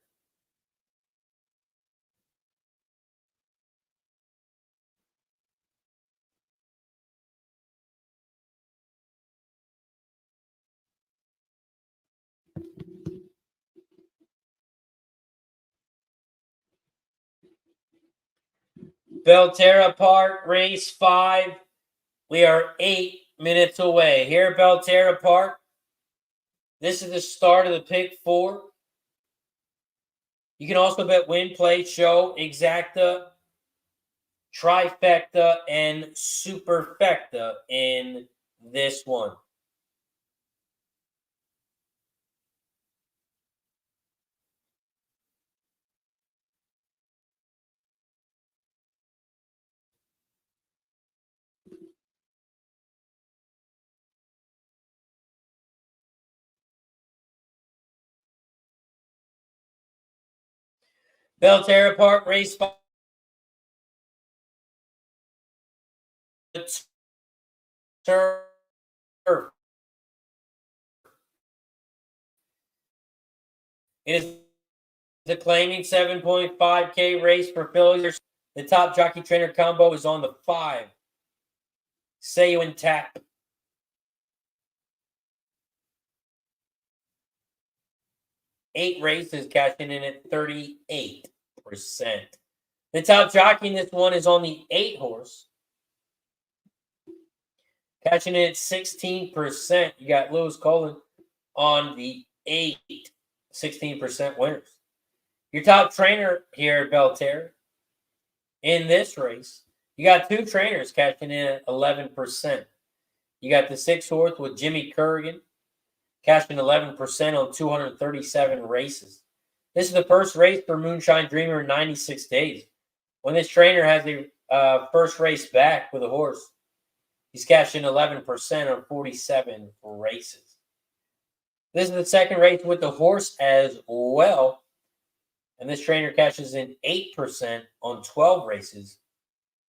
Speaker 2: Belterra Park, race 5. We are 8 minutes away. Here at Belterra Park, this is the start of the pick 4. You can also bet win, play, show, exacta, trifecta, and superfecta in this one. Belterra Park, race 5. Turf. It is the claiming 7.5K race for failures. The top jockey trainer combo is on the 5. Say you in tap. 8 races cashing in at 38%. The top jockey in this one is on the 8 horse. Cashing in at 16%. You got Lewis Cullen on the 8. 16% winners. Your top trainer here at Belterra in this race, you got 2 trainers cashing in at 11%. You got the 6 horse with Jimmy Currigan, cashing 11% on 237 races. This is the first race for Moonshine Dreamer in 96 days. When this trainer has a first race back with a horse, he's cashing 11% on 47 races. This is the second race with the horse as well. And this trainer cashes in 8% on 12 races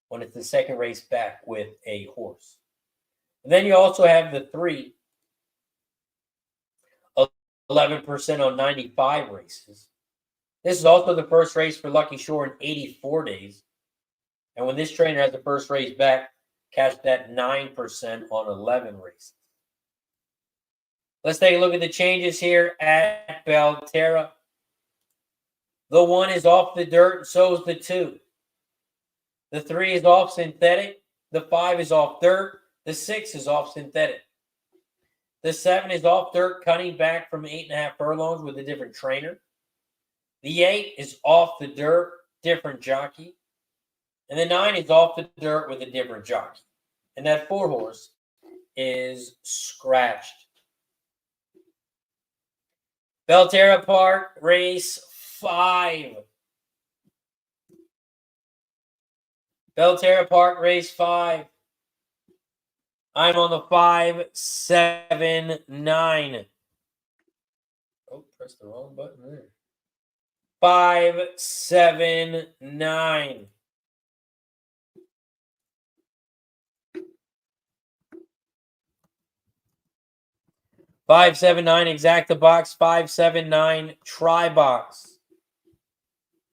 Speaker 2: when it's the second race back with a horse. And then you also have the 3, 11% on 95 races. This is also the first race for Lucky Shore in 84 days. And when this trainer has the first race back, cashed that 9% on 11 races. Let's take a look at the changes here at Belterra. The 1 is off the dirt, and so is the 2. The 3 is off synthetic. The 5 is off dirt. The 6 is off synthetic. The 7 is off dirt, cutting back from 8.5 furlongs with a different trainer. The 8 is off the dirt, different jockey. And the 9 is off the dirt with a different jockey. And that 4 horse is scratched. Belterra Park, race 5. Belterra Park, race 5. I'm on the 5-7-9. Oh, press the wrong button there. 5-7-9. Five, 7, 9, exacta box, 5, 7, 9, try box.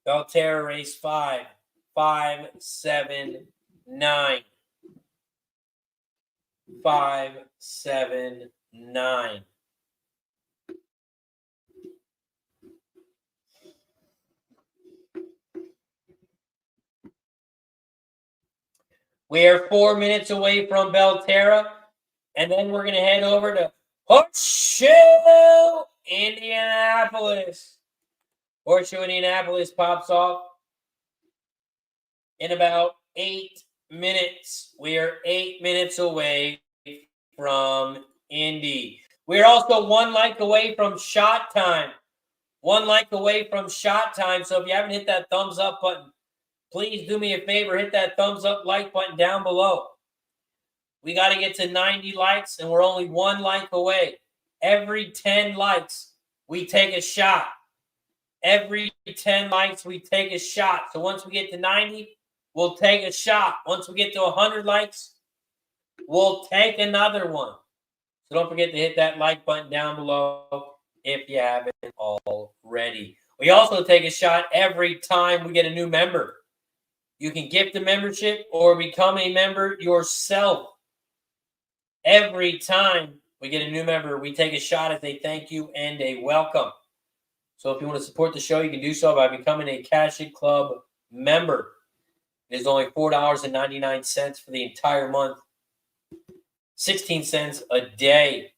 Speaker 2: Belterra race 5, 5, 7, 9. 5, 7, 9. We are 4 minutes away from Belterra, and then we're going to head over to Horseshoe Indianapolis. Horseshoe Indianapolis pops off in about 8 minutes. We are 8 minutes away from Indy. We're also 1 like away from shot time. 1 like away from shot time. So if you haven't hit that thumbs up button, please do me a favor, hit that thumbs up like button down below. We got to get to 90 likes, and we're only 1 like away. Every 10 likes, we take a shot. Every 10 likes, we take a shot. So once we get to 90, we'll take a shot. Once we get to 100 likes, we'll take another one. So don't forget to hit that like button down below if you haven't already. We also take a shot every time we get a new member. You can gift a membership or become a member yourself. Every time we get a new member, we take a shot as a thank you and a welcome. So if you want to support the show, you can do so by becoming a Cash It Club member. It is only $4.99 for the entire month, 16 cents a day.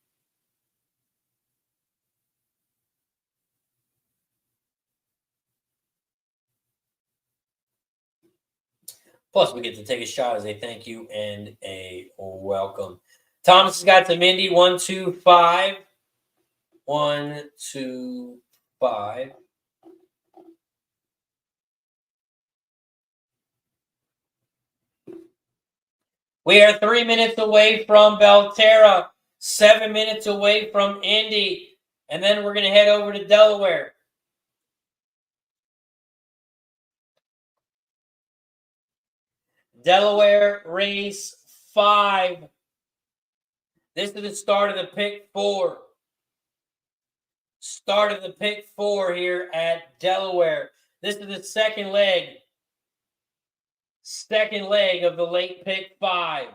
Speaker 2: Plus, we get to take a shot as a thank you and a welcome. Thomas has got to Mindy, 125. 125. We are 3 minutes away from Belterra, 7 minutes away from Indy, and then we're going to head over to Delaware. Delaware race 5. This is the start of the pick 4. Start of the pick 4 here at Delaware. This is the second leg. Second leg of the late pick 5.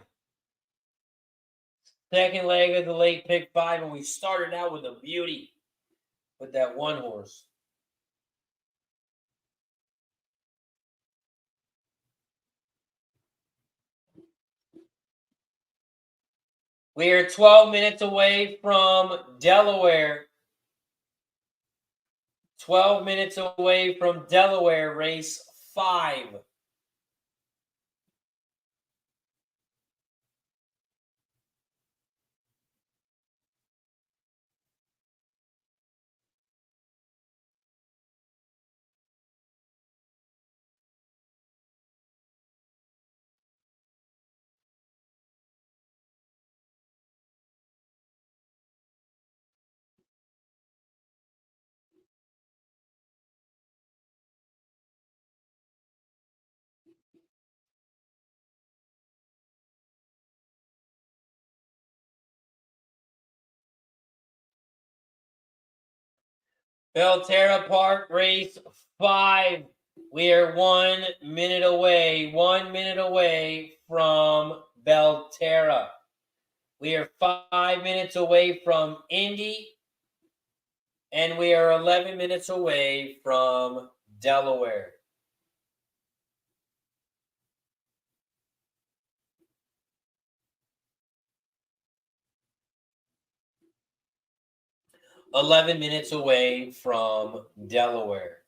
Speaker 2: Second leg of the late pick 5, and we started out with a beauty with that 1 horse. We are 12 minutes away from Delaware. 12 minutes away from Delaware, race 5. Belterra Park, race 5. We are 1 minute away. 1 minute away from Belterra. We are 5 minutes away from Indy. And we are 11 minutes away from Delaware. "11 minutes away from Delaware."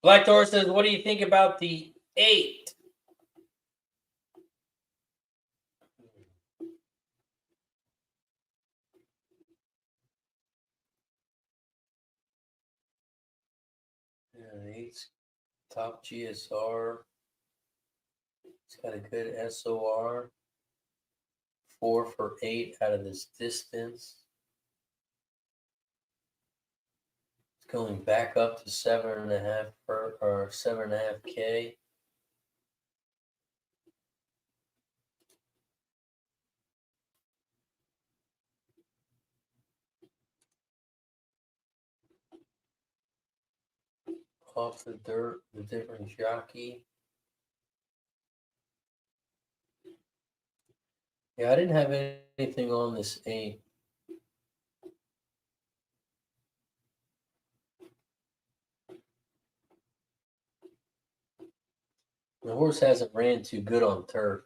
Speaker 2: Black Taurus says, what do you think about the 8? Yeah, 8's top GSR. It's got a good SOR. 4 for 8 out of this distance. It's going back up to 7.5 or 7.5K. off the dirt, the different jockey. Yeah, I didn't have anything on this 8. The horse hasn't ran too good on turf.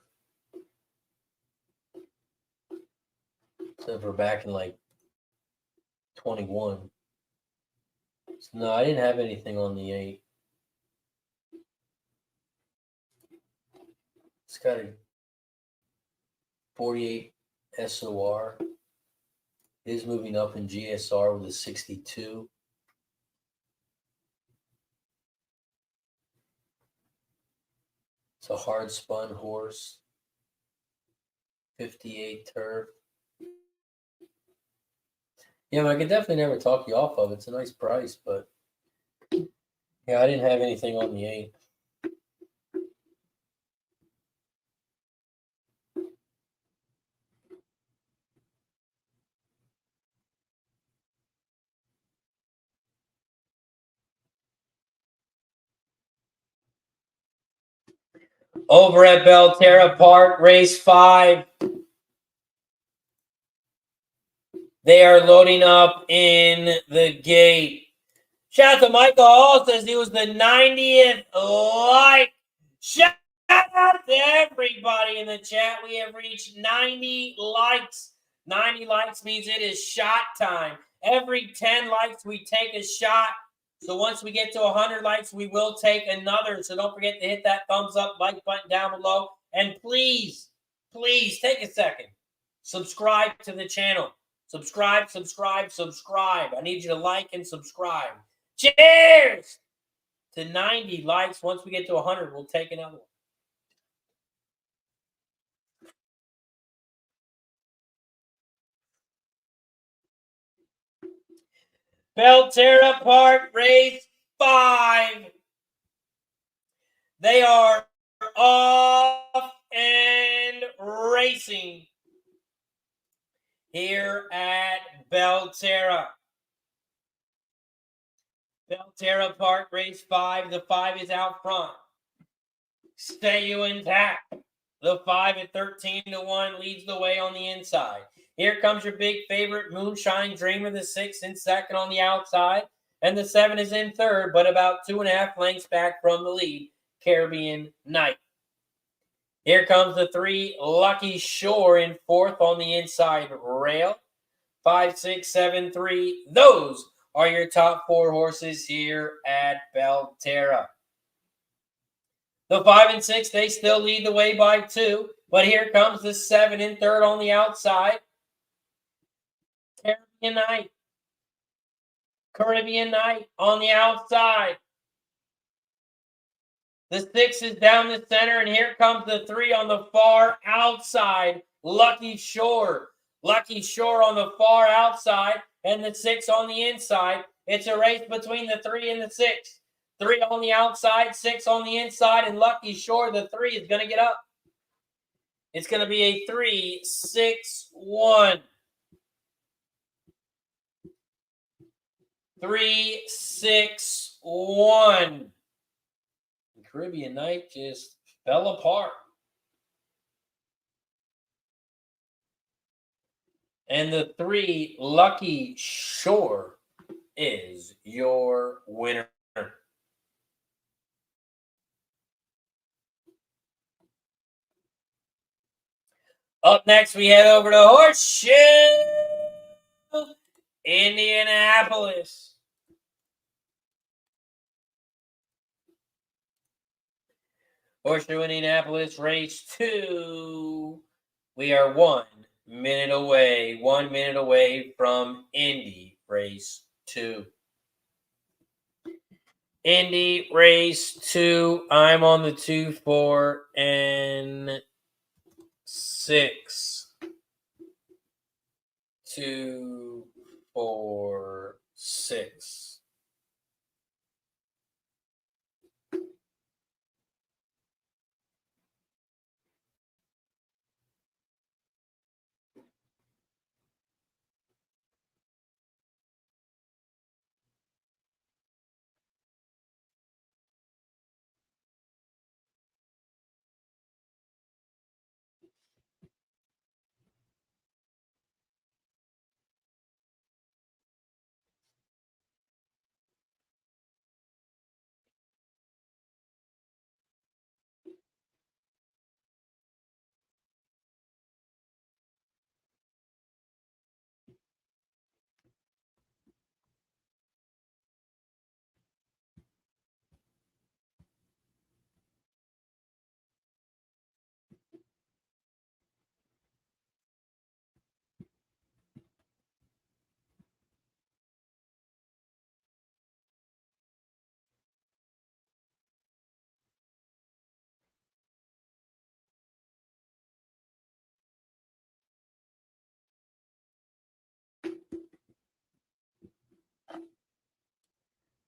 Speaker 2: Except for back in like 21. So no, I didn't have anything on the 8. It's got a 48 SOR. It is moving up in GSR with a 62. It's a hard spun horse. 58 turf. Yeah, I could definitely never talk you off of it. It's a nice price, but yeah, I didn't have anything on the 8. Over at Belterra Park, race 5. They are loading up in the gate. Shout out to Michael Hall, says he was the 90th like. Shout out to everybody in the chat. We have reached 90 likes. 90 likes means it is shot time. Every 10 likes, we take a shot. So once we get to 100 likes, we will take another. So don't forget to hit that thumbs up, like button down below. And please, please take a second. Subscribe to the channel. Subscribe. I need you to like and subscribe. Cheers to 90 likes. Once we get to 100, we'll take another one. Belterra Park, race 5. They are off and racing here at Belterra. Belterra Park, race 5. The 5 is out front. Stay you intact. The 5 at 13-1 leads the way on the inside. Here comes your big favorite, Moonshine Dreamer, the 6 in second on the outside. And the 7 is in third, but about 2.5 lengths back from the lead, Caribbean Night. Here comes the 3, Lucky Shore, in fourth on the inside rail. 5, 6, 7, 3. Those are your top 4 horses here at Belterra. The 5 and 6, they still lead the way by 2. But here comes the 7 in third on the outside. Caribbean Night on the outside. The 6 is down the center, and here comes the 3 on the far outside. Lucky Shore. Lucky Shore on the far outside, and the 6 on the inside. It's a race between the 3 and the 6. 3 on the outside, 6 on the inside, and Lucky Shore, the 3, is going to get up. It's going to be a 3-6-1. 3-6-1. Caribbean Night just fell apart. And the 3, Lucky Shore, is your winner. Up next, we head over to Horseshoe Indianapolis. Horseshoe Indianapolis, race 2. We are 1 minute away. 1 minute away from Indy, race 2. Indy, race 2. I'm on the 2, 4, and 6. 2, 4, 6.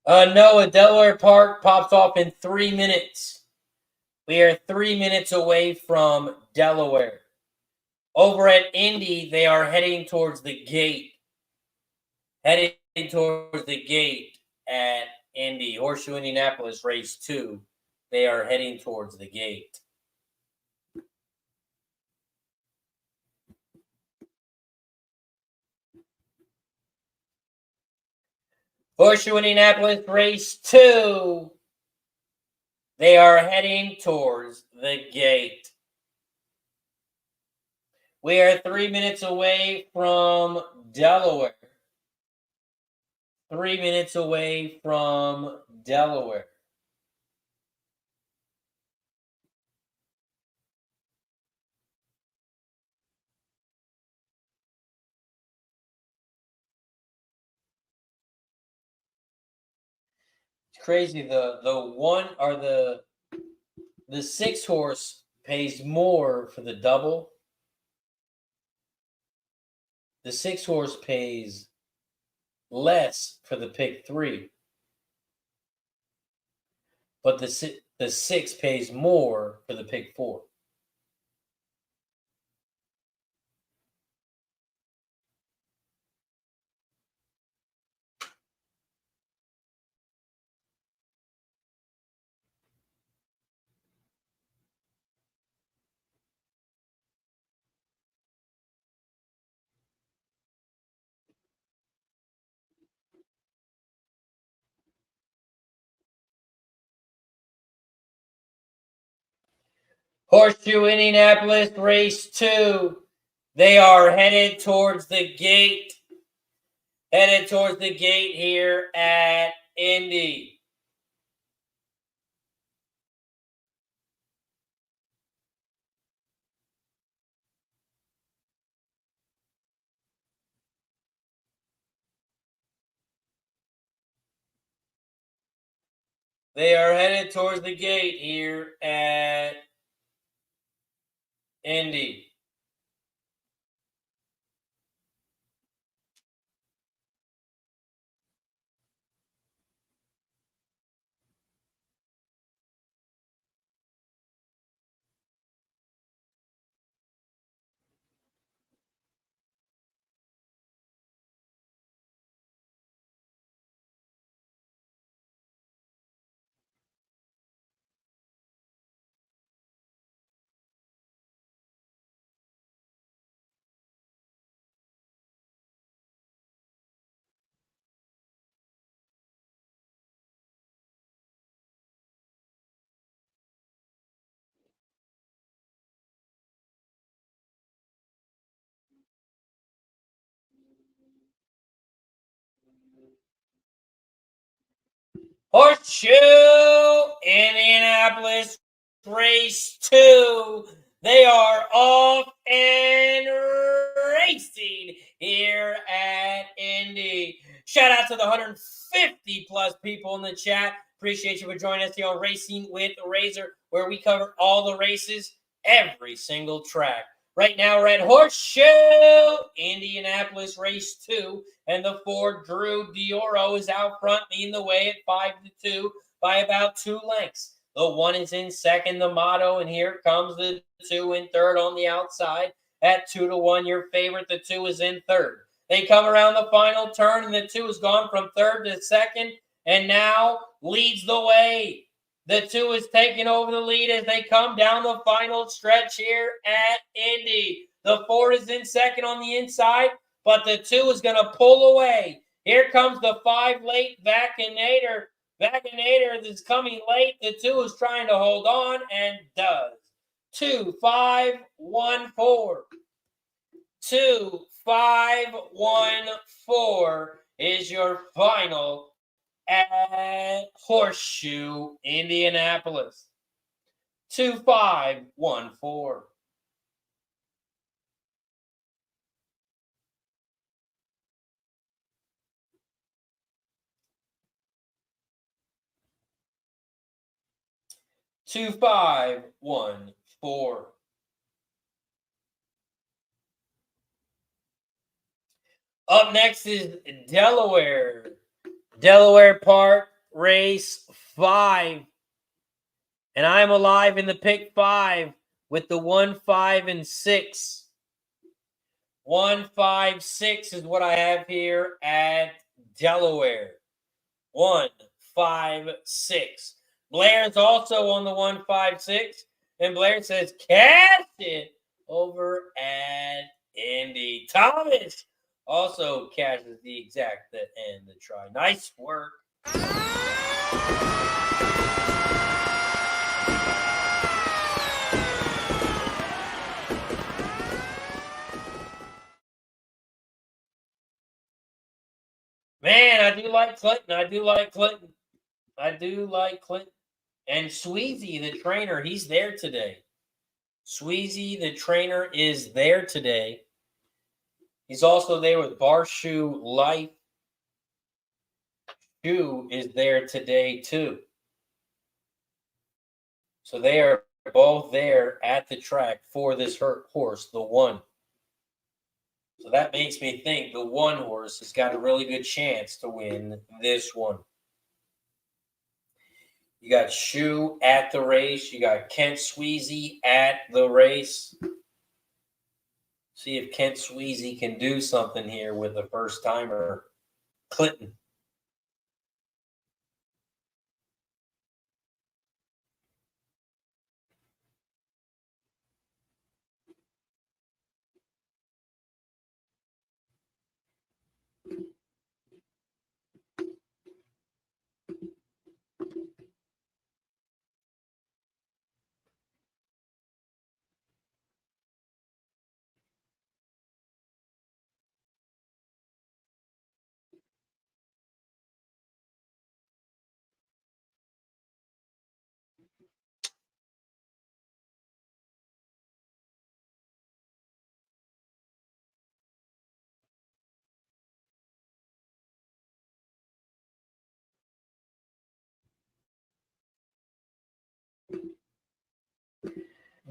Speaker 2: Noah, Delaware Park pops off in 3 minutes. We are 3 minutes away from Delaware. Over at Indy, they are heading towards the gate. Heading towards the gate at Indy. Horseshoe Indianapolis, race 2. They are heading towards the gate. Horseshoe Indianapolis, race 2. They are heading towards the gate. We are 3 minutes away from Delaware. 3 minutes away from Delaware. It's crazy. The one or the 6 horse pays more for the double. The 6 horse pays less for the pick 3. But the 6 pays more for the pick 4. Horseshoe Indianapolis, race 2. They are headed towards the gate. Headed towards the gate here at Indy. They are headed towards the gate here at Indy. Horseshoe Indianapolis, race 2. They are off and racing here at Indy. Shout out to the 150 plus people in the chat. Appreciate you for joining us here on Racing with Razor, where we cover all the races, every single track. Right now, we're at Horseshoe Indianapolis, race 2. And the 4, Drew Dioro, is out front, leading the way at 5-2 by about 2 lengths. The 1 is in second, the Motto, and here comes the 2 in third on the outside at 2-1. Your favorite, the 2 is in third. They come around the final turn, and the 2 has gone from third to second and now leads the way. The 2 is taking over the lead as they come down the final stretch here at Indy. The 4 is in second on the inside, but the 2 is going to pull away. Here comes the 5 late Vaccinator. Vaccinator is coming late. The 2 is trying to hold on and does. 2, 5, 1, 4. 2, 5, 1, 4 is your final at Horseshoe Indianapolis. 2, 5, 1, 4. Two, 5, 1, 4. Up next is Delaware. Delaware Park race 5. And I'm alive in the pick 5 with the 1, 5, and 6. 1, 5, 6 is what I have here at Delaware. 1, 5, 6. Blair's also on the 1, 5, 6. And Blair says, cast it over at Indy. Thomas also catches the exact end the try. Nice work. Man, I do like Clinton. And Sweezy, the trainer, he's there today. Sweezy, the trainer, is there today. He's also there with Horseshoe Life. Shoe is there today, too. So they are both there at the track for this horse, the 1. So that makes me think the 1 horse has got a really good chance to win this one. You got Shoe at the race. You got Kent Sweezy at the race. See if Kent Sweezy can do something here with the first timer, Clinton.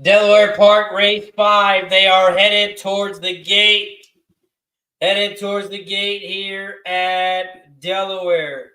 Speaker 2: Delaware Park, race 5. They are headed towards the gate. Headed towards the gate here at Delaware.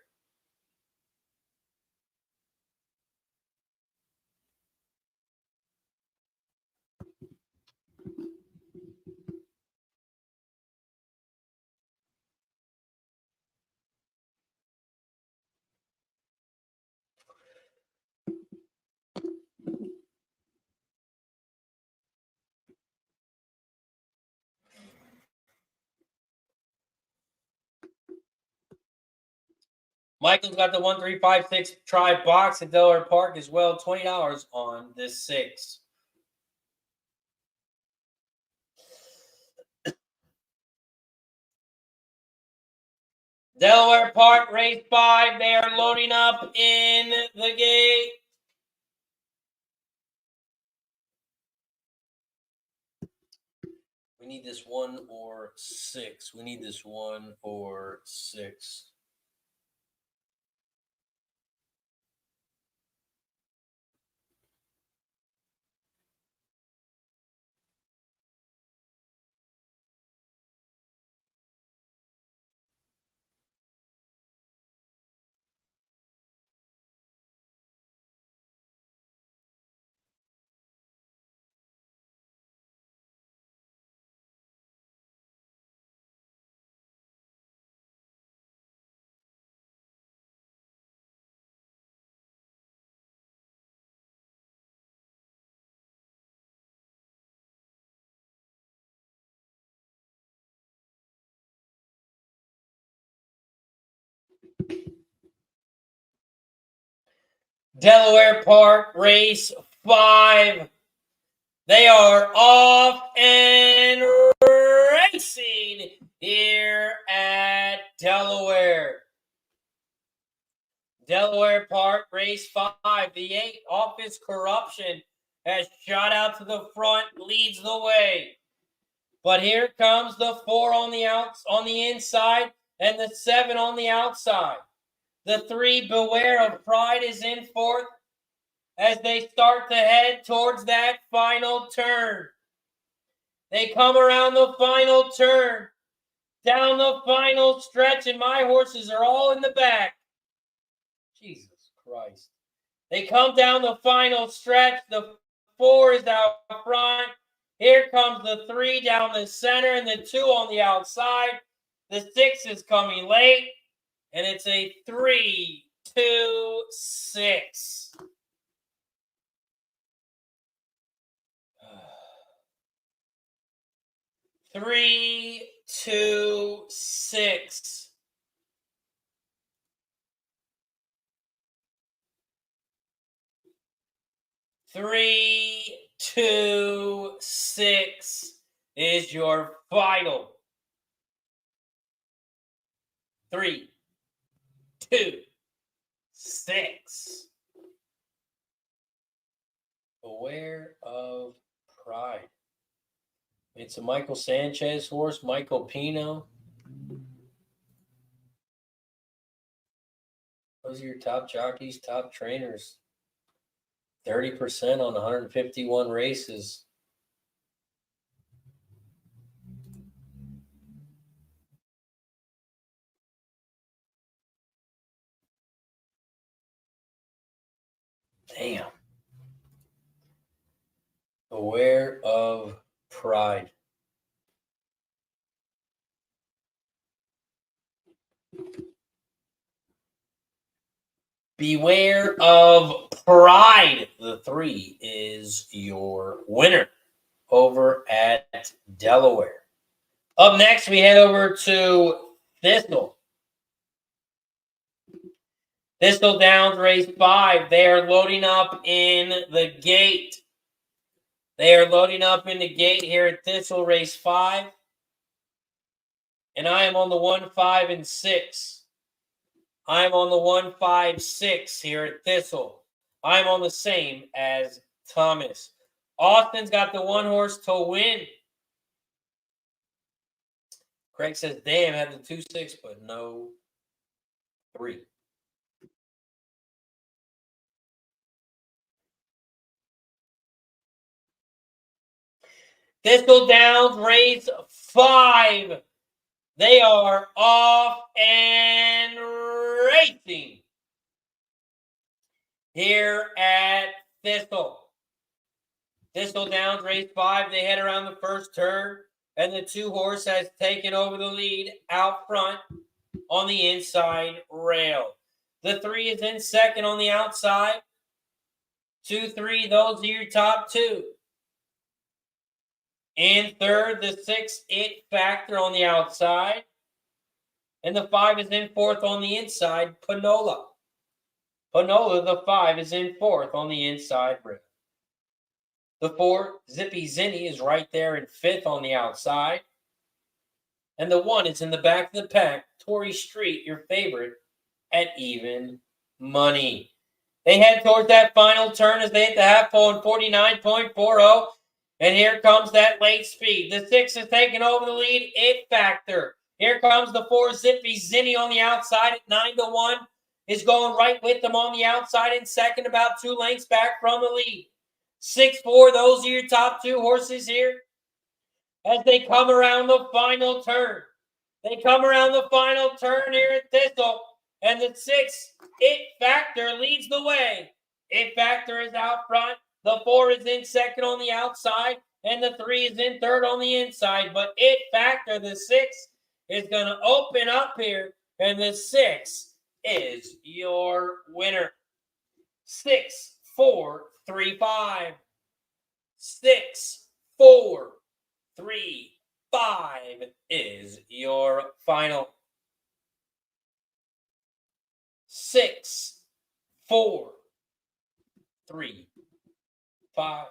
Speaker 2: Michael's got the 1, 3, 5, 6 try box at Delaware Park as well. $20 on this 6. Delaware Park, race 5. They are loading up in the gate. We need this 1 or 6. We need this 1 or 6. Delaware Park, race 5. They are off and racing here at Delaware. Delaware Park, race 5. The 8, Office Corruption, has shot out to the front, leads the way. But here comes the 4 on the inside and the 7 on the outside. The 3, Beware of Pride, is in 4th as they start to head towards that final turn. They come around the final turn, down the final stretch, and my horses are all in the back. Jesus Christ. They come down the final stretch. The 4 is out front. Here comes the 3 down the center and the 2 on the outside. The 6 is coming late, and it's a 3, 2, 6. Three, 2, 6. Three, 2, 6 is your final. 3, 2, 6. Aware of Pride. It's a Michael Sanchez horse, Michael Pino. Those are your top jockeys, top trainers. 30% on 151 races. Damn. Aware of Pride. Beware of Pride. The 3 is your winner over at Delaware. Up next, we head over to Thistle. Thistle Downs race 5. They are loading up in the gate. They are loading up in the gate here at Thistle race 5. And I am on the 1, 5, and 6. I'm on the 1, 5, 6 here at Thistle. I'm on the same as Thomas. Austin's got the 1 horse to win. Craig says, damn, had the 2, 6, but no 3. Thistle Downs race 5. They are off and racing here at Thistle. Thistle Downs race 5. They head around the first turn, and the 2 horse has taken over the lead out front on the inside rail. The 3 is in second on the outside. 2, 3, those are your top 2. In third, the 6, It Factor on the outside. And the 5 is in fourth on the inside, Panola. Panola, the 5, is in fourth on the inside rail. The 4, Zippy Zinny, is right there in fifth on the outside. And the 1 is in the back of the pack, Torrey Street, your favorite, at even money. They head towards that final turn as they hit the half pole in 49.40. And here comes that late speed. The 6 is taking over the lead, It Factor. Here comes the 4, Zippy Zinny on the outside at 9-1. Is going right with them on the outside in second, about 2 lengths back from the lead. 6, 4, those are your top 2 horses here as they come around the final turn. They come around the final turn here at Thistle, and the 6, It Factor, leads the way. It Factor is out front. The 4 is in second on the outside, and the 3 is in third on the inside. But It Factor, the 6, is going to open up here, and the 6 is your winner. 6, 4, 3, 5. 6, 4, 3, 5 is your final. 6, 4, 3, 5.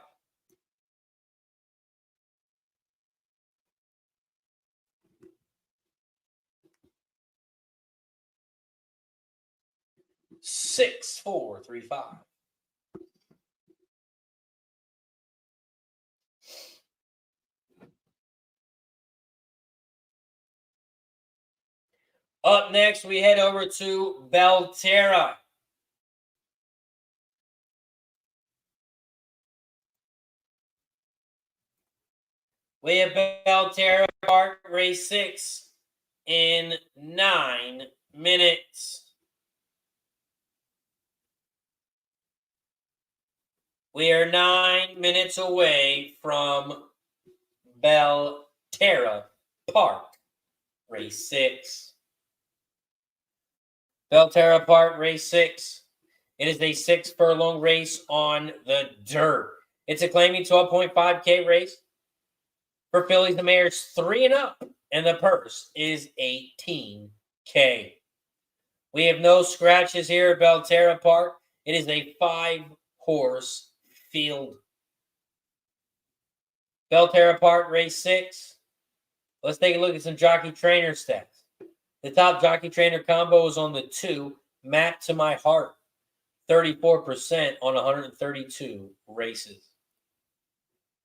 Speaker 2: Six, 4, 3, 5. Up next, we head over to Belterra. We have Belterra Park, race 6 in 9 minutes. We are 9 minutes away from Belterra Park, race 6. Belterra Park, race 6. It is a 6 furlong race on the dirt. It's a claiming 12.5K race for fillies and mares 3 and up, and the purse is $18K. We have no scratches here at Belterra Park. It is a 5-horse field. Belterra Park, race 6. Let's take a look at some jockey trainer stats. The top jockey trainer combo is on the 2, Matt to My Heart, 34% on 132 races.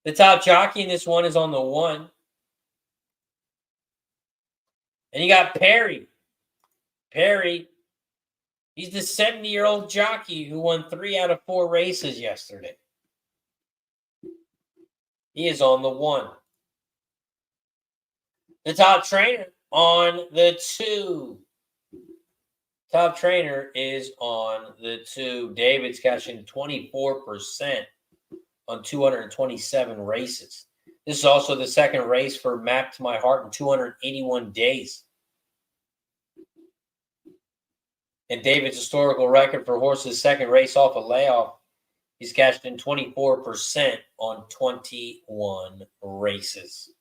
Speaker 2: The top jockey in this one is on the 1. And you got Perry. Perry, he's the 70-year-old jockey who won 3 out of 4 races yesterday. He is on the 1. The top trainer on the 2. Top trainer is on the 2. David's cashing 24% on 227 races. This is also the second race for Map to My Heart in 281 days. And David's historical record for horses' second race off a layoff, he's cashed in 24% on 21 races.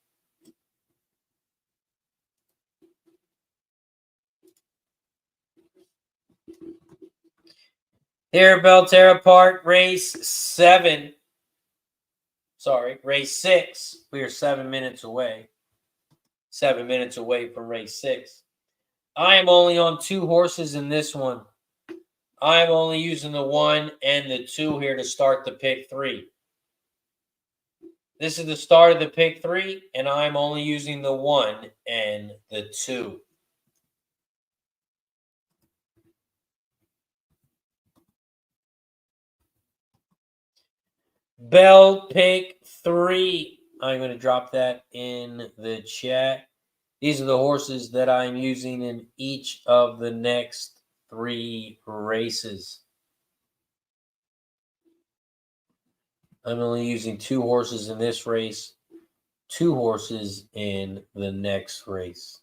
Speaker 2: Here at Belterra Park, race 7. Race 6. We are 7 minutes away. 7 minutes away from race 6. I am only on 2 horses in this one. I am only using the 1 and the 2 here to start the pick 3. This is the start of the pick 3, and I'm only using the 1 and the 2. Bell pick 3. I'm going to drop that in the chat. These are the horses that I'm using in each of the next 3 races. I'm only using 2 horses in this race, 2 horses in the next race.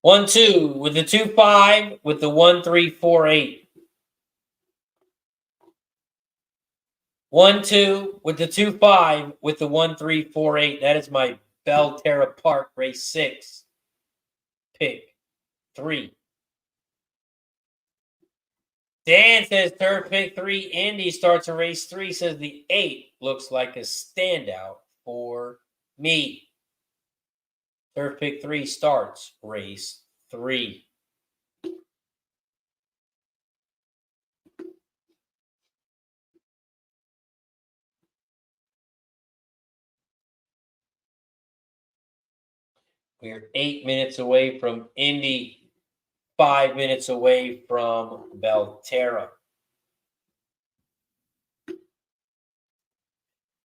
Speaker 2: One, 2 with the 2-5 with the 1-3-4-8. 1, 2 with the 2-5 with the 1-3-4-8. That is my Belterra Park race 6 pick 3. Dan says third pick 3. Indy starts in race 3. Says the 8 looks like a standout for me. Third pick 3 starts race 3. We are 8 minutes away from Indy, 5 minutes away from Belterra.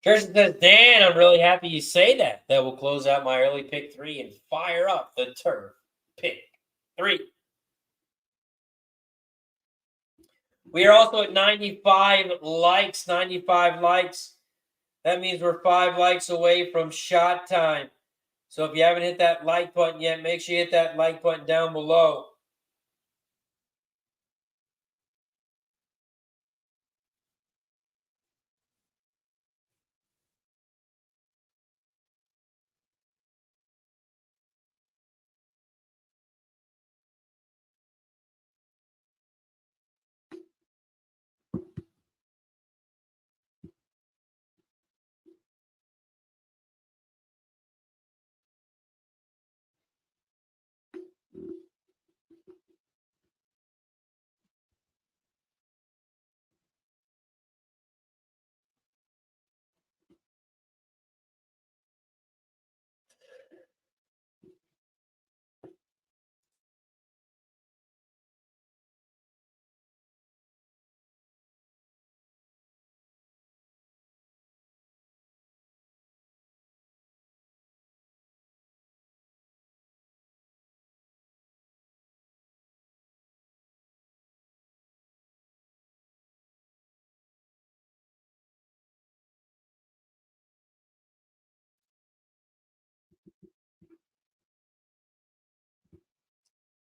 Speaker 2: Kirsten says, Dan, I'm really happy you say that. That will close out my early pick 3 and fire up the turf pick 3. We are also at 95 likes. 95 likes. That means we're 5 likes away from shot time. So if you haven't hit that like button yet, make sure you hit that like button down below.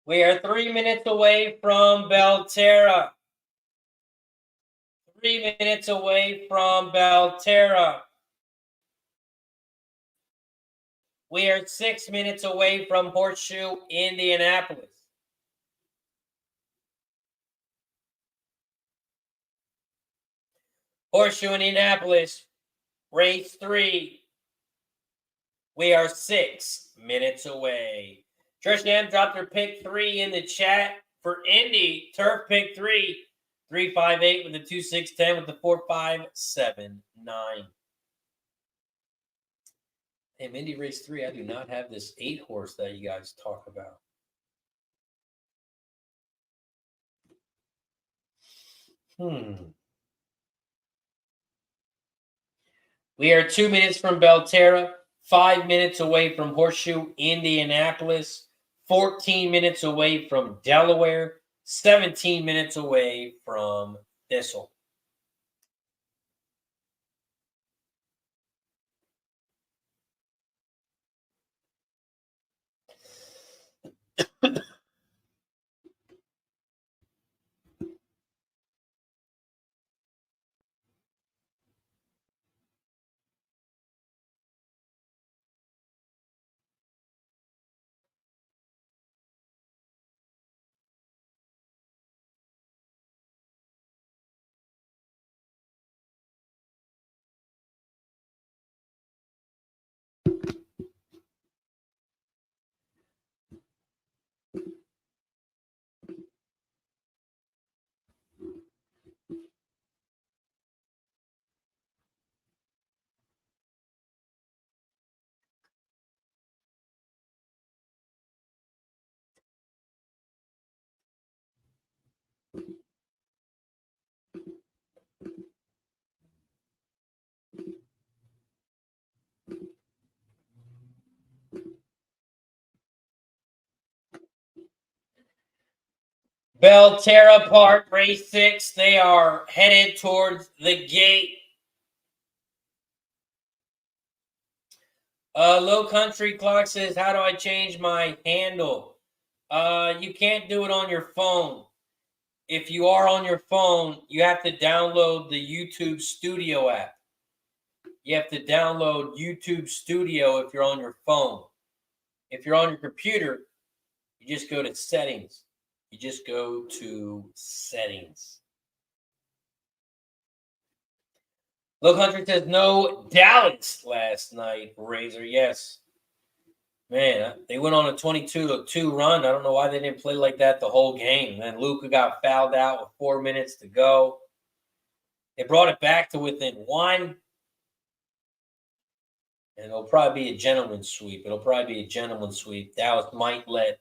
Speaker 2: We are 3 minutes away from Belterra. 3 minutes away from Belterra. We are 6 minutes away from Horseshoe Indianapolis. Horseshoe Indianapolis, race 3. We are 6 minutes away. Trish M dropped her pick 3 in the chat for Indy. Turf pick 3. 358 with the 2610 with the 4579. Hey, Indy race 3, I do not have this 8 horse that you guys talk about. We are 2 minutes from Belterra, 5 minutes away from Horseshoe Indianapolis, 14 minutes away from Delaware, 17 minutes away from Thistle. Belterra Park, race 6. They are headed towards the gate. Low Country Clock says, how do I change my handle? You can't do it on your phone. If you are on your phone, you have to download the YouTube Studio app. You have to download YouTube Studio if you're on your phone. If you're on your computer, you just go to settings. You just go to settings. Low Country says no Dallas last night, Razor. Yes. Man, they went on a 22-2 run. I don't know why they didn't play like that the whole game. Then Luka got fouled out with 4 minutes to go. They brought it back to within 1. And it'll probably be a gentleman's sweep. Dallas might let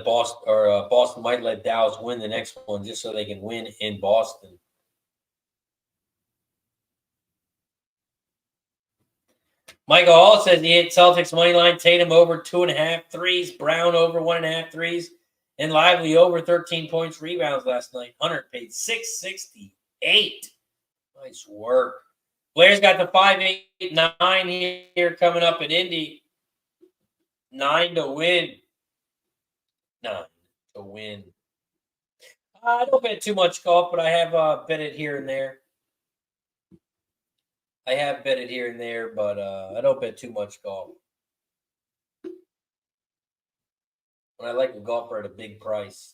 Speaker 2: Boston, or Boston might let Dallas win the next one just so they can win in Boston. Michael Hall says he hit Celtics money line. Tatum over 2.5 threes. Brown over 1.5 threes. And Lively over 13 points rebounds last night. Hunter paid $668. Nice work. Blair's got the 5-8-9 here coming up at Indy. 9 to win. 9 to win. I don't bet too much golf, but I have bet it here and there. I don't bet too much golf. When I like a golfer at a big price,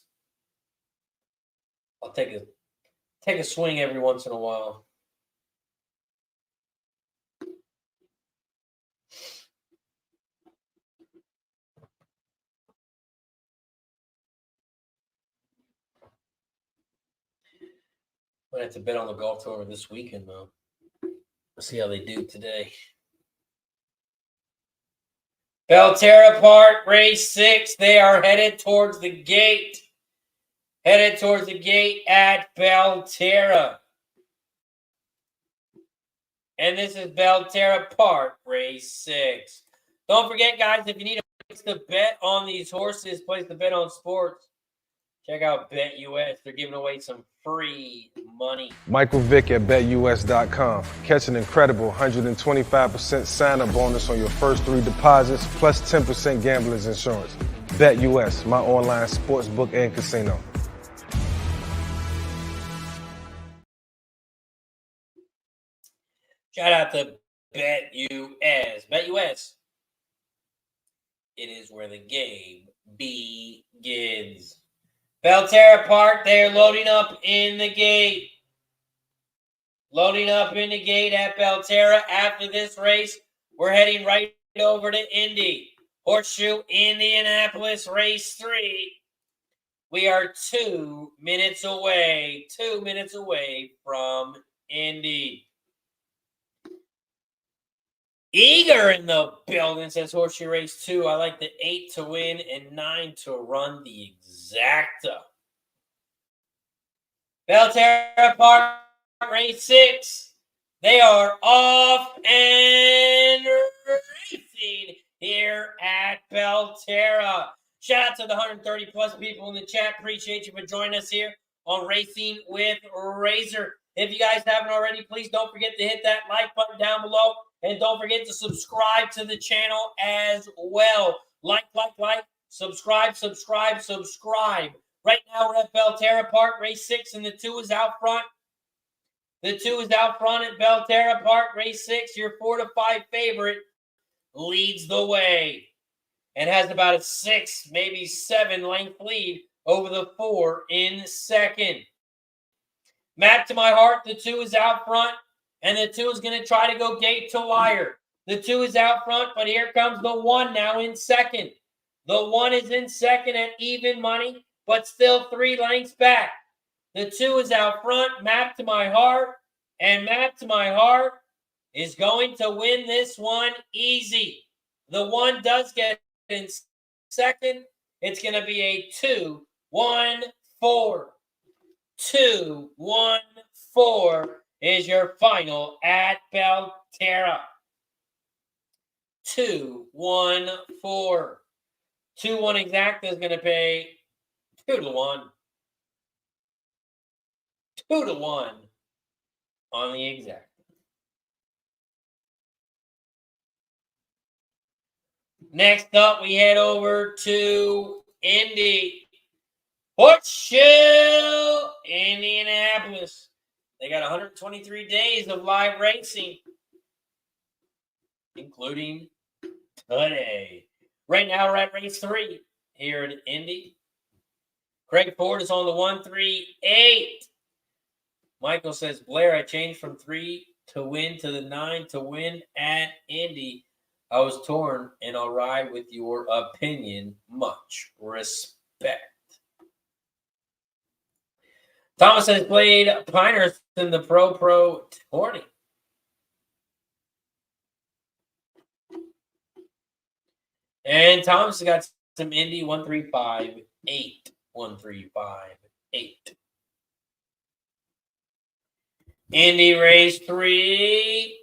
Speaker 2: I'll take a swing every once in a while. I'm gonna have to bet on the golf tournament this weekend, though. Let's see how they do today. Belterra Park, race 6. They are headed towards the gate. At Belterra. And this is Belterra Park, race 6. Don't forget, guys, if you need a place to bet on these horses, place to bet on sports, check out BetUS. They're giving away some free money.
Speaker 3: Michael Vick at BetUS.com. Catch an incredible 125% sign-up bonus on your first 3 deposits, plus 10% gambler's insurance. BetUS, my online sportsbook and casino.
Speaker 2: Shout out to BetUS. BetUS. It is where the game begins. Belterra Park, they're loading up in the gate. Loading up in the gate at Belterra. After this race, we're heading right over to Indy. Horseshoe Indianapolis, race 3. We are 2 minutes away. 2 minutes away from Indy. Eager in the building, says Horseshoe Race 2. I like the 8 to win and 9 to run the exacta. Belterra Park, race 6. They are off and racing here at Belterra. Shout out to the 130 plus people in the chat. Appreciate you for joining us here on Racing with Razor. If you guys haven't already, please don't forget to hit that like button down below. And don't forget to subscribe to the channel as well. Like, subscribe. Right now we're at Belterra Park, race 6, and the 2 is out front. The 2 is out front at Belterra Park, race 6. Your 4 to 5 favorite leads the way and has about a 6, maybe 7 length lead over the 4 in second. Map to my heart, the 2 is out front. And the 2 is going to try to go gate to wire. The 2 is out front, but here comes the 1 now in second. The 1 is in second at even money, but still 3 lengths back. The 2 is out front, Map to my heart. And Map to my heart is going to win this one easy. The 1 does get in second. It's going to be a 2-1-4. 2-1-4. Is your final at Belterra. 2-1-4. 2-1 exacta is going to pay 2-1. 2-1 on the exacta. Next up, we head over to Indy. Horseshoe Indianapolis. They got 123 days of live racing, including today. Right now, we're at race 3 here at Indy. Craig Ford is on the 138. Michael says, Blair, I changed from 3 to win to the 9 to win at Indy. I was torn, and I'll ride with your opinion. Much respect. Thomas has played Pinehurst in the Pro tourney. And Thomas has got some Indy 1358. 1358. Indy race 3.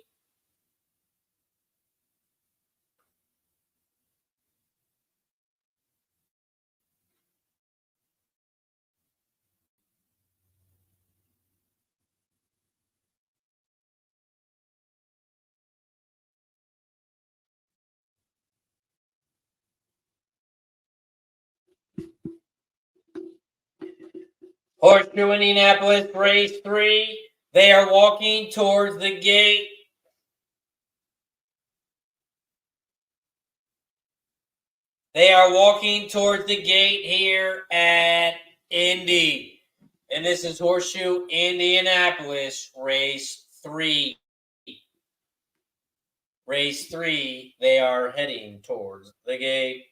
Speaker 2: Horseshoe Indianapolis, race 3. They are walking towards the gate. They are walking towards the gate here at Indy. And this is Horseshoe Indianapolis, race 3. Race 3, they are heading towards the gate.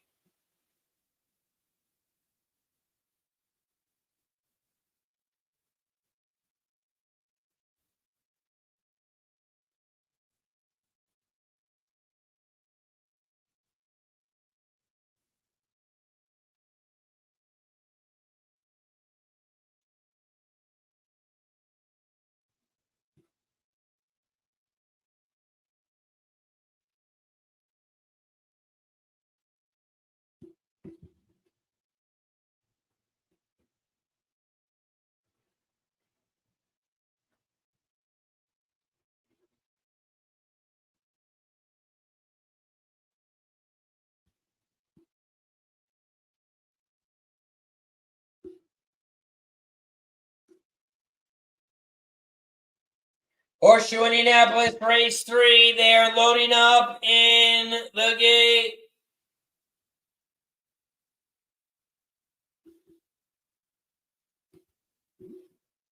Speaker 2: Horseshoe Indianapolis, race 3. They are loading up in the gate.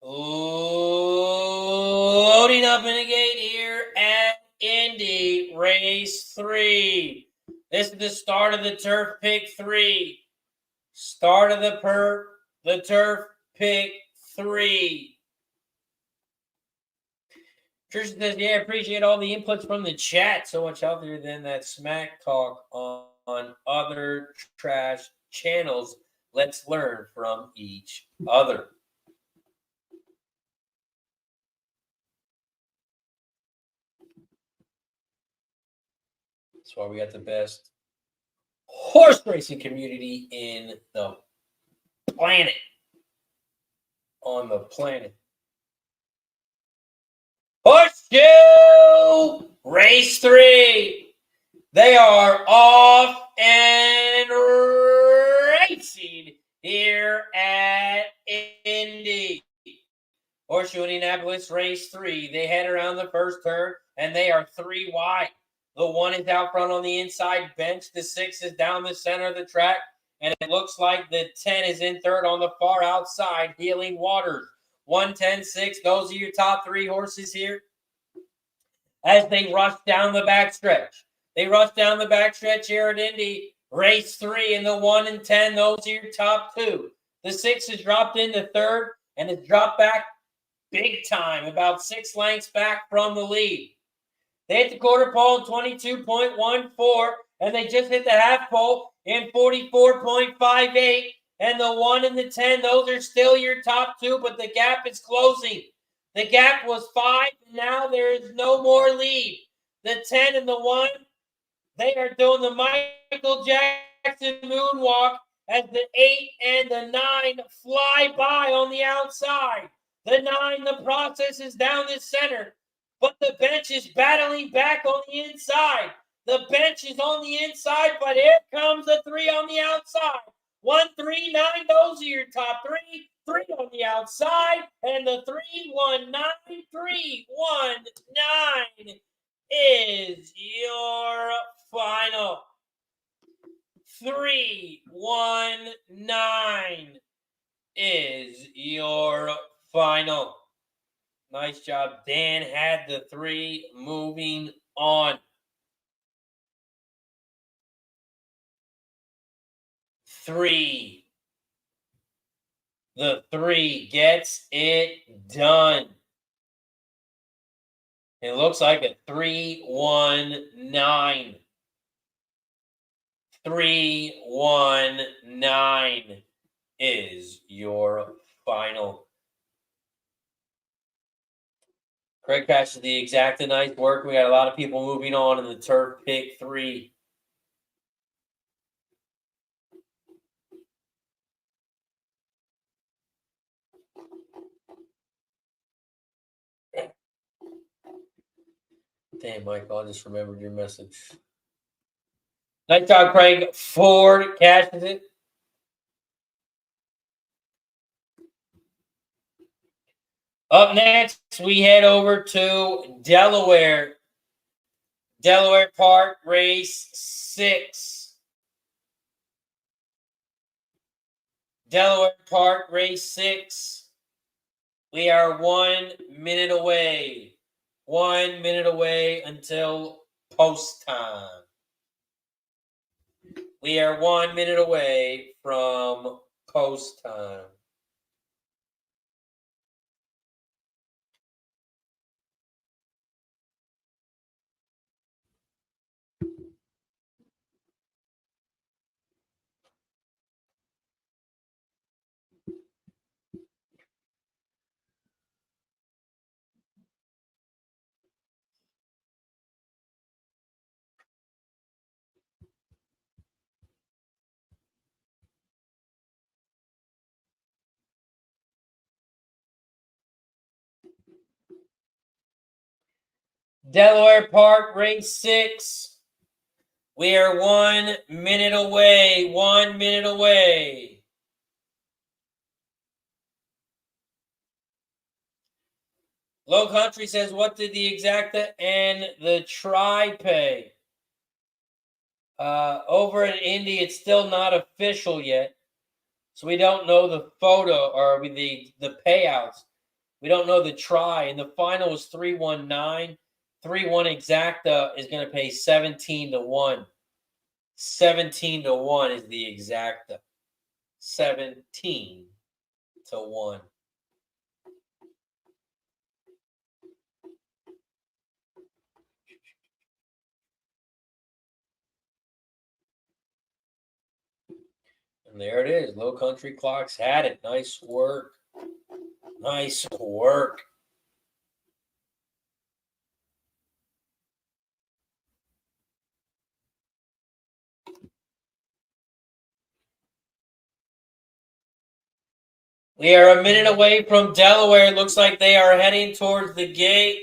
Speaker 2: Loading up in the gate here at Indy, race 3. This is the start of the Turf Pick 3. Start of the Turf Pick 3. Tristan says, yeah, I appreciate all the inputs from the chat. So much healthier than that smack talk on other trash channels. Let's learn from each other. That's why we got the best horse racing community in the planet. On the planet. Horseshoe race 3. They are off and racing here at Indy. Horseshoe Indianapolis race 3. They head around the first turn and they are 3 wide. The 1 is out front on the inside bench. The 6 is down the center of the track. And it looks like the 10 is in third on the far outside, Healing Waters. 1, 10, 6. Those are your top 3 horses here as they rush down the backstretch. They rush down the backstretch here at Indy. Race 3 and the 1 and 10. Those are your top 2. The 6 is dropped into third and has dropped back big time, about 6 lengths back from the lead. They hit the quarter pole in 22.14, and they just hit the half pole in 44.58. And the 1 and the 10, those are still your top 2, but the gap is closing. The gap was 5, and now there is no more lead. The 10 and the 1, they are doing the Michael Jackson moonwalk as the 8 and the 9 fly by on the outside. The 9, the process is down the center, but the bench is battling back on the inside. The bench is on the inside, but here comes the 3 on the outside. 1, 3, 9, those are your top 3. 3 on the outside, and the 3, 1, 9, 3, 1, 9 is your final. 3, 1, 9 is your final. Nice job. Dan had the 3 moving on. 3. The 3 gets it done. It looks like a 3, 1, 9. 3, 1, 9 is your final. Craig Patch did the exact and nice work. We got a lot of people moving on in the Turf Pick 3. Damn, Michael, I just remembered your message. Nice job, Craig. Ford cashes it. Up next, we head over to Delaware. Delaware Park, race 6. Delaware Park, race 6. We are 1 minute away. 1 minute away until post time. We are 1 minute away from post time. Delaware Park, race 6. We are 1 minute away. 1 minute away. Low Country says, what did the exacta and the try pay? Over in Indy, it's still not official yet. So we don't know the photo or the payouts. We don't know the try. And the final was 319. 3-1 exacta is going to pay 17-1. 17-1 is the exacta. 17-1. And there it is. Low Country Clocks had it. Nice work. Nice work. We are a minute away from Delaware. It looks like they are heading towards the gate.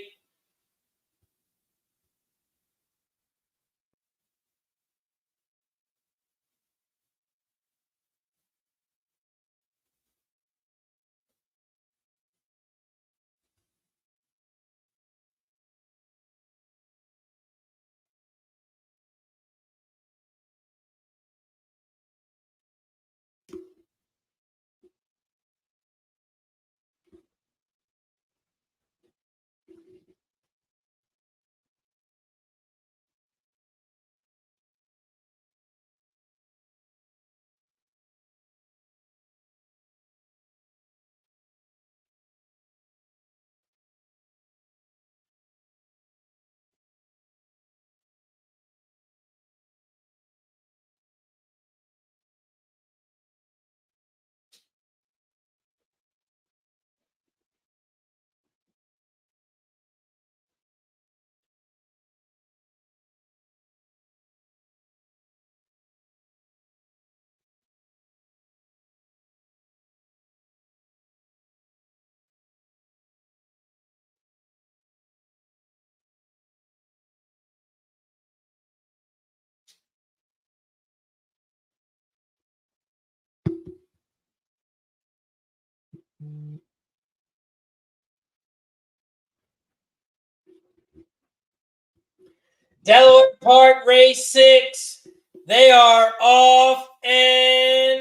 Speaker 2: Delaware Park, race 6. They are off and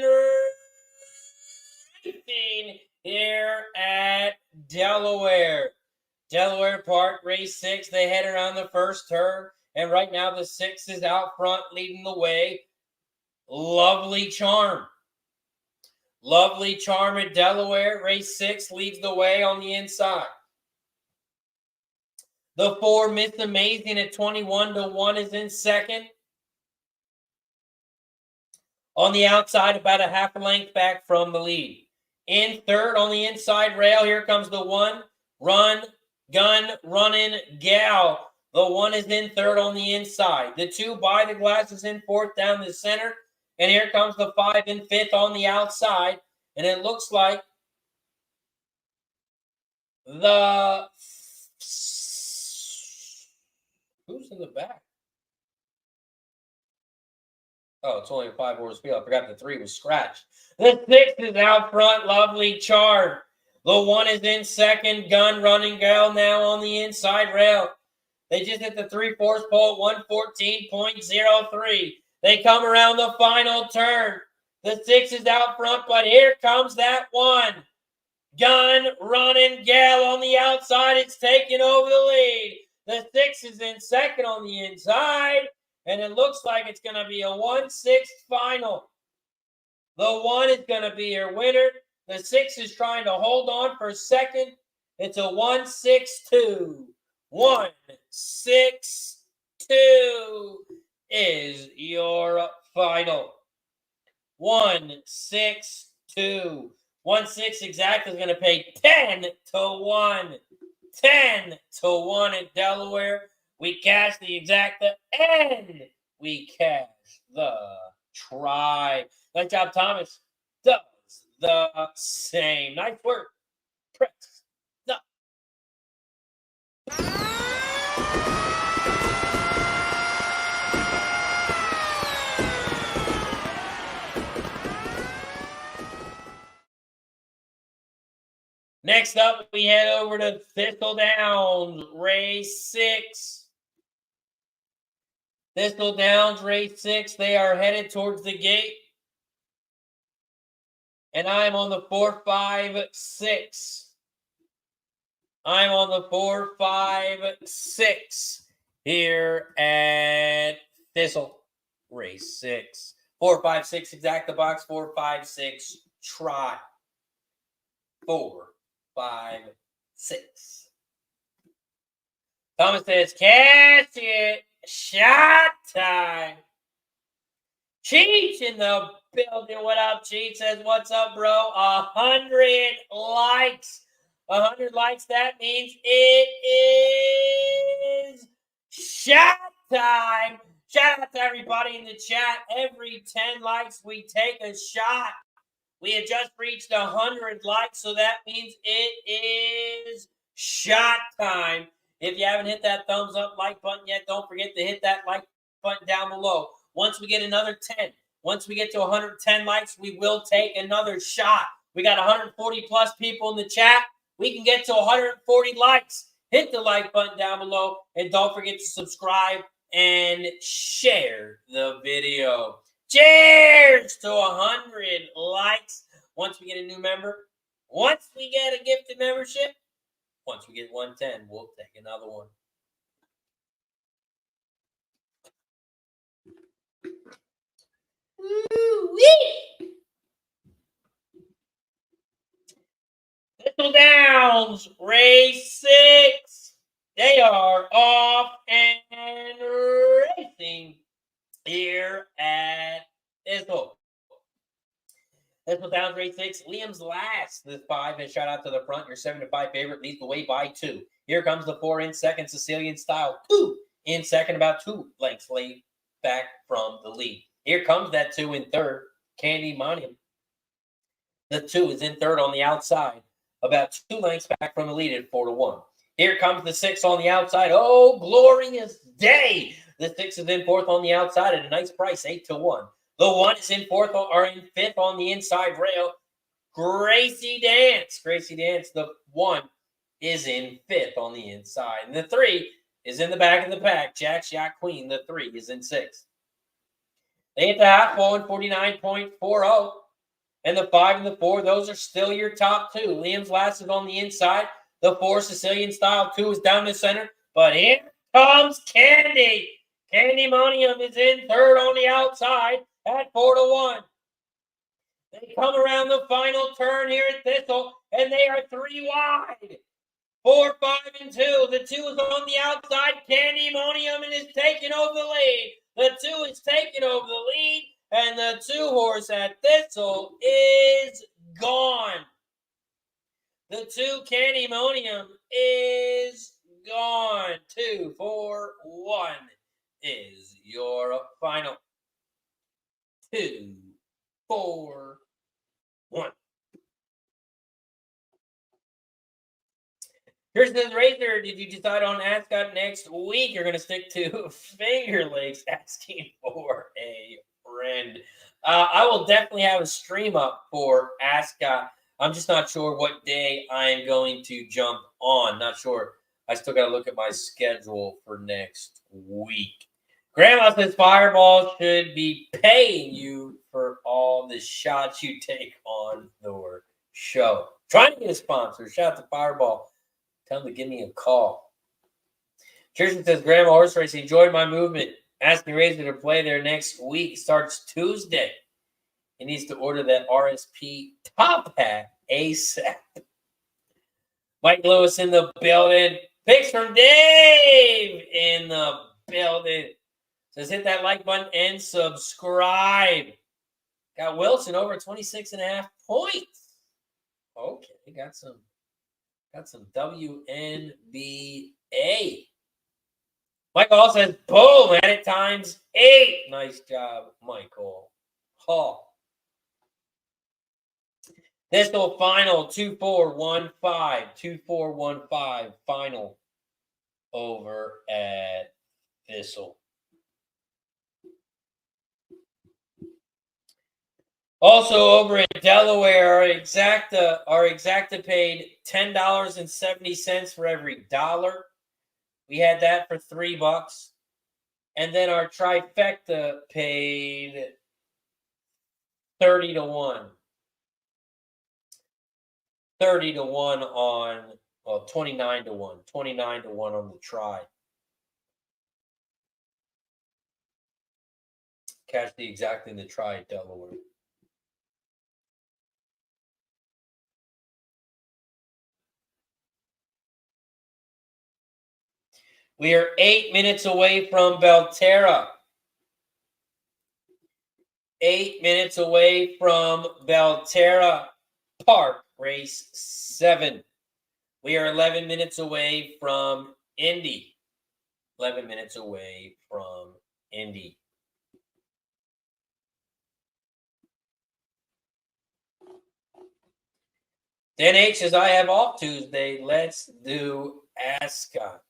Speaker 2: racing here at Delaware. Delaware Park, race 6. They head around the first turn. And right now the 6 is out front leading the way. Lovely Charm. Lovely Charm at Delaware. Race 6 leads the way on the inside. The 4, Miss Amazing at 21-1 is in second. On the outside, about a half a length back from the lead. In third, on the inside rail, here comes the 1, Run, Gun, Running, Gal. The 1 is in third on the inside. The 2, By the Glasses in fourth down the center. And here comes the 5 in fifth on the outside. And it looks like the... Who's in the back? Oh, it's only a 5-horse field. I forgot the 3 was scratched. The 6 is out front. Lovely Charm. The 1 is in second. Gun, Running Girl now on the inside rail. They just hit the 3/4 pole at 114.03. They come around the final turn. The 6 is out front, but here comes that 1. Gun, Running Gal on the outside. It's taking over the lead. The 6 is in second on the inside, and it looks like it's going to be a 1-6 final. The 1 is going to be your winner. The 6 is trying to hold on for second. It's a 1-6-2. 1-6-2 is your final. 1-6-2. 1-6 exactly is going to pay 10-1. 10-1 in Delaware. We cash the exacta and we cash the try. Nice job, Thomas. Does the same. Nice work. Press the. Next up, we head over to Thistle Downs, race 6. Thistle Downs, race 6. They are headed towards the gate. And I'm on the 4-5-6. I'm on the 4-5-6 here at Thistle, race 6. 4-5-6, exact the box, 4-5-6, try. 4-5-6. Thomas says, catch it, shot time. Cheech in the building. What up, Cheech? Says, what's up, bro? 100 likes. 100 likes. That means it is shot time. Shout out to everybody in the chat. Every 10 likes, we take a shot. We had just reached 100 likes, so that means it is shot time. If you haven't hit that thumbs up like button yet, don't forget to hit that like button down below. Once we get another 10, once we get to 110 likes, we will take another shot. We got 140 plus people in the chat. We can get to 140 likes. Hit the like button down below, and don't forget to subscribe and share the video. Cheers to 100 likes. Once we get a new member, once we get a gifted membership, once we get 110, we'll take another one. Woo-wee! Thistle Downs, race 6. They are off and racing here at Thistle. Thistle Downs, race 6. Liam's last. This 5 is shot out to the front. Your 7-5 favorite leads the way by 2. Here comes the 4 in second, Sicilian Style. 2 in second, about 2 lengths laid back from the lead. Here comes that 2 in third, Candy Monium. The 2 is in third on the outside, about 2 lengths back from the lead at 4-1. Here comes the 6 on the outside. Oh, glorious day! The 6 is in fourth on the outside at a nice price, 8-1. The 1 is in fourth or in fifth on the inside rail. Gracie Dance. Gracie Dance, the 1 is in fifth on the inside. And the 3 is in the back of the pack. Jack Shot Queen, the 3 is in sixth. They hit the half wall in 49.40. And the 5 and the 4, those are still your top 2. Liam's last is on the inside. The 4 Sicilian Style 2 is down the center. But here comes Candy. Candy Monium is in third on the outside at 4-1. They come around the final turn here at Thistle, and they are 3 wide. 4, 5, and 2. The 2 is on the outside. Candy Monium is taking over the lead. The 2 is taking over the lead, and the 2 horse at Thistle is gone. The 2 Candy Monium is gone. 2, 4, 1 is your final. 2, 4, 1. Here's the Razor. Did you decide on Ascot next week? You're going to stick to Finger Lakes, asking for a friend. I will definitely have a stream up for Ascot. I'm just not sure what day I'm going to jump on. Not sure. I still got to look at my schedule for next week. Grandma says Fireball should be paying you for all the shots you take on their show. Trying to get a sponsor. Shout out to Fireball. Tell them to give me a call. Churchill says, Grandma Horse Racing, enjoyed my movement. Asking Razor to play there next week. Starts Tuesday. He needs to order that RSP top hat ASAP. Mike Lewis in the building. Picks from Dave in the building. Says hit that like button and subscribe. Got Wilson over 26.5 points. Okay, got some WNBA. Michael Hall says, boom, at it times 8. Nice job, Michael Hall. Thistle final 2-4-1-5. 2-4-1-5 final over at Thistle. Also over in Delaware, our exacta paid $10.70 for every dollar. We had that for $3. And then our trifecta paid 30 to 1. 30 to 1 on, well, 29 to 1. 29 to 1 on the try. Catch the exact in the try at Delaware. We are 8 minutes away from Belterra. 8 minutes away from Belterra Park, race 7. We are 11 minutes away from Indy. 11 minutes away from Indy. Dan H says, I have off Tuesday. Let's do Ascot.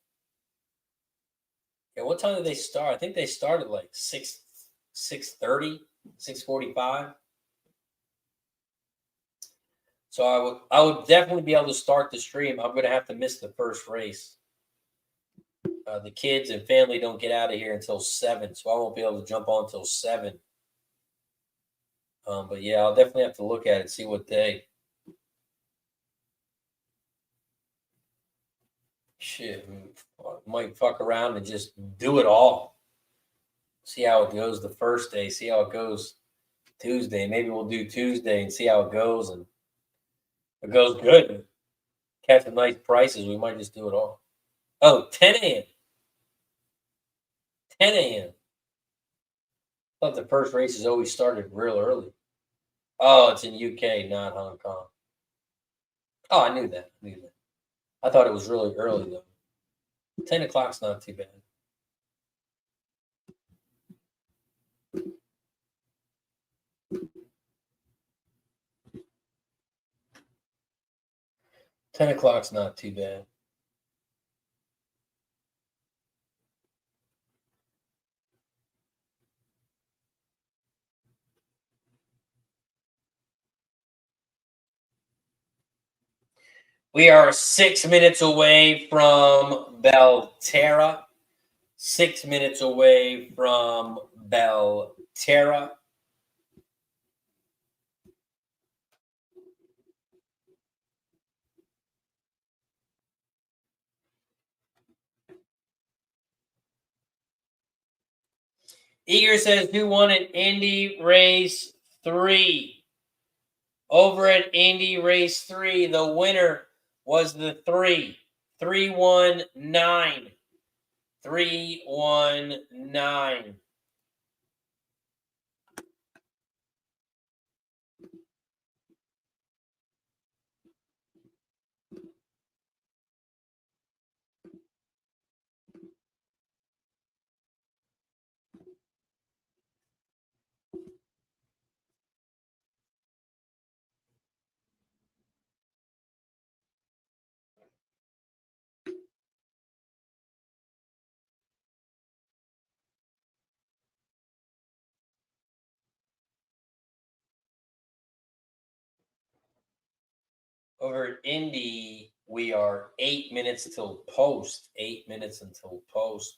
Speaker 2: Yeah, what time did they start? I think they started like 6:30, 6:45. So I would definitely be able to start the stream. I'm going to have to miss the first race. The kids and family don't get out of here until 7, so I won't be able to jump on until 7. But yeah, I'll definitely have to look at it, see what day. Shit, might fuck around and just do it all. See how it goes the first day. See how it goes Tuesday. Maybe we'll do Tuesday and see how it goes. And if it goes good, catch some nice prices, we might just do it all. Oh, 10 a.m. 10 a.m. I thought the first races always started real early. Oh, it's in UK, not Hong Kong. Oh, I knew that. I thought it was really early, though. 10 o'clock's not too bad. $10 o'clock's not too bad. We are 6 minutes away from Belterra. 6 minutes away from Belterra. Eager says, who won an Indy race 3? Over at Indy race 3, the winner was the 319. 319. Over at Indy, we are 8 minutes till post. 8 minutes until post.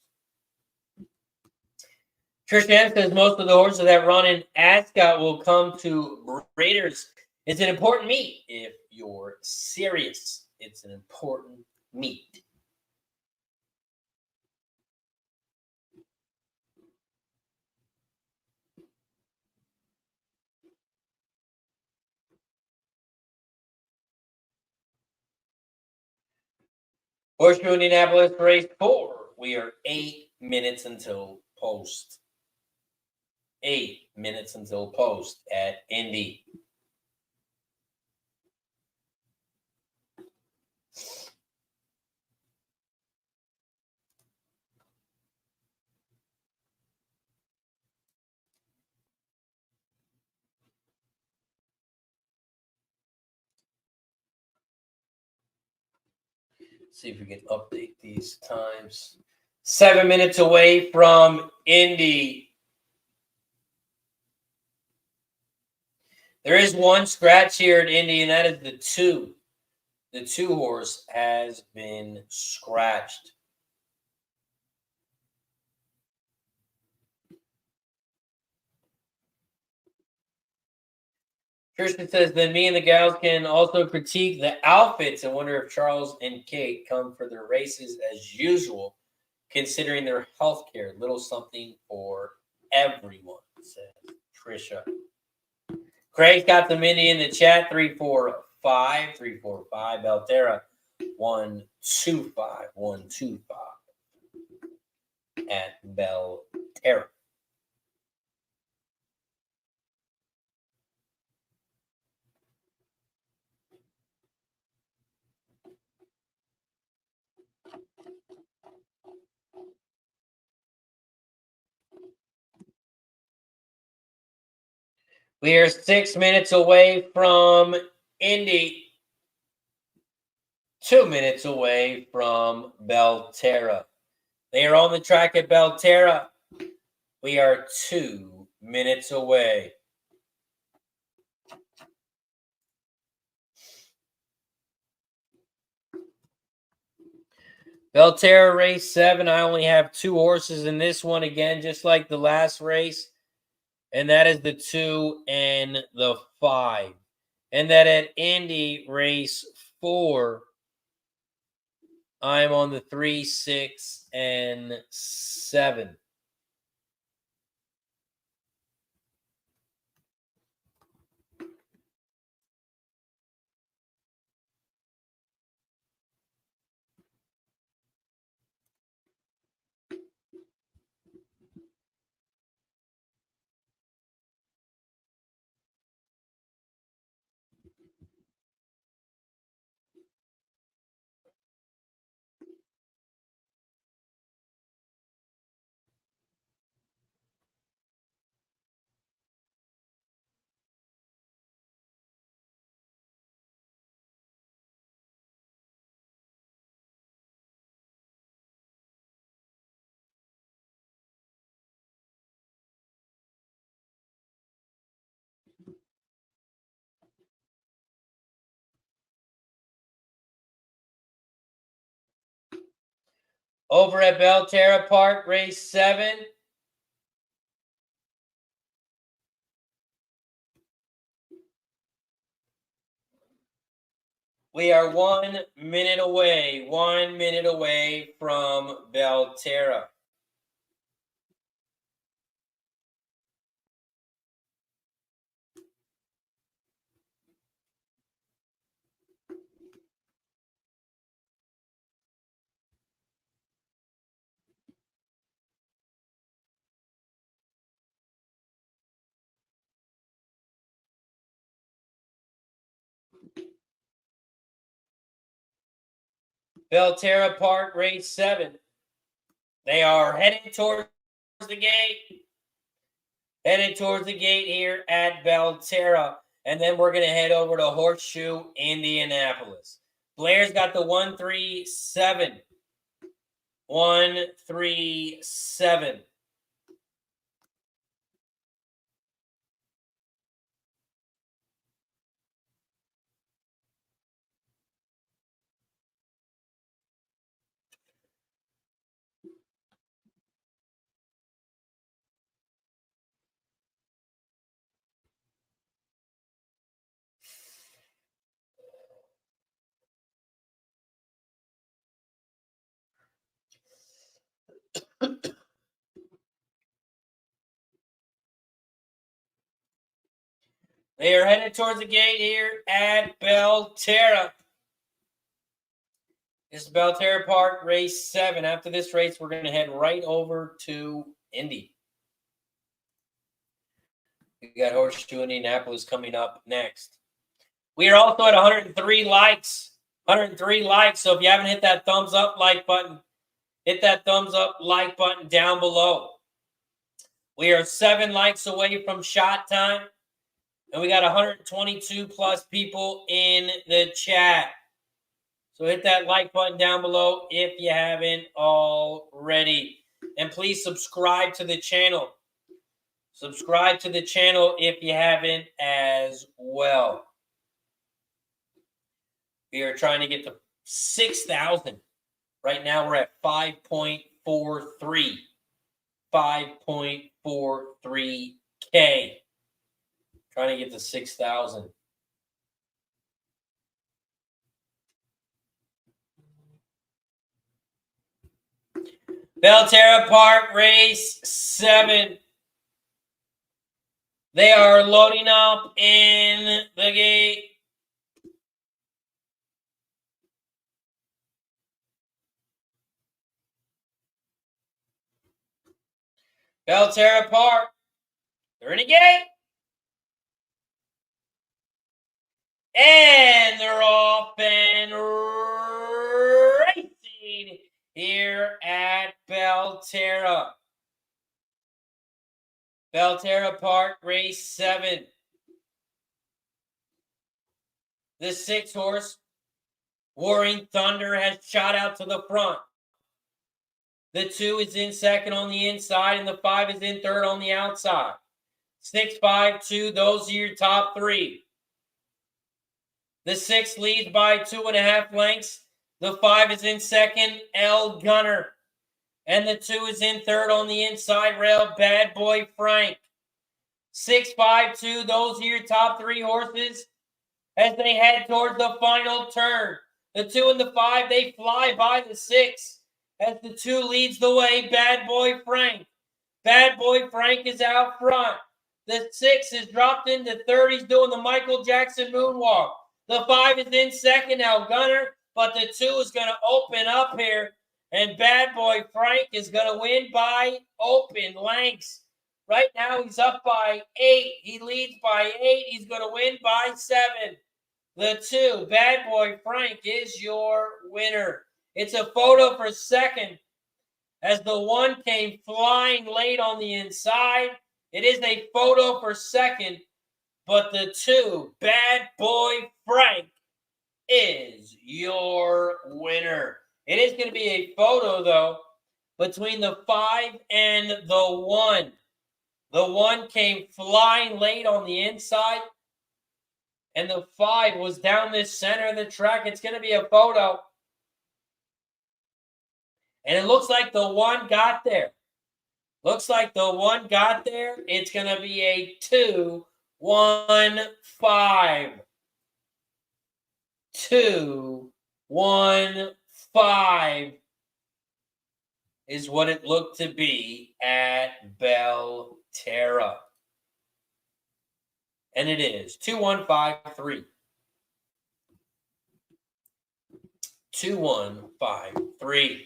Speaker 2: Tristan says most of the horses that run in Ascot will come to Raiders. It's an important meet if you're serious. It's an important meet. Horseshoe Indianapolis race 4. We are 8 minutes until post. 8 minutes until post at Indy. See if we can update these times. 7 minutes away from Indy. There is one scratch here at Indy, and that is the 2. The 2 horse has been scratched. Kirsten says, then me and the gals can also critique the outfits and wonder if Charles and Kate come for their races as usual, considering their health care. Little something for everyone, says Trisha. Craig's got some Indy in the chat, 345 Belterra, 125 at Belterra. We are 6 minutes away from Indy. 2 minutes away from Belterra. They are on the track at Belterra. We are 2 minutes away. Belterra race 7. I only have 2 horses in this one again, just like the last race. And that is the 2 and the 5. And that at Indy race 4, I'm on the 3, 6, and 7. Over at Belterra Park, race 7. We are 1 minute away. 1 minute away from Belterra. Belterra Park, race 7. They are heading towards the gate. Headed towards the gate here at Belterra. And then we're going to head over to Horseshoe Indianapolis. Blair's got the 137. 137. They are headed towards the gate here at Belterra. This is Belterra Park, race 7. After this race, we're going to head right over to Indy. We got Horseshoe Indianapolis coming up next. We are also at 103 likes. 103 likes. So if you haven't hit that thumbs up like button, hit that thumbs up like button down below. We are 7 likes away from shot time. And we got 122 plus people in the chat. So hit that like button down below if you haven't already. And please subscribe to the channel. Subscribe to the channel if you haven't as well. We are trying to get to 6,000. Right now we're at 5.43. 5.43K. Trying to get to 6,000. Belterra Park, race 7. They are loading up in the gate. Belterra Park, they're in the gate. And they're off and racing here at Belterra. Belterra Park, race 7. The 6-horse, Warring Thunder, has shot out to the front. The 2 is in second on the inside, and the 5 is in third on the outside. 6, 5, 2, those are your top 3. The 6 leads by 2.5 lengths. The 5 is in second, L Gunner. And the 2 is in third on the inside rail, Bad Boy Frank. 6, 5, 2, those are your top 3 horses as they head towards the final turn. The 2 and the 5, they fly by the 6 as the 2 leads the way, Bad Boy Frank. Bad Boy Frank is out front. The 6 is dropped into third. He's doing the Michael Jackson moonwalk. The 5 is in second, L Gunner, but the 2 is going to open up here, and Bad Boy Frank is going to win by open lengths. Right now, he's up by 8. He leads by 8. He's going to win by 7. The 2, Bad Boy Frank, is your winner. It's a photo for second as the 1 came flying late on the inside. It is a photo for second, but the 2, Bad Boy Frank, is your winner. It is going to be a photo, though, between the 5 and the 1. The 1 came flying late on the inside, and the 5 was down this center of the track. It's going to be a photo. And it looks like the 1 got there. Looks like the 1 got there. It's going to be a 2, 1, 5. 2, 1, 5 is what it looked to be at Belterra. And it is 2153. 2153.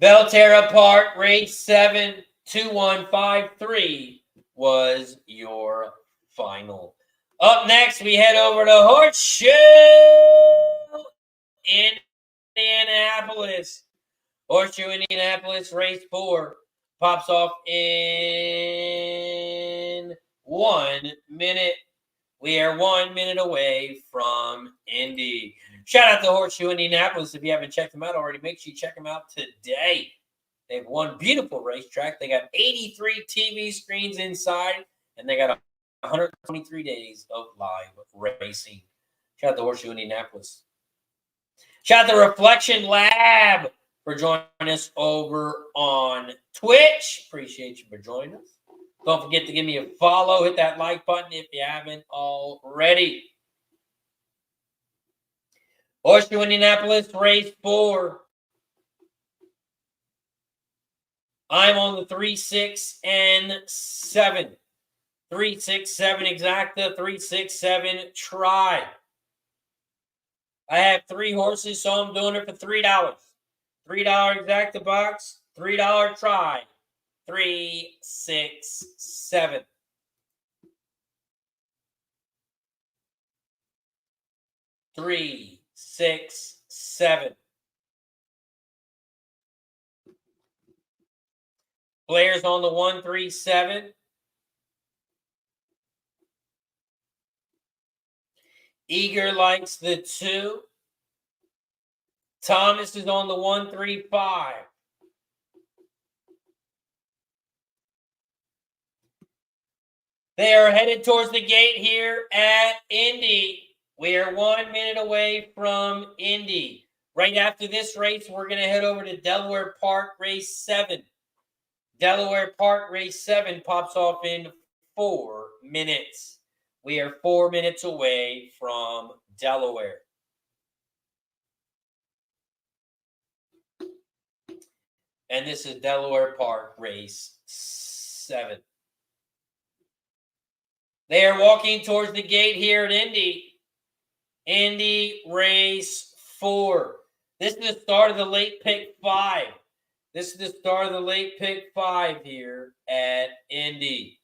Speaker 2: Belterra Park, race 7, 2153 was your final. Up next, we head over to Horseshoe Indianapolis. Horseshoe Indianapolis, race 4, pops off in 1 minute. We are 1 minute away from Indy. Shout out to Horseshoe Indianapolis. If you haven't checked them out already, make sure you check them out today. They have one beautiful racetrack. They got 83 TV screens inside, and they got 123 days of live racing. Shout out to Horseshoe Indianapolis. Shout out to Reflection Lab for joining us over on Twitch. Appreciate you for joining us. Don't forget to give me a follow. Hit that like button if you haven't already. Horseshoe Indianapolis, race 4. I'm on the 3, 6, and 7. 3, 6, 7 exacta, 3, 6, 7 try. I have 3 horses, so I'm doing it for $3. $3 exacta box, $3 try. 3, 6, 7. Three, 6, 7. Blair's on the 1, 3, 7. Eager likes the 2. Thomas is on the 135. They are headed towards the gate here at Indy. We are 1 minute away from Indy. Right after this race, we're going to head over to Delaware Park, race 7. Delaware Park, race 7 pops off in 4 minutes. We are 4 minutes away from Delaware. And this is Delaware Park, race 7. They are walking towards the gate here at Indy. Indy race 4. This is the start of the late pick 5. This is the start of the late pick 5 here at Indy.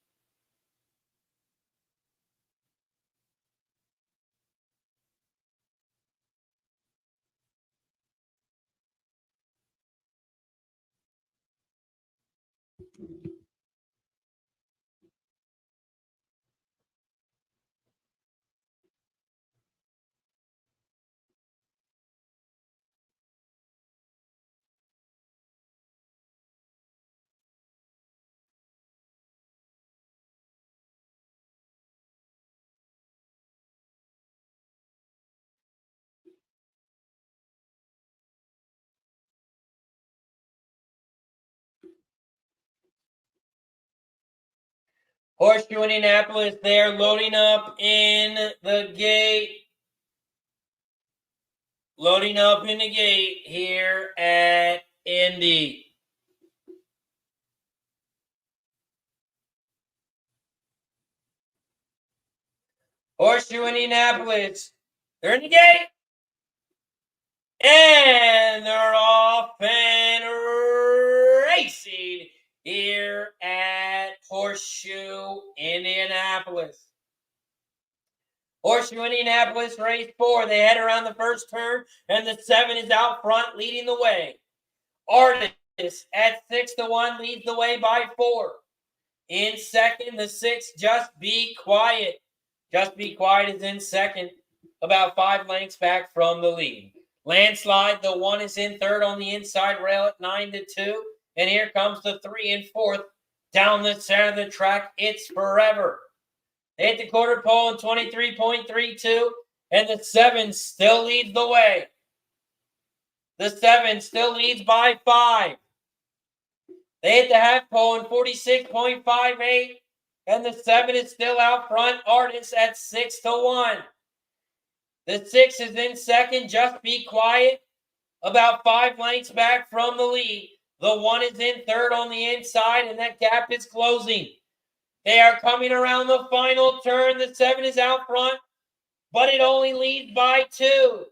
Speaker 2: Horseshoe Indianapolis, they're loading up in the gate. Loading up in the gate here at Indy. Horseshoe Indianapolis, they're in the gate. And they're off and racing here at Horseshoe Indianapolis. Horseshoe Indianapolis, race 4. They head around the first turn, and the 7 is out front leading the way. Artist at 6-1 leads the way by 4. In second, the 6, Just Be Quiet. Just Be Quiet is in second, about 5 lengths back from the lead. Landslide, the 1 is in third on the inside rail at 9-2. And here comes the 3 in fourth. Down the center of the track, It's Forever. They hit the quarter pole in 23.32. And the 7 still leads the way. The 7 still leads by 5. They hit the half pole in 46.58. And the 7 is still out front. Artist at 6-1. The 6 is in second, Just Be Quiet, about 5 lengths back from the lead. The 1 is in third on the inside, and that gap is closing. They are coming around the final turn. The 7 is out front, but it only leads by 2.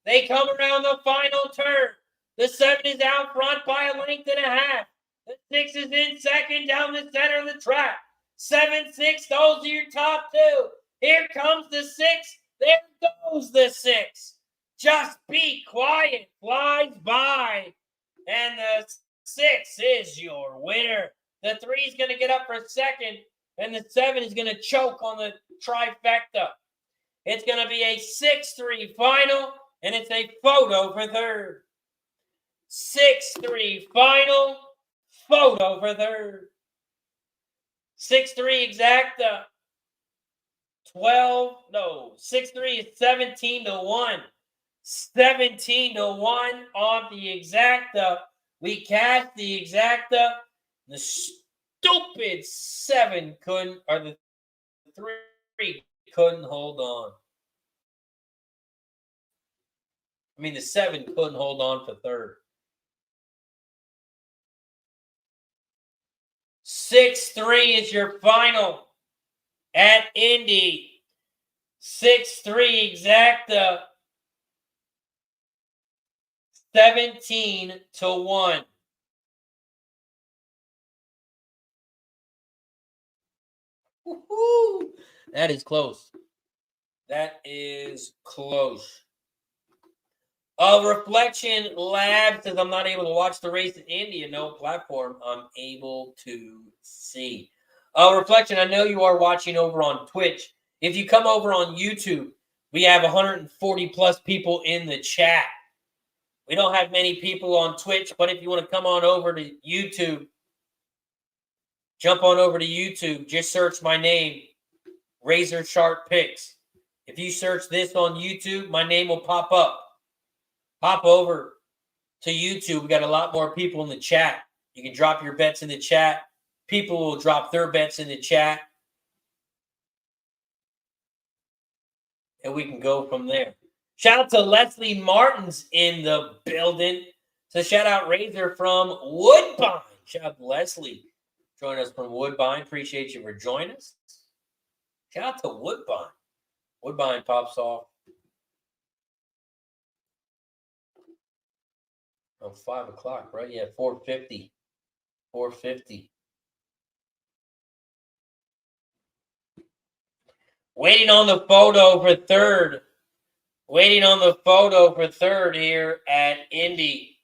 Speaker 2: They come around the final turn. The 7 is out front by a length and a half. The 6 is in second down the center of the track. 7-6, those are your top 2. Here comes the 6. There goes the 6. Just Be Quiet flies by. And the 6 is your winner. The 3 is going to get up for second. And the 7 is going to choke on the trifecta. It's going to be a 6-3 final. And it's a photo for third. 6-3 final. Photo for third. 6-3 exacta. 6-3 is 17-1. 17-1 on the exacta. We cast the exacta. The stupid 7 couldn't, or the 3 couldn't hold on. I mean, the 7 couldn't hold on for third. 6-3 is your final at Indy. 6-3 exacta. 17-1. Woo-hoo. That is close. That is close. Reflection Lab says, I'm not able to watch the race in Indy and no platform I'm able to see. Reflection, I know you are watching over on Twitch. If you come over on YouTube, we have 140 plus people in the chat. We don't have many people on Twitch, but if you want to come on over to YouTube, jump on over to YouTube. Just search my name, RazorSharpPicks. If you search this on YouTube, my name will pop up. Hop over to YouTube. We got a lot more people in the chat. You can drop your bets in the chat. People will drop their bets in the chat. And we can go from there. Shout out to Leslie Martin's in the building. So shout out Razor from Woodbine. Shout out to Leslie. Join us from Woodbine. Appreciate you for joining us. Shout out to Woodbine. Woodbine pops off. Oh, 5 o'clock, right? Yeah, 4:50. 4:50. Waiting on the photo for third. Waiting on the photo for third here at Indy.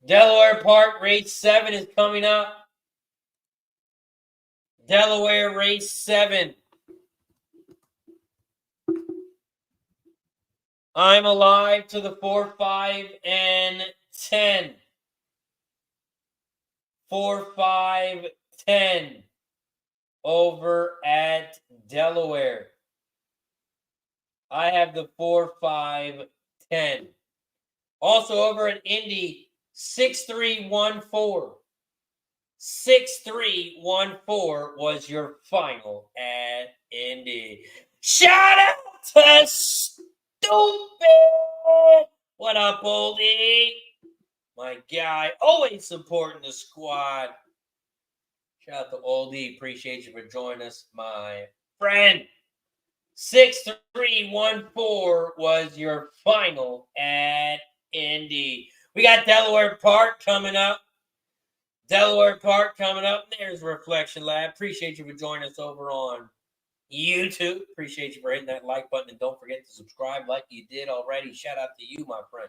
Speaker 2: Delaware Park race 7 is coming up. Delaware race 7. I'm alive to the 4, 5, and 10. 4, 5, 10 over at Delaware. I have the 4, 5, 10. Also over at Indy, 6314. 6314 was your final at Indy. Shout out to Stupid! What up, oldie? My guy, always supporting the squad. Shout out to Oldie. Appreciate you for joining us, my friend. 6314 was your final at Indy. We got Delaware Park coming up. Delaware Park coming up. There's Reflection Lab. Appreciate you for joining us over on YouTube. Appreciate you for hitting that like button. And don't forget to subscribe like you did already. Shout out to you, my friend.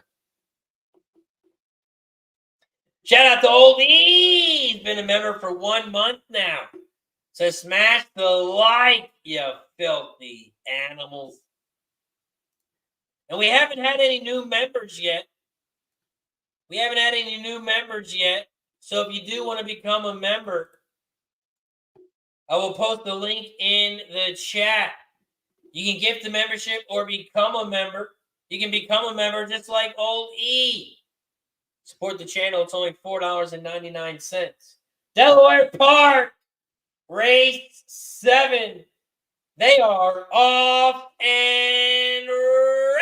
Speaker 2: Shout out to Oldie. He's been a member for 1 month now. So smash the like, you filthy animals. And we haven't had any new members yet. So if you do want to become a member, I will post the link in the chat. You can gift the membership or become a member. You can become a member just like Old E. Support the channel. It's only $4.99. Delaware Park, race 7. They are off and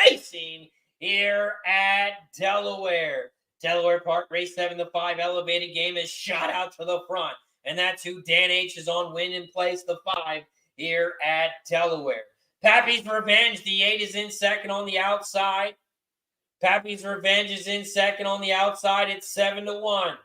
Speaker 2: racing here at Delaware. Delaware Park, race 7, the 5 elevated game is shot out to the front. And that's who Dan H is on win in place, the 5 here at Delaware. Pappy's Revenge, the 8 is in second on the outside. Pappy's Revenge is in second on the outside. It's 7-1.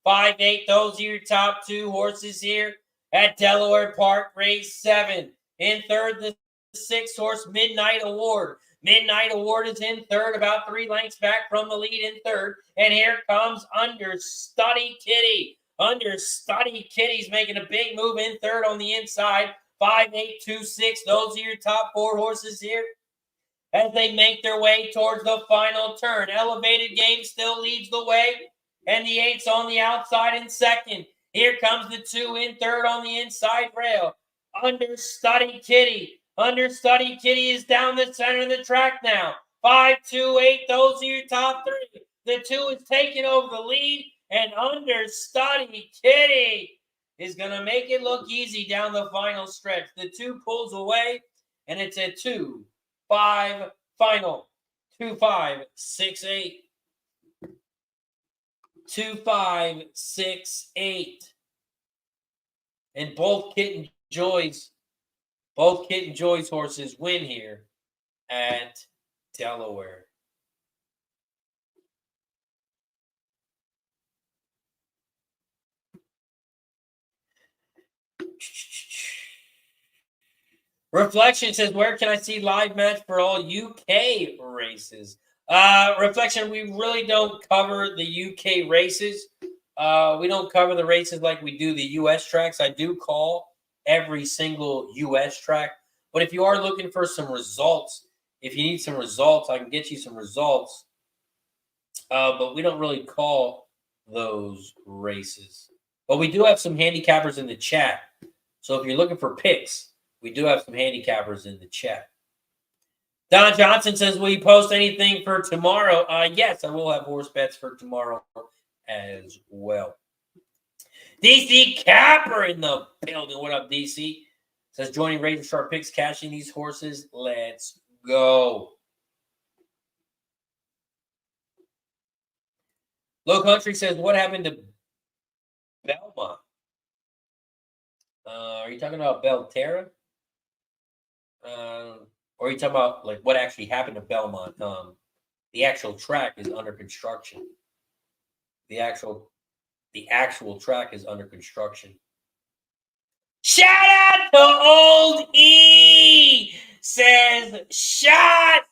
Speaker 2: 5, 8, those are your top 2 horses here at Delaware Park, race 7. In third, the 6 horse Midnight Award. Midnight Award is in third, about 3 lengths back from the lead in third. And here comes Understudy Kitty. Understudy Kitty's making a big move in third on the inside. 5, 8, 2, 6. Those are your top 4 horses here as they make their way towards the final turn. Elevated Game still leads the way, and the 8's on the outside in second. Here comes the 2 in third on the inside rail. Understudy Kitty. Understudy Kitty is down the center of the track now. 5, 2, 8. Those are your top 3. The 2 is taking over the lead, and Understudy Kitty is going to make it look easy down the final stretch. The 2 pulls away, and it's a 2-5 final. 2-5, 6, 8. 2-5, 6, 8. And both Kitten Joy's horses win here at Delaware. Reflection says, where can I see live match for all UK races? Reflection, we really don't cover the UK races. We don't cover the races like we do the US tracks. I do call every single US track. But if you are looking for some results if you need some results, I can get you some results. But we don't really call those races. But we do have some handicappers in the chat. So if you're looking for picks, we do have some handicappers in the chat. Don Johnson says, will you post anything for tomorrow? Yes, I will have horse bets for tomorrow as well. DC Capper in the building. What up, DC? Says, joining RazorSharpPicks, cashing these horses. Let's go. Low Country says, what happened to Belmont? Are you talking about Belterra? Or are you talking about like what actually happened to Belmont? The actual track is under construction. The actual track is under construction. Shout out to Old E! Says, shot,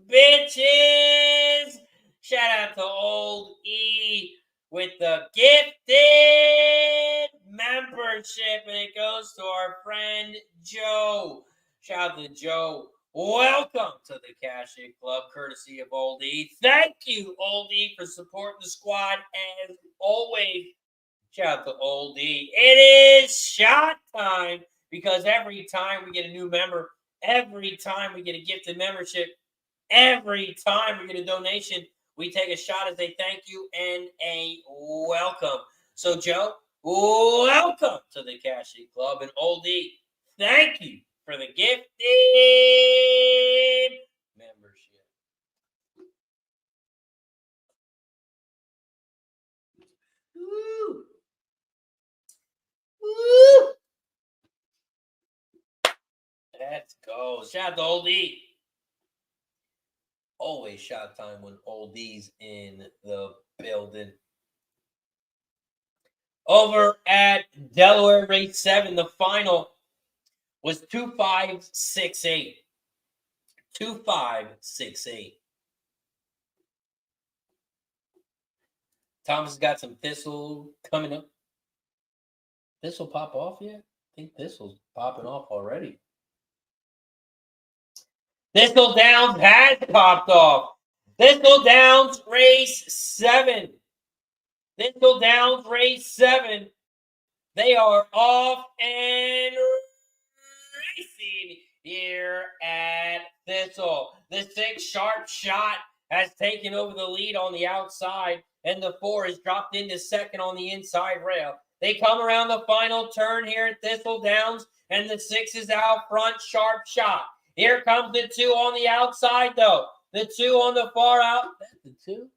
Speaker 2: bitches! Shout out to Old E with the gifted membership, and it goes to our friend Joe. Shout out to Joe. Welcome to the Cash In Club, courtesy of Old E. Thank you, Old E, for supporting the squad as always. Shout out to Old E. It is shot time because every time we get a new member, every time we get a gifted membership, every time we get a donation, we take a shot as a thank you and a welcome. So, Joe, welcome to the Cash In Club. And Old E, thank you for the gifted membership. Woo! Woo! Let's go. Shout out to Old E. Always shot time when Old E's in the building. Over at Delaware Race 7, the final was 2568. 2568. Thomas has got some Thistle coming up. Thistle pop off yet? I think Thistle's popping off already. Thistle Downs has popped off. Thistle Downs Race 7. Thistle Downs Race 7. They are off and racing here at Thistle. The 6 Sharp Shot has taken over the lead on the outside, and the 4 is dropped into second on the inside rail. They come around the final turn here at Thistle Downs, and the 6 is out front, Sharp Shot. Here comes the 2 on the outside, though. The 2 on the far out. That's the 2?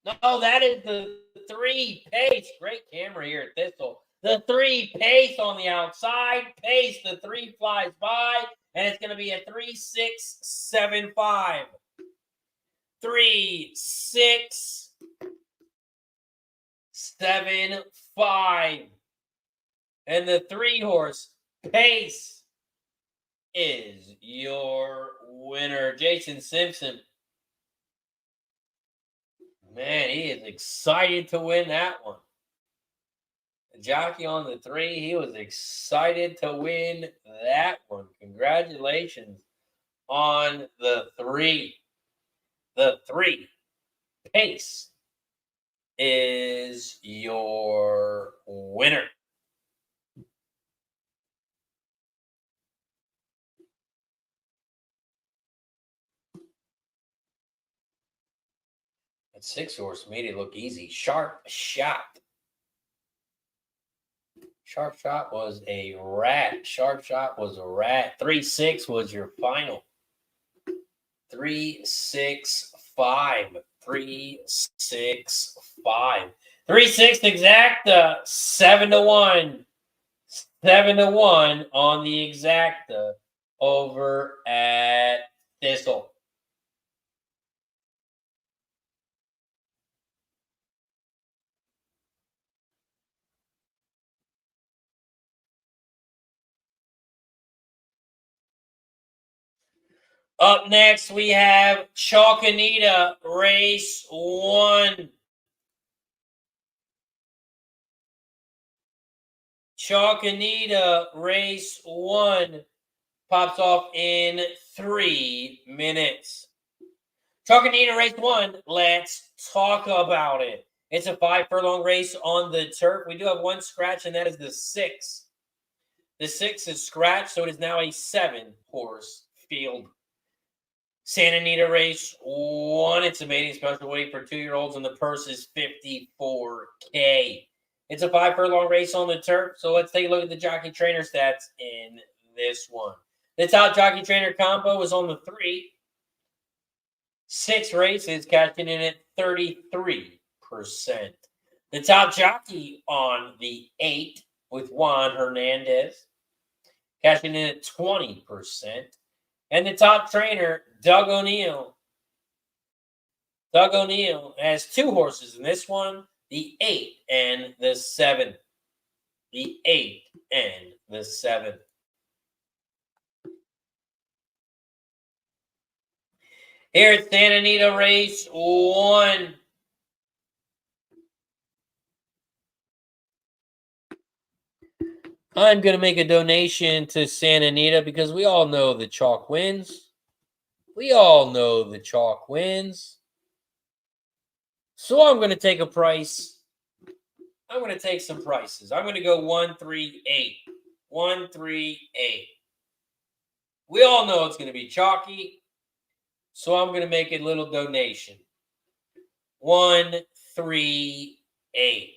Speaker 2: No, that is the 3 Pace. Great camera here at Thistle. The 3 Pace on the outside. Pace, the 3 flies by, and it's going to be a 3-6-7-5. 3-6-7-5. And the 3 horse, Pace, is your winner. Jason Simpson. Man, he is excited to win that one. The jockey on the 3, he was excited to win that one. Congratulations on the 3. The 3 Pace is your winner. That 6 horse made it look easy. Sharp Shot. Sharp Shot was a rat. Sharp Shot was a rat. 3-6 was your final. 3-6-5. 3-6-5. 3-6 exacta. 7-1. 7-1 on the exacta over at Thistle. Up next, we have Anita, Race 1. Anita, Race 1. pops off in 3 minutes. Chalk Anita race 1. Let's talk about it. It's a 5 furlong race on the turf. We do have one scratch, and that is the 6. The 6 is scratched, so it is now a 7-horse field. Santa Anita race 1. It's a mating special weight for 2-year-olds, and the purse is $54K. It's a 5 furlong race on the turf, so let's take a look at the jockey trainer stats in this one. The top jockey trainer combo is on the 3. 6 races, cashing in at 33%. The top jockey on the 8 with Juan Hernandez, cashing in at 20%. And the top trainer, Doug O'Neill. Doug O'Neill has 2 horses in this one, the 8 and the 7. The 8 and the 7. Here at Santa Anita race 1. I'm going to make a donation to Santa Anita because we all know the chalk wins. We all know the chalk wins. So I'm going to take a price. I'm going to take some prices. I'm going to go 138. 138. We all know it's going to be chalky. So I'm going to make a little donation. 138.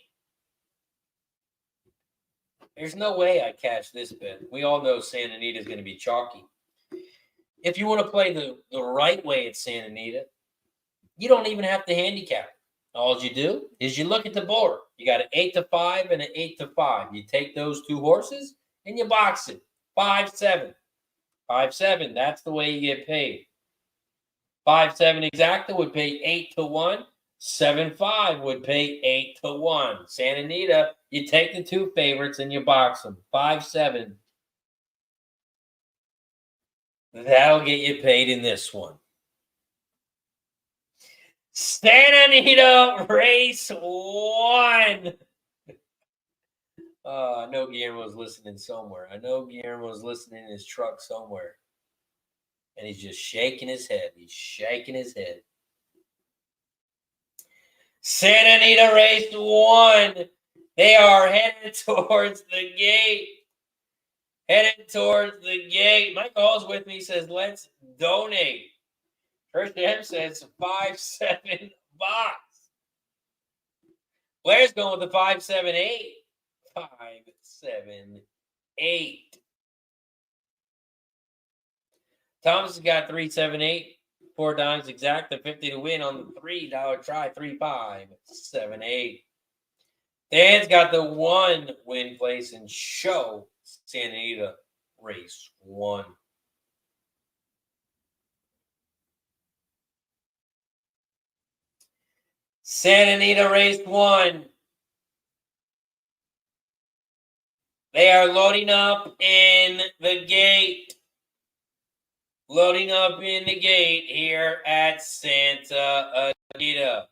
Speaker 2: There's no way I catch this bet. We all know Santa Anita is going to be chalky. If you want to play the right way at Santa Anita, you don't even have to handicap. All you do is you look at the board. You got an 8-5 and an 8-5. You take those 2 horses and you box it. 5-7. 5-7. That's the way you get paid. 5-7 exacta would pay 8-1. 7-5 would pay 8-1. Santa Anita, you take the 2 favorites and you box them. 5-7. That'll get you paid in this one. Santa Anita race 1. I know Guillermo's listening somewhere. I know Guillermo's listening in his truck somewhere. And he's just shaking his head. He's shaking his head. Santa Anita race 1. They are headed towards the gate. Headed towards the gate. Mike Hall's with me. He says, let's donate. First M says 5-7 box. Blair's going with the 5-7-8. 5-7-8. Thomas has got 3-7-8. 4 dimes exact. The 50 to win on the $3 try. 3-5-7-8. Dan's got the 1 win place and show Santa Anita race 1. Santa Anita race 1. They are loading up in the gate. Loading up in the gate here at Santa Anita.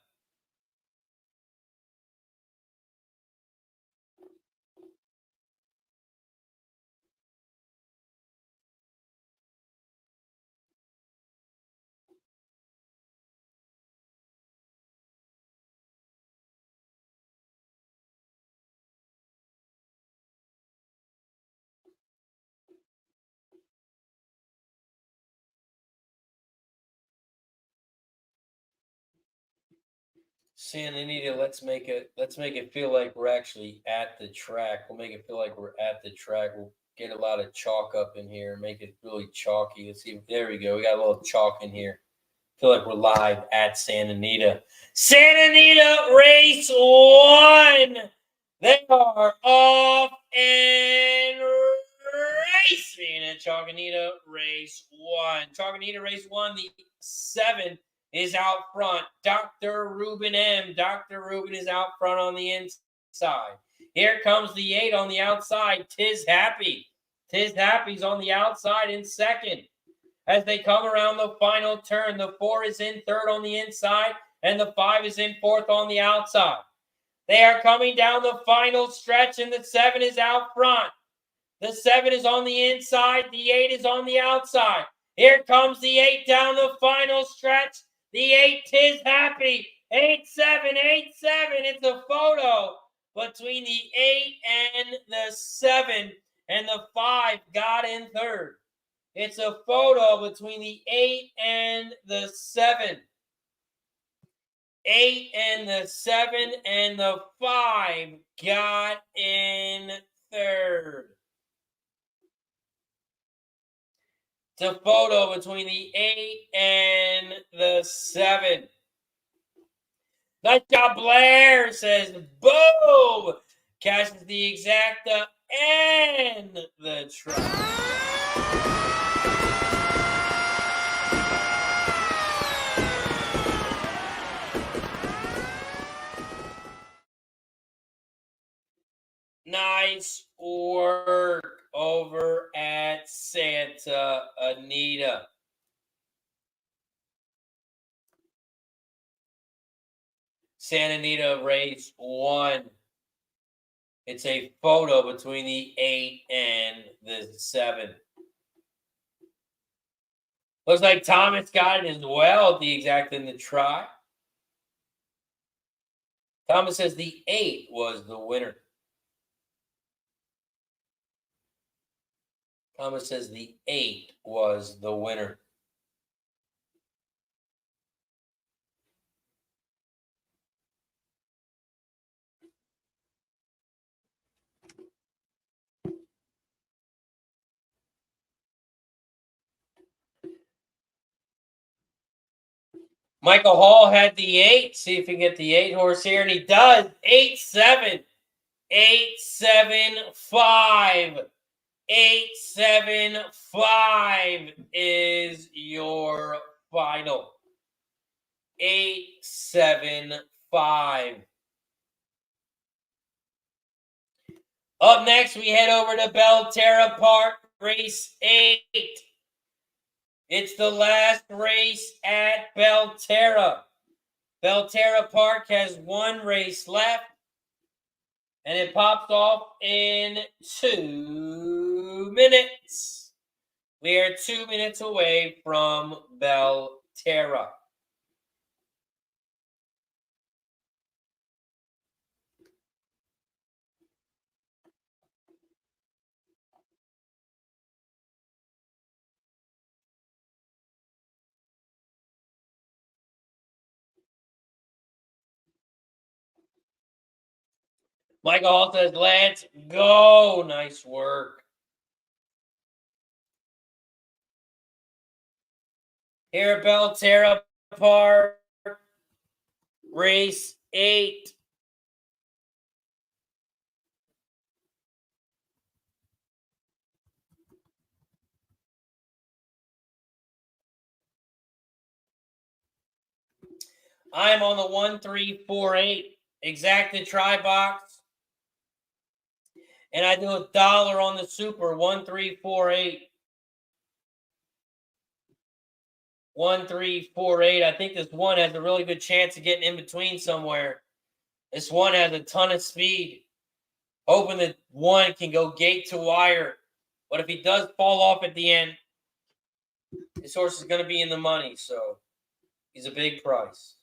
Speaker 2: Santa Anita, let's make it feel like we're actually at the track. We'll make it feel like we're at the track. We'll get a lot of chalk up in here, make it really chalky. Let's see. There we go. We got a little chalk in here. Feel like we're live at Santa Anita. Santa Anita race 1. They are off and racing at Chalk Anita race 1. Chalk Anita race 1. The 7 is out front. Dr. Ruben M. Dr. Ruben is out front on the inside. Here comes the 8 on the outside. Tis Happy. Tis Happy's on the outside in second. As they come around the final turn, the 4 is in third on the inside, and the 5 is in fourth on the outside. They are coming down the final stretch, and the 7 is out front. The 7 is on the inside. The 8 is on the outside. Here comes the 8 down the final stretch. The 8 is happy. 8-7, 8-7. It's a photo between the 8 and the 7, and the 5 got in third. It's a photo between the 8 and the 7. 8 and the 7 and the 5 got in third. It's a photo between the 8 and the 7. Nice job, Blair, says boom. Catches the exacta and the try. Nice work over at Santa Anita. Santa Anita race 1. It's a photo between the 8 and the 7. Looks like Thomas got it as well, the exact in the try. Thomas says the 8 was the winner. Thomas says the 8 was the winner. Michael Hall had the 8. See if he can get the 8 horse here, and he does. 8-7. 8-7-5. 8-7-5 is your final. 8-7-5. Up next, we head over to Belterra Park, race 8. It's the last race at Belterra. Belterra Park has 1 race left, and it pops off in 2 minutes. We are 2 minutes away from Belterra. Michael Hall says, let's go. Nice work. Here at Belterra Park, race 8. I'm on the 1348 exacted try box. And I do $1 on the super, 1348. 1348. I think this one has a really good chance of getting in between somewhere. This one has a ton of speed. Hoping that one can go gate to wire. But if he does fall off at the end, this horse is going to be in the money. So he's a big price.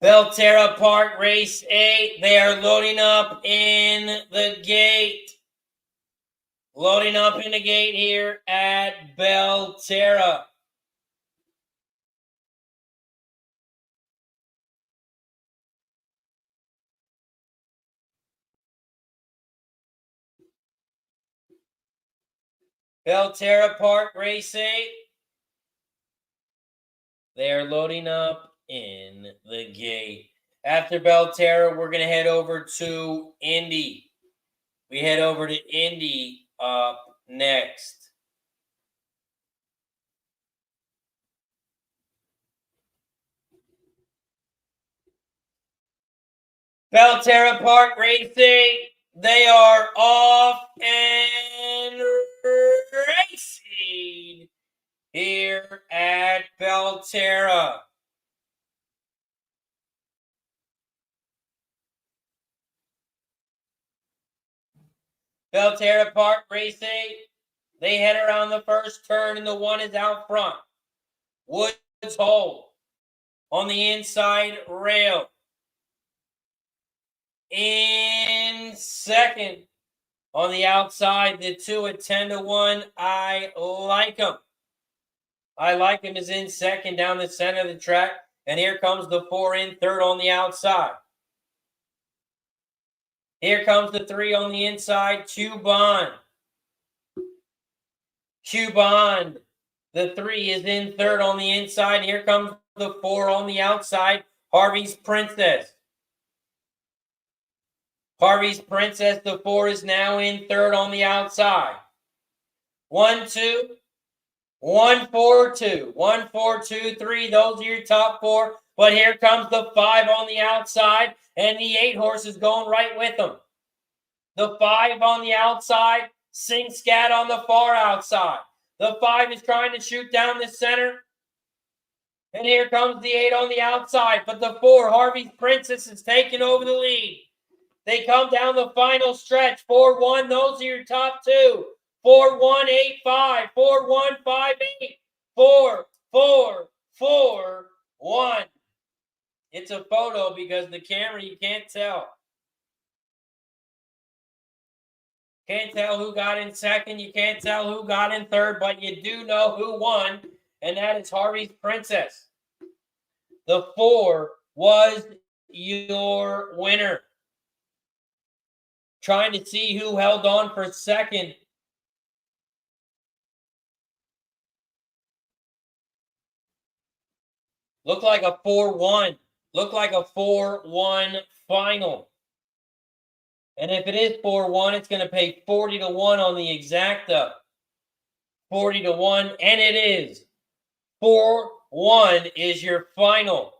Speaker 2: Belterra Park, race 8. They are loading up in the gate. Loading up in the gate here at Belterra. Belterra Park, race 8. They're loading up in the gate. After Belterra, we're going to head over to Indy. We head over to Indy up next. Belterra Park, race 8. They are off and racing here at Belterra. Belterra Park, race 8. They head around the first turn, and the 1 is out front. Woods Hole on the inside rail. In second on the outside, the 2 at 10-1. I like him. I like him is in second down the center of the track. And here comes the 4 in third on the outside. Here comes the 3 on the inside, Q-Bond. Q-Bond. The 3 is in third on the inside. Here comes the 4 on the outside, Harvey's Princess. Harvey's Princess, the 4 is now in third on the outside. 1, 2, 1, 4, 2, 1, 4, 2, 3. Those are your top 4. But here comes the 5 on the outside, and the 8 horse is going right with them. The 5 on the outside, Sing Scat on the far outside. The 5 is trying to shoot down the center. And here comes the 8 on the outside. But the 4, Harvey's Princess, is taking over the lead. They come down the final stretch. 4-1, those are your top 2. 4-1, 8-5. 4-1, 5-8. 4, 4, 4, 1. It's a photo because the camera, you can't tell. Can't tell who got in second. You can't tell who got in third, but you do know who won, and that is Harvey's Princess. The 4 was your winner. Trying to see who held on for second. Looked like a 4-1. Looked like a 4-1 final. And if it is 4-1, it's going to pay 40-1 on the exacta. 40-1, and it is. 4-1 is your final.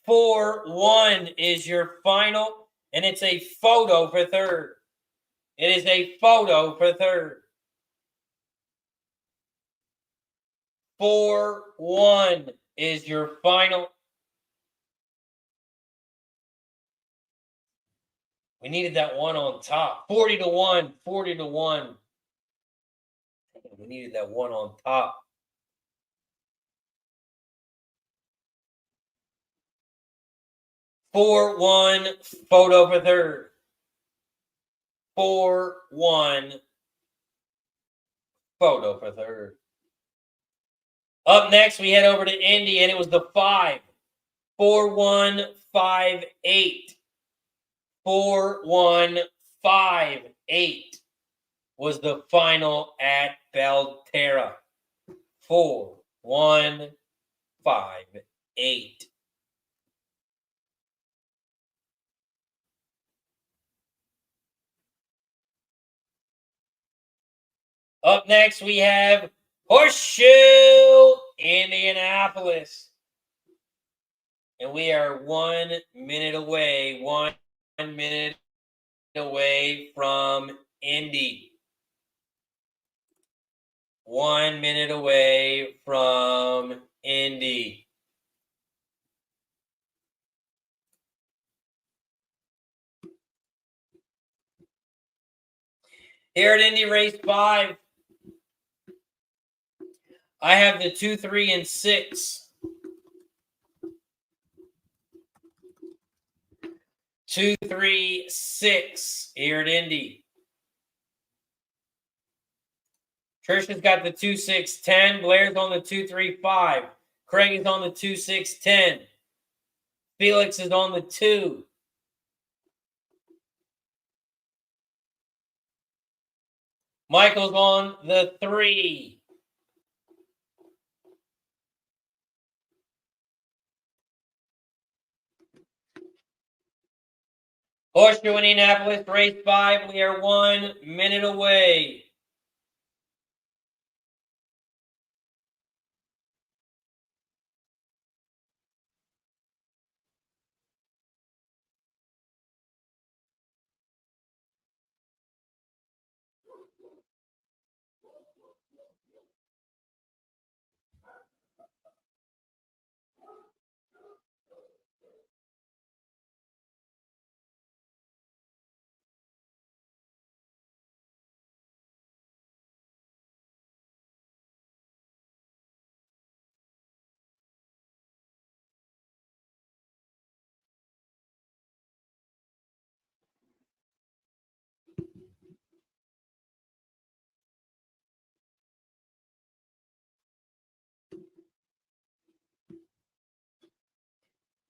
Speaker 2: 4-1 is your final, and it's a photo for third. It is a photo for third. 4-1 is your final. We needed that 1 on top. 40-1, 40-1. We needed that 1 on top. Four-1 photo for third. 4-1 photo for third. Up next, we head over to Indy, and it was the 5. 4-1, 5-8. 4-1, 5-8 was the final at Belterra. 4-1, 5-8. Up next, we have Horseshoe Indianapolis. And we are 1 minute away, 1 minute away from Indy. 1 minute away from Indy. Here at Indy Race 5, I have the 2, 3, and 6. 236 here at Indy. Trish's got the 2610. Blair's on the 235. Craig is on the 2610. Felix is on the 2. Michael's on the 3. Horseshoe Indianapolis, race 5. We are 1 minute away.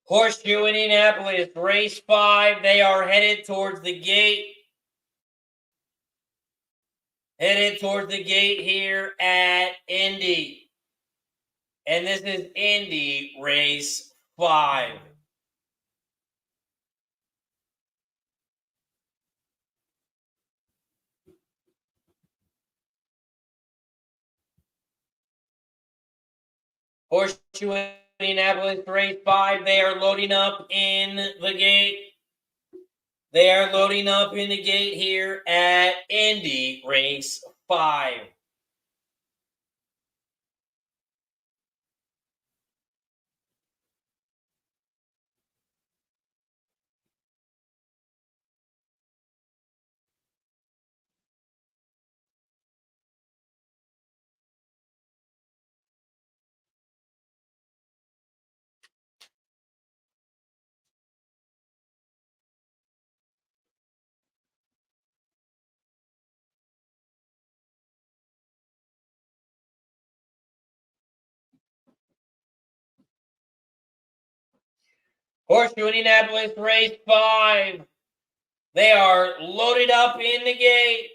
Speaker 2: Horseshoe Indianapolis, race 5. They are headed towards the gate. Headed towards the gate here at Indy. And this is Indy race 5. Horseshoe Indianapolis, race 5. They are loading up in the gate. They are loading up in the gate here at Indy race 5. Horseshoe Indianapolis, race 5. They are loaded up in the gate.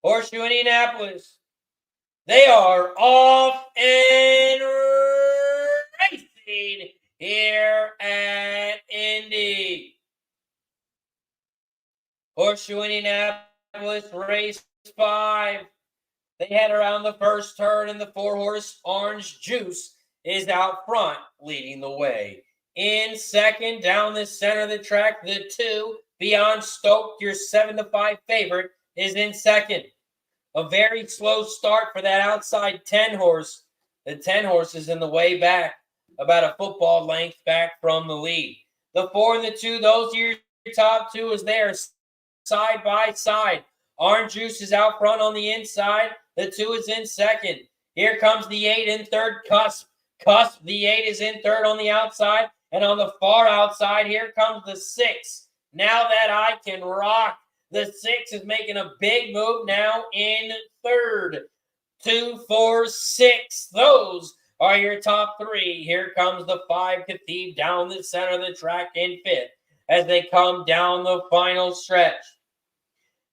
Speaker 2: Horseshoe Indianapolis. They are off and racing here at Indy. Horseshoe Indianapolis, race 5. They head around the first turn, and the 4-horse Orange Juice is out front, leading the way. In second, down the center of the track, the 2, Beyond Stoked, your 7-5 favorite, is in second. A very slow start for that outside 10-horse. The 10-horse is in the way back, about a football length back from the lead. The 4 and the 2, those are your top 2 as they are side by side. Orange Juice is out front on the inside. The 2 is in second. Here comes the 8 in third, Cusp. Cusp, the 8 is in third on the outside. And on the far outside, here comes the 6. Now that I can rock. The 6 is making a big move now in third. 2, 4, 6. Those are your top 3. Here comes the 5, Khatib, down the center of the track in fifth as they come down the final stretch.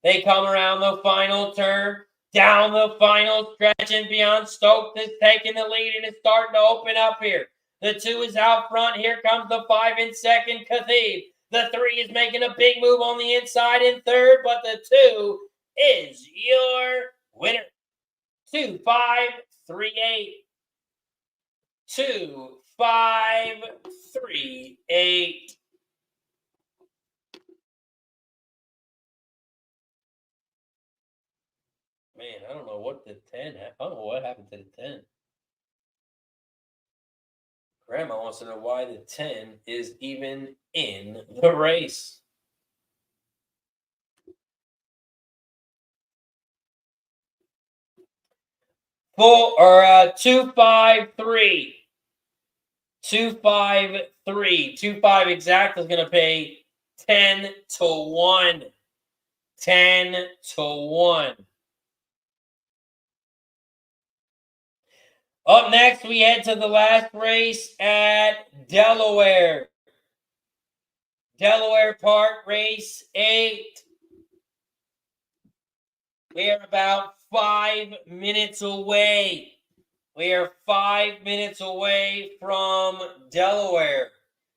Speaker 2: They come around the final turn, down the final stretch, and Beyond Stoked is taking the lead and it's starting to open up here. The 2 is out front. Here comes the 5 in second, Khatib. The 3 is making a big move on the inside in third, but the 2 is your winner. 2, 5, 3, 8. 2, 5, 3, 8. Man, I don't know what the 10 happened. I don't know what happened to the 10. Grandma wants to know why the 10 is even in the race. Full or 2, 5, 3. 253. 25 exact is going to pay 10 to 1. 10 to 1. Up next, we head to the last race at Delaware. Delaware Park, race 8. We are about 5 minutes away. We are 5 minutes away from Delaware.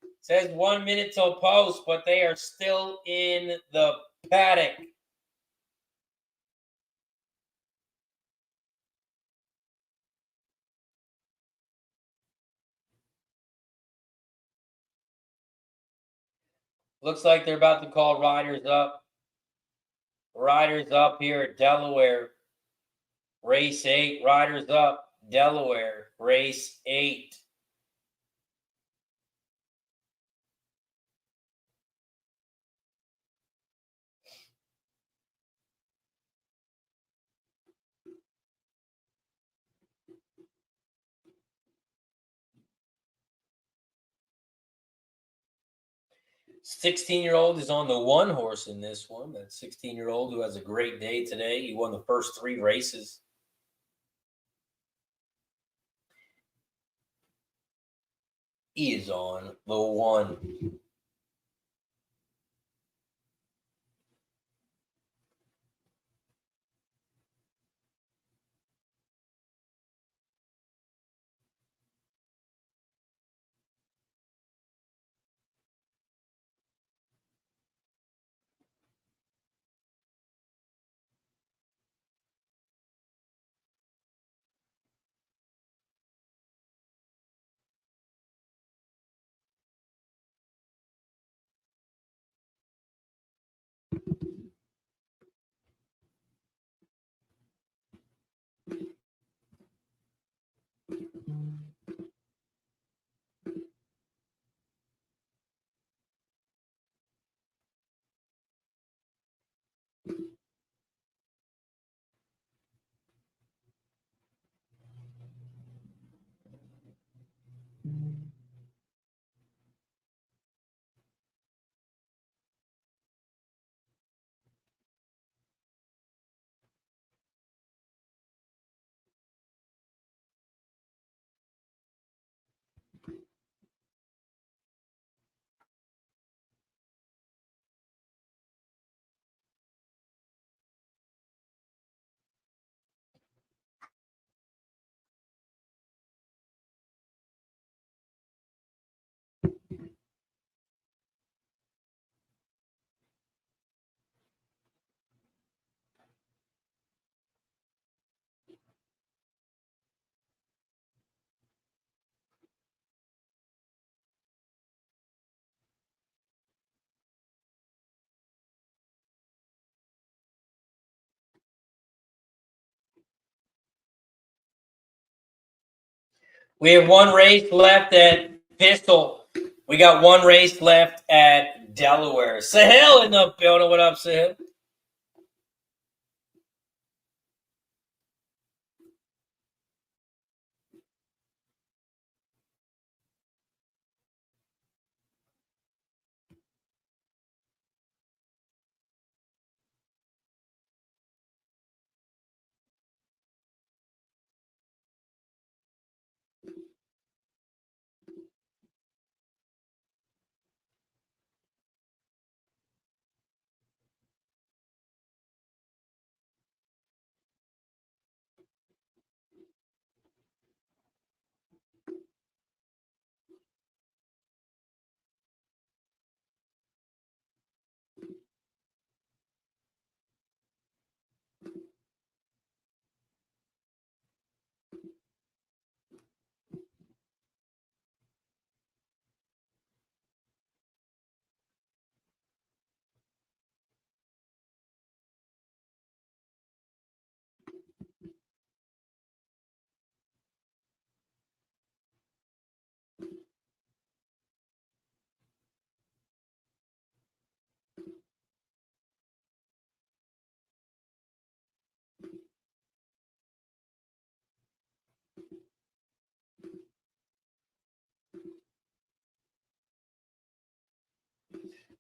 Speaker 2: It says 1 minute till post, but they are still in the paddock. Looks like they're about to call riders up. Riders up here at Delaware. Race 8. Riders up. Delaware. Race 8. "16-year-old is on the one horse in this one. That 16-year-old who has a great day today. He won the first 3 races. He is on the one. We have 1 race left at Thistle. We got 1 race left at Delaware. Sahil in the building. What up, Sahil?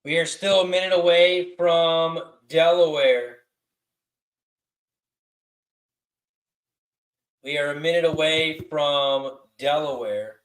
Speaker 2: We are still a minute away from Delaware. We are a minute away from Delaware.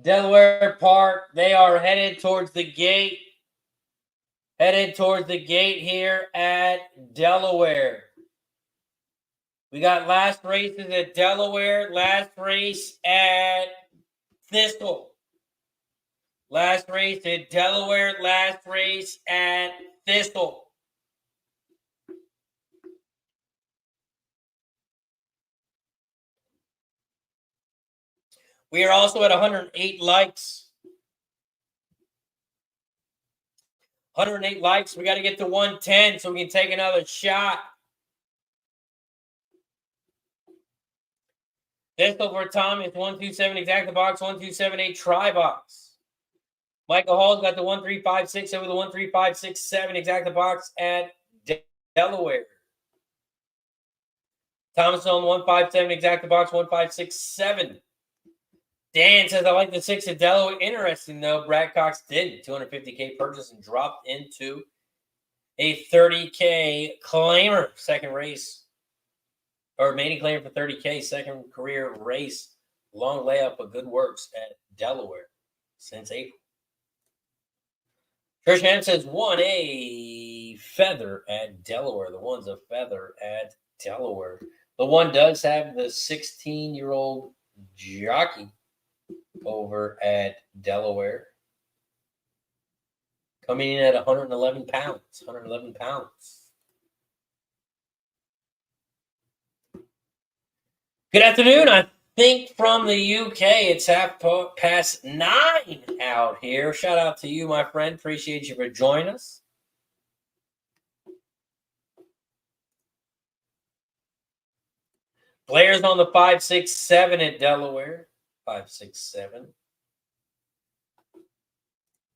Speaker 2: Delaware Park, they are headed towards the gate. Headed towards the gate here at Delaware. We got last races at Delaware, last race at Thistle. Last race at Delaware, last race at Thistle. We are also at 108 likes. 108 likes. We got to get to 110 so we can take another shot. Thistle for Thomas, 127 exact the box, 1278 try box. Michael Hall's got the 1356 over the 13567 exact the box at Delaware. Thomas on 157 exact the box, 1567. Dan says, I like the 6 at Delaware. Interesting, though. Brad Cox did. $250K purchase and dropped into a $30K claimer. Second race. Or remaining claim for $30K. Second career race. Long layup, but good works at Delaware since April. Trish Ham says, won a feather at Delaware. The one's a feather at Delaware. The one does have the 16-year-old jockey over at Delaware. Coming in at 111 pounds. 111 pounds. Good afternoon. I think from the UK it's 9:30 out here. Shout out to you, my friend. Appreciate you for joining us. Blair's on the 567 at Delaware. 567.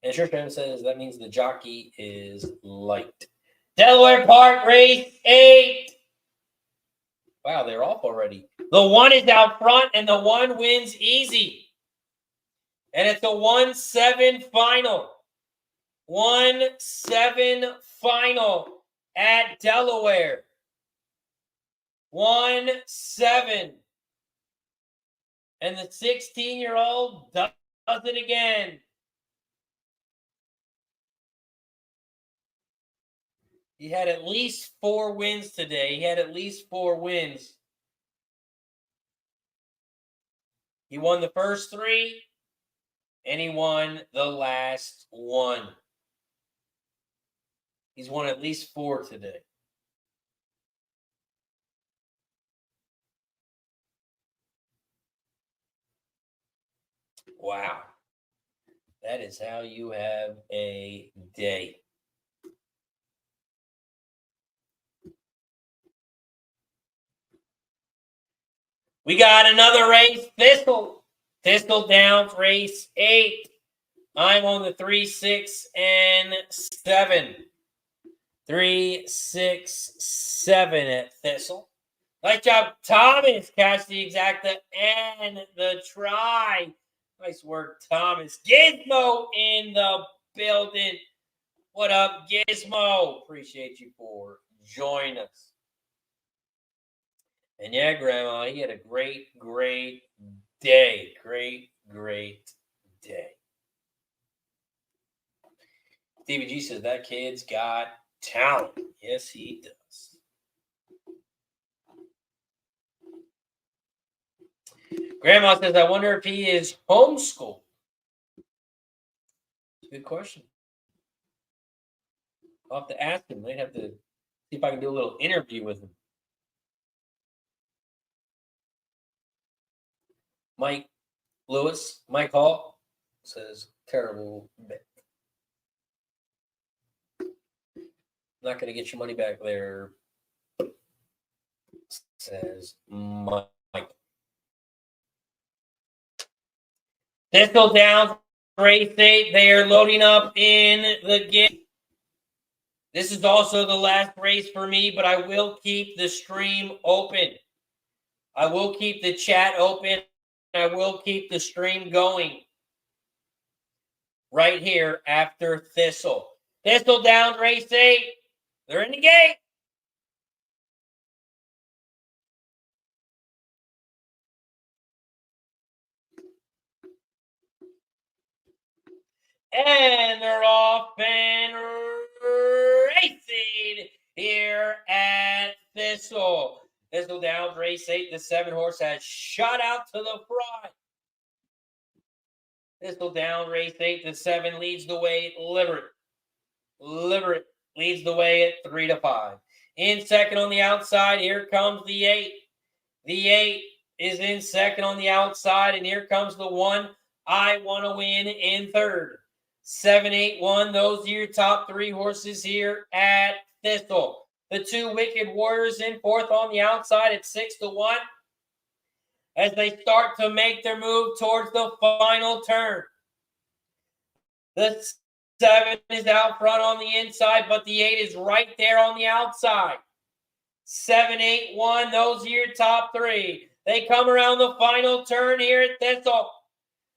Speaker 2: And Churchill says that means the jockey is light. Delaware Park, race 8. Wow, they're off already. The 1 is out front, and the 1 wins easy. And it's a 1-7 final. 1-7 final at Delaware. 1-7. And the 16-year-old does it again. He had at least 4 wins today. He had at least 4 wins. He won the first 3, and he won the last 1. He's won at least 4 today. Wow. That is how you have a day. We got another race, Thistle Downs, race 8. I'm on the 3, 6, and 7. 3, 6, 7 at Thistle. Nice job, Thomas. Catch the exacta and the try. Nice work, Thomas. Gizmo in the building. What up, Gizmo? Appreciate you for joining us. And yeah, Grandma, he had a great day. Great day. Stevie G says that kid's got talent. Yes, he does. Grandma says, I wonder if he is homeschooled. Good question. I'll have to ask him. I'd have to see if I can do a little interview with him. Mike Hall says, terrible bet. Not going to get your money back there, says Mike. Thistle Downs, race 8. They are loading up in the game. This is also the last race for me, but I will keep the stream open. I will keep the chat open. I will keep the stream going right here after Thistle. Thistle Downs, race 8. They're in the gate. And they're off and racing here at Thistle. Thistle Downs, race 8. The 7-horse has shot out to the front. Thistle Downs, race 8. The 7 leads the way. Liberate leads the way at 3-5. In second on the outside, here comes the 8. The 8 is in second on the outside, and here comes the 1. I want to win in third. 7, 8, 1. Those are your top 3 horses here at Thistle. The 2 Wicked Warriors in fourth on the outside at 6-1 as they start to make their move towards the final turn. The 7 is out front on the inside, but the 8 is right there on the outside. 7, 8, 1. Those are your top 3. They come around the final turn here at Thistle.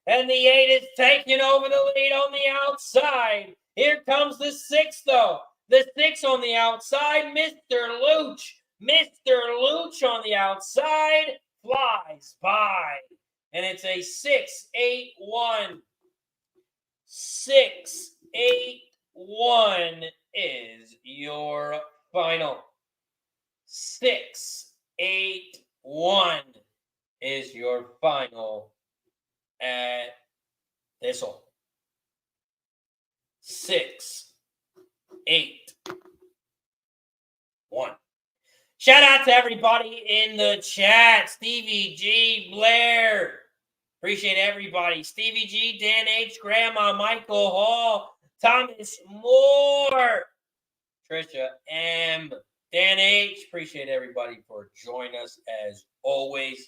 Speaker 2: And the 8 is taking over the lead on the outside. Here comes the 6, though. The 6 on the outside, Mr. Luch. Mr. Luch on the outside flies by. And it's a 6, 8, 1. 6, 8, 1 is your final. 6, 8, 1 is your final at Thistle. 6, 8, 1. Shout out to everybody in the chat. Stevie G, Blair. Appreciate everybody. Stevie G, Dan H, Grandma, Michael Hall, Thomas Moore, Trisha M, Dan H. Appreciate everybody for joining us as always.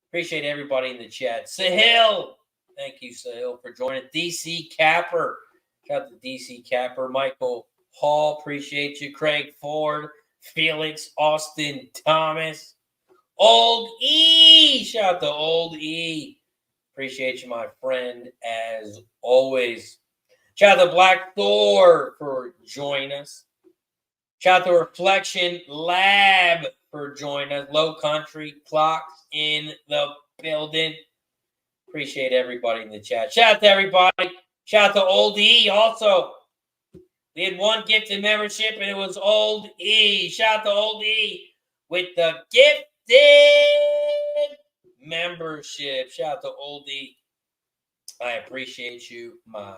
Speaker 2: Appreciate everybody in the chat. Sahil. Thank you, Sahil, for joining. DC Capper. Shout out to DC Capper. Michael Hall. Appreciate you. Craig Ford. Felix Austin Thomas. Old E. Shout out to Old E. Appreciate you, my friend, as always. Shout out to Black Thor for joining us. Shout out to Reflection Lab for joining us. Low Country Clocks in the building. Appreciate everybody in the chat. Shout out to everybody. Shout out to Old E also. We had one gifted membership, and it was Old E. Shout out to Old E with the gifted membership. Shout out to Old E. I appreciate you, my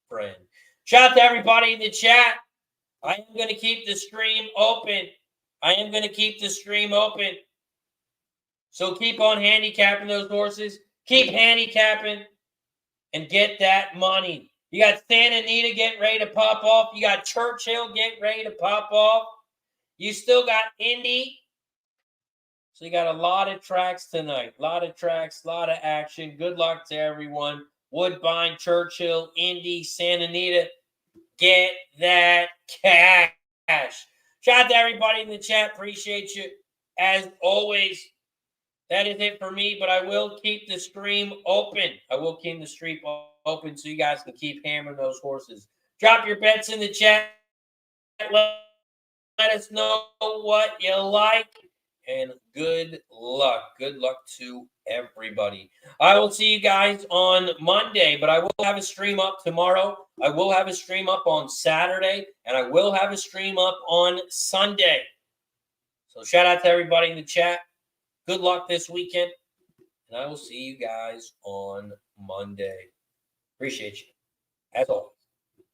Speaker 2: friend. Shout out to everybody in the chat. I am going to keep the stream open. So keep on handicapping those horses. Keep handicapping and get that money. You got Santa Anita getting ready to pop off. You got Churchill getting ready to pop off. You still got Indy. So you got a lot of tracks tonight. A lot of tracks, a lot of action. Good luck to everyone. Woodbine, Churchill, Indy, Santa Anita. Get that cash. Shout out to everybody in the chat. Appreciate you. As always, that is it for me, but I will keep the stream open. Open so you guys can keep hammering those horses. Drop your bets in the chat. Let us know what you like. And good luck. Good luck to everybody. I will see you guys on Monday, but I will have a stream up tomorrow. I will have a stream up on Saturday, and I will have a stream up on Sunday. So shout out to everybody in the chat. Good luck this weekend, and I will see you guys on Monday. Appreciate you. As always.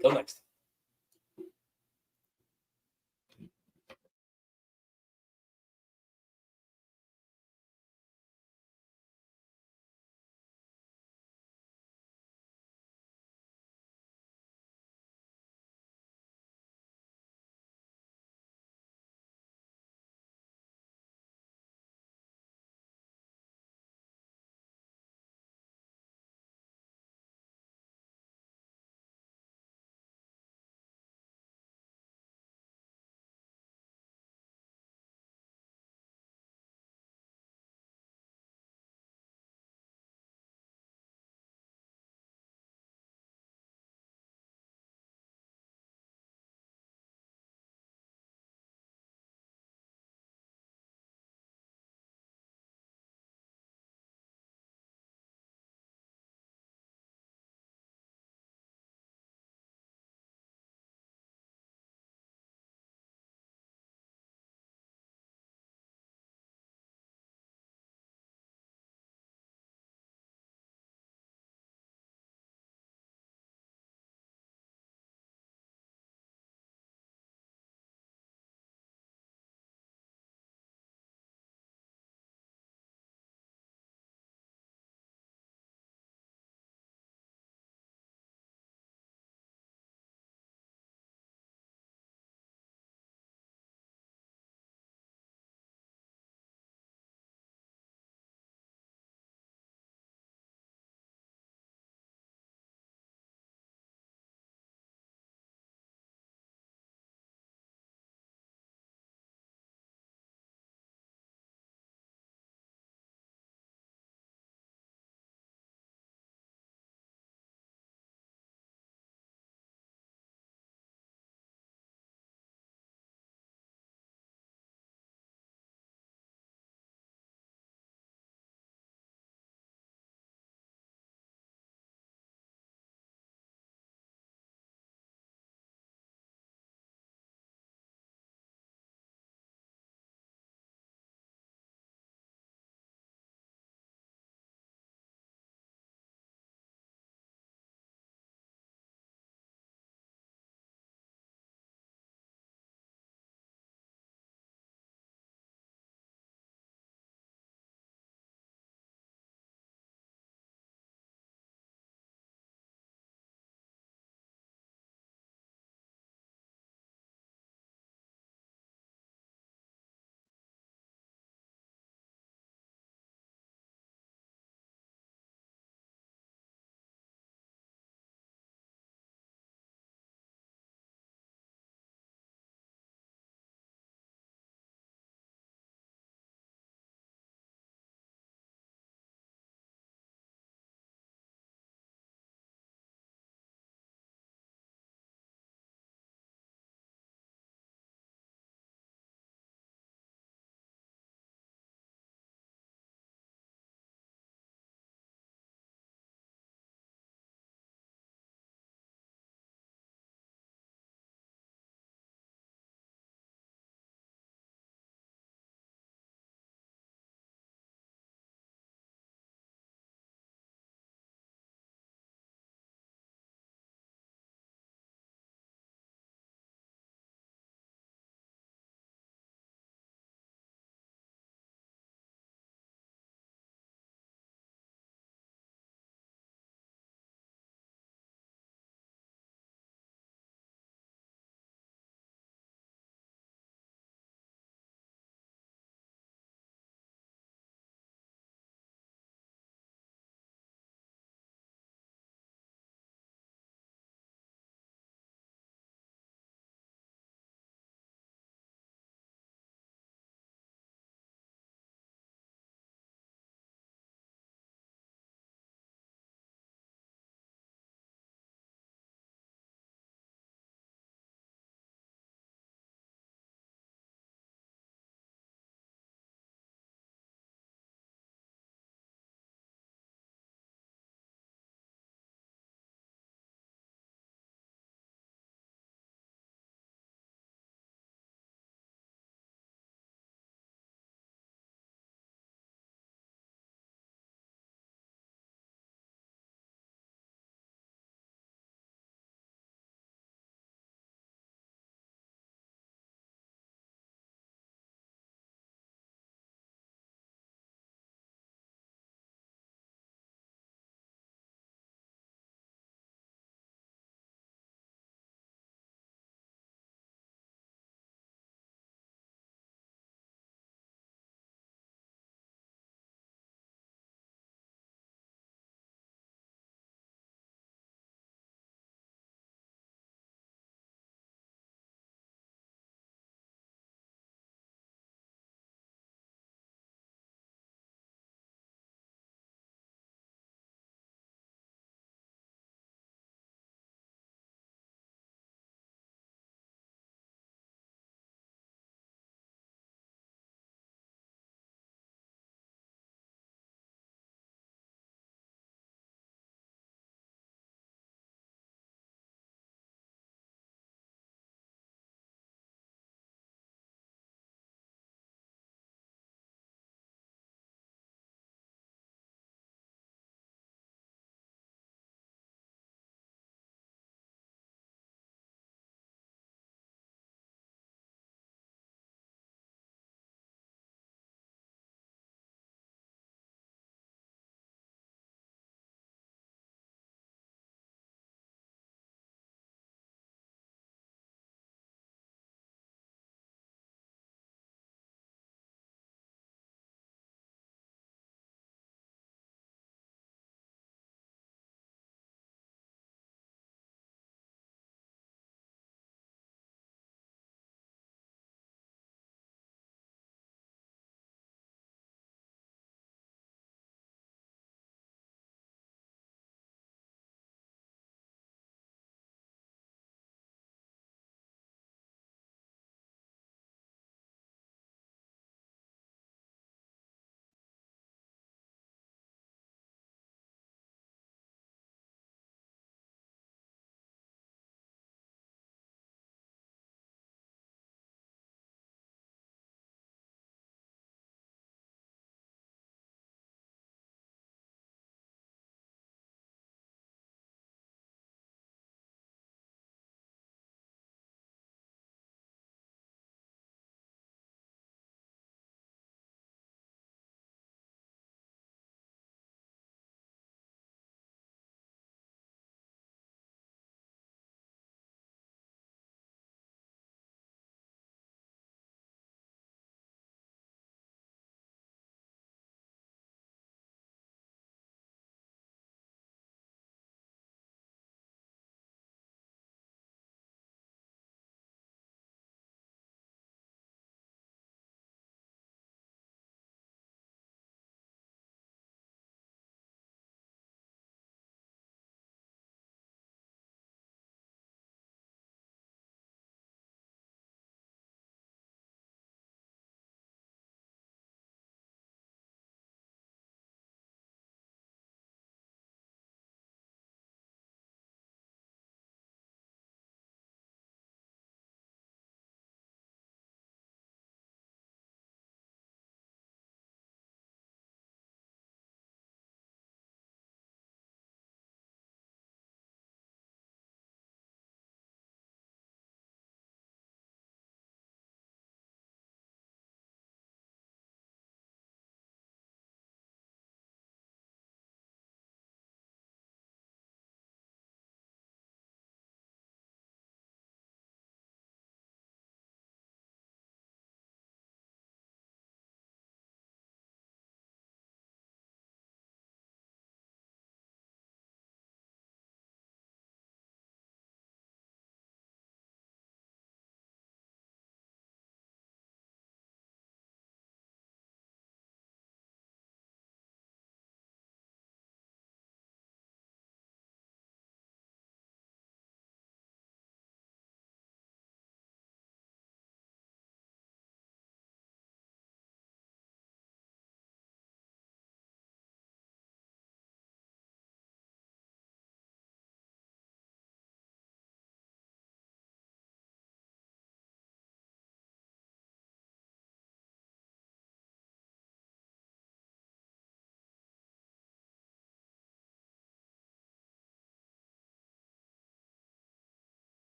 Speaker 2: Till next time.